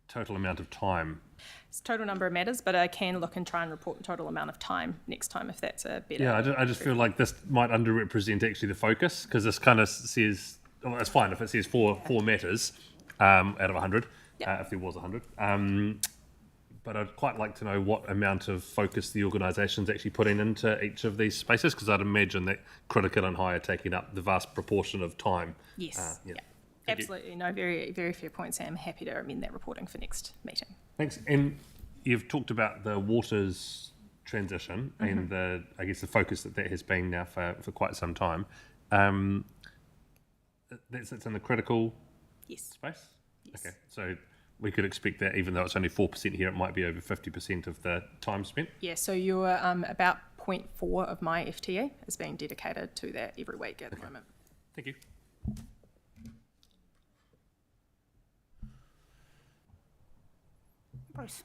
total amount of time? It's total number of matters, but I can look and try and report the total amount of time next time if that's a better... Yeah, I just feel like this might underrepresent actually the focus, because this kind of says, well, it's fine if it says four matters out of 100, if there was 100. But I'd quite like to know what amount of focus the organisation's actually putting into each of these spaces, because I'd imagine that critical and high are taking up the vast proportion of time. Yes, absolutely. No, very, very fair point, Sam. Happy to amend that reporting for next meeting. Thanks. And you've talked about the waters transition and the focus that has been now for quite some time. That sits in the critical space? Yes. Okay, so we could expect that even though it's only 4% here, it might be over 50% of the time spent? Yeah, so you're about 0.4 of my FTE is being dedicated to that every week at the moment. Thank you. Bruce.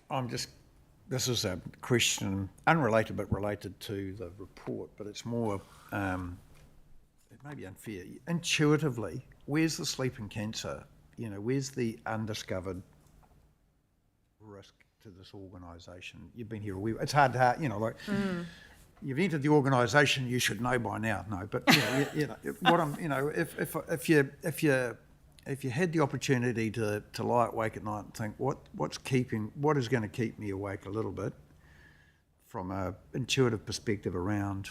This is a question unrelated but related to the report, but it's more, it may be unfair. Intuitively, where's the sleep and cancer? You know, where's the undiscovered risk to this organisation? You've been here a wee. It's hard to, you've entered the organisation. You should know by now. No, but what I'm, if you had the opportunity to lie awake at night and think what is going to keep me awake a little bit from a intuitive perspective around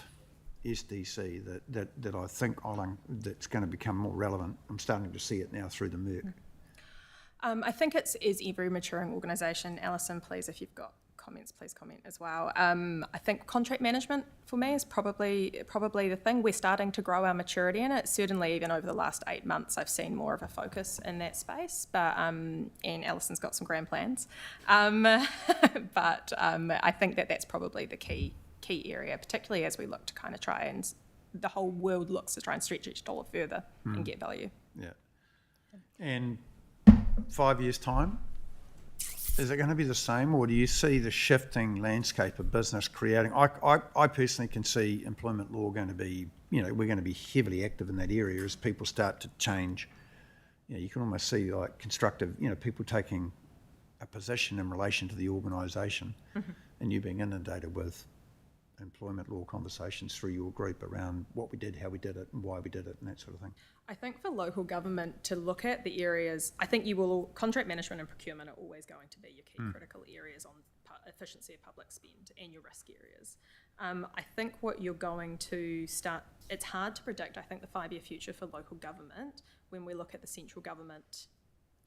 SDC that I think that's going to become more relevant. I'm starting to see it now through the MERC. I think it's every maturing organisation. Alison, please, if you've got comments, please comment as well. I think contract management for me is probably the thing. We're starting to grow our maturity in it. Certainly, even over the last 8 months, I've seen more of a focus in that space. But and Alison's got some grand plans. But I think that's probably the key area, particularly as we look to kind of try and the whole world looks to try and stretch each dollar further and get value. Yeah. And 5 years' time, Is it going to be the same, or do you see the shifting landscape of business creating? I personally can see employment law going to be, we're going to be heavily active in that area as people start to change. You can almost see like constructive, people taking a position in relation to the organisation, and you being inundated with employment law conversations through your group around what we did, how we did it, and why we did it, and that sort of thing. I think for local government to look at the areas, I think contract management and procurement are always going to be your key critical areas on efficiency of public spend and your risk areas. I think what you're going to start, it's hard to predict, I think, the 5-year future for local government when we look at the central government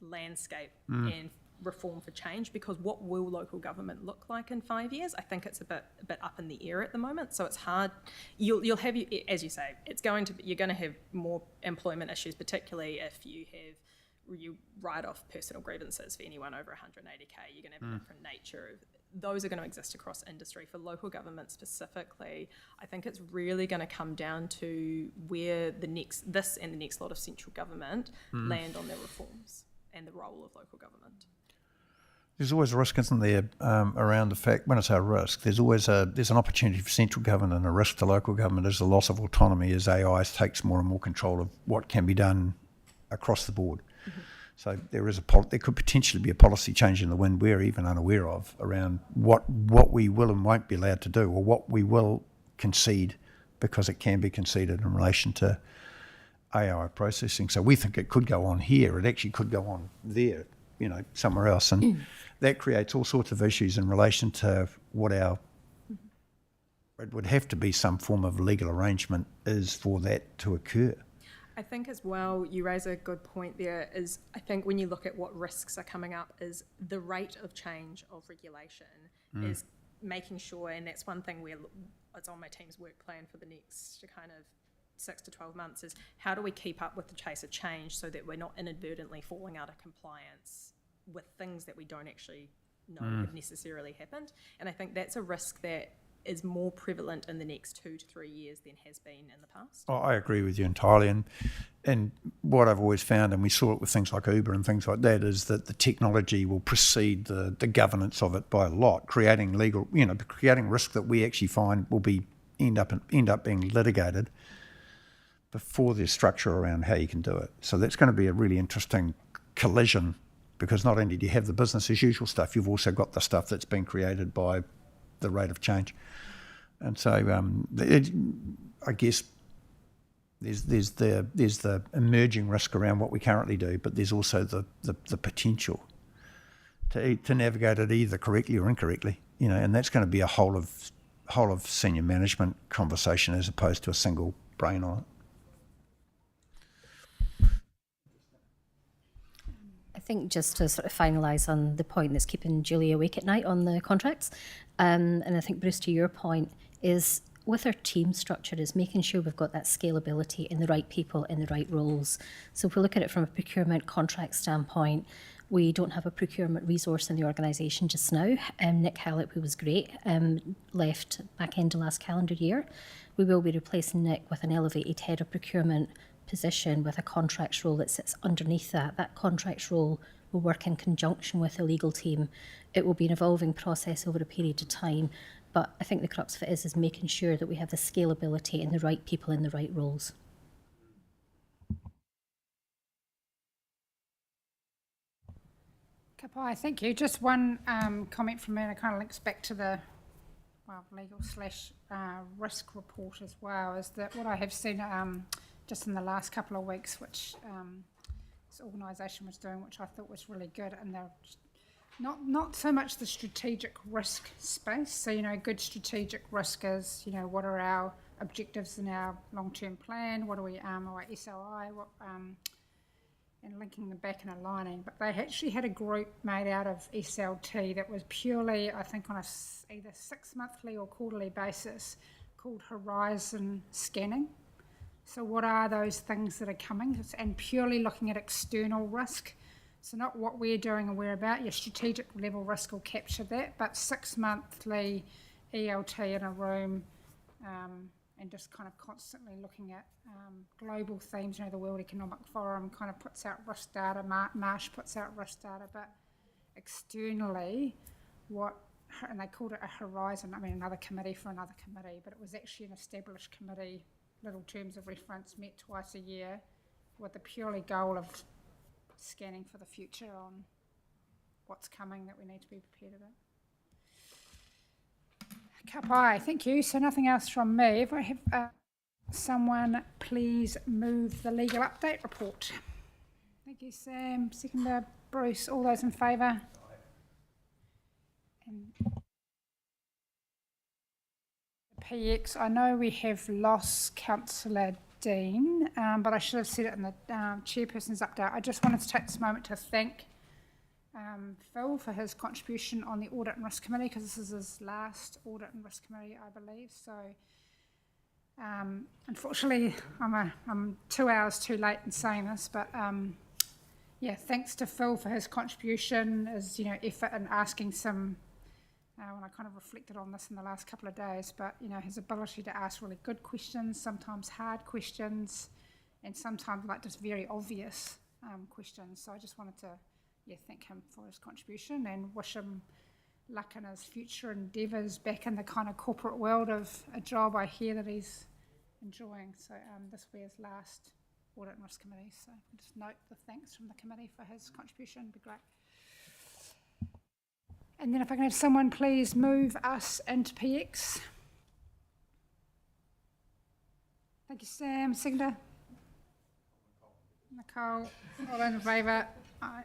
landscape and reform for change, because what will local government look like in 5 years? I think it's a bit up in the air at the moment, so it's hard. You'll have, as you say, you're going to have more employment issues, particularly if you write off personal grievances for anyone over 180k. You're going to have a different nature. Those are going to exist across industry. For local government specifically, I think it's really going to come down to where this and the next lot of central government land on their reforms and the role of local government. There's always a risk, isn't there, around the fact, when it's a risk, there's an opportunity for central government, and a risk to local government is the loss of autonomy as AI takes more and more control of what can be done across the board. So there could potentially be a policy change in the wind we're even unaware of around what we will and won't be allowed to do, or what we will concede because it can be conceded in relation to AI processing. So we think it could go on here, it actually could go on there, somewhere else. And that creates all sorts of issues in relation to what it would have to be some form of legal arrangement is for that to occur. I think as well, you raise a good point there, is I think when you look at what risks are coming up, is the rate of change of regulation is making sure, and that's one thing where it's on my team's work plan for the next kind of 6 to 12 months, is how do we keep up with the pace of change so that we're not inadvertently falling out of compliance with things that we don't actually know have necessarily happened. And I think that's a risk that is more prevalent in the next 2 to 3 years than has been in the past. Oh, I agree with you entirely. And what I've always found, and we saw it with things like Uber and things like that, is that the technology will precede the governance of it by a lot, creating risk that we actually find will end up being litigated before there's structure around how you can do it. So that's going to be a really interesting collision, because not only do you have the business as usual stuff, you've also got the stuff that's been created by the rate of change. And so I guess there's the emerging risk around what we currently do, but there's also the potential to navigate it either correctly or incorrectly, and that's going to be a whole of senior management conversation as opposed to a single brain on it. I think just to sort of finalise on the point that's keeping Julie awake at night on the contracts, and I think, Bruce, to your point, is with our team structure is making sure we've got that scalability in the right people in the right roles. So if we look at it from a procurement contract standpoint, we don't have a procurement resource in the organisation just now. Nick Hallett, who was great, left back end of last calendar year. We will be replacing Nick with an elevated head of procurement position with a contracts role that sits underneath that. That contracts role will work in conjunction with the legal team. It will be an evolving process over a period of time, but I think the crux of it is making sure that we have the scalability and the right people in the right roles. Kapai, thank you. Just one comment from me, and it kind of links back to the legal/risk report as well, is that what I have seen just in the last couple of weeks, which this organisation was doing, which I thought was really good, and they're not so much the strategic risk space. So, good strategic risk is, what are our objectives in our long-term plan? What do we, our SOI, and linking them back and aligning. But they actually had a group made out of SLT that was purely, I think, on a either 6-monthly or quarterly basis, called Horizon Scanning. So what are those things that are coming? And purely looking at external risk. So not what we're doing and we're about. Your strategic level risk will capture that, but 6-monthly ELT in a room, and just kind of constantly looking at global themes. The World Economic Forum kind of puts out risk data, Marsh puts out risk data, but externally what, and they called it a horizon, I mean another committee for another committee, but it was actually an established committee, little terms of reference, met twice a year with the purely goal of scanning for the future on what's coming that we need to be prepared about. Kapai, thank you. So nothing else from me. If I have someone please move the legal update report. Thank you, Sam. Seconder, Bruce. All those in favour? And PX, I know we have lost Councillor Dean, but I should have said it in the chairperson's update. I just wanted to take this moment to thank Phil for his contribution on the Audit and Risk Committee, because this is his last Audit and Risk Committee, I believe. So unfortunately, I'm 2 hours too late in saying this, but yeah, thanks to Phil for his contribution, his effort in asking some. When I kind of reflected on this in the last couple of days, but his ability to ask really good questions, sometimes hard questions, and sometimes like just very obvious questions. So I just wanted to thank him for his contribution and wish him luck in his future endeavours back in the kind of corporate world of a job I hear that he's enjoying. So this will be his last Audit and Risk Committee. So just note the thanks from the committee for his contribution. It'd be great. And then if I can have someone please move us into PX. Thank you, Sam. Seconder? Nicole. All those in favour? Aye.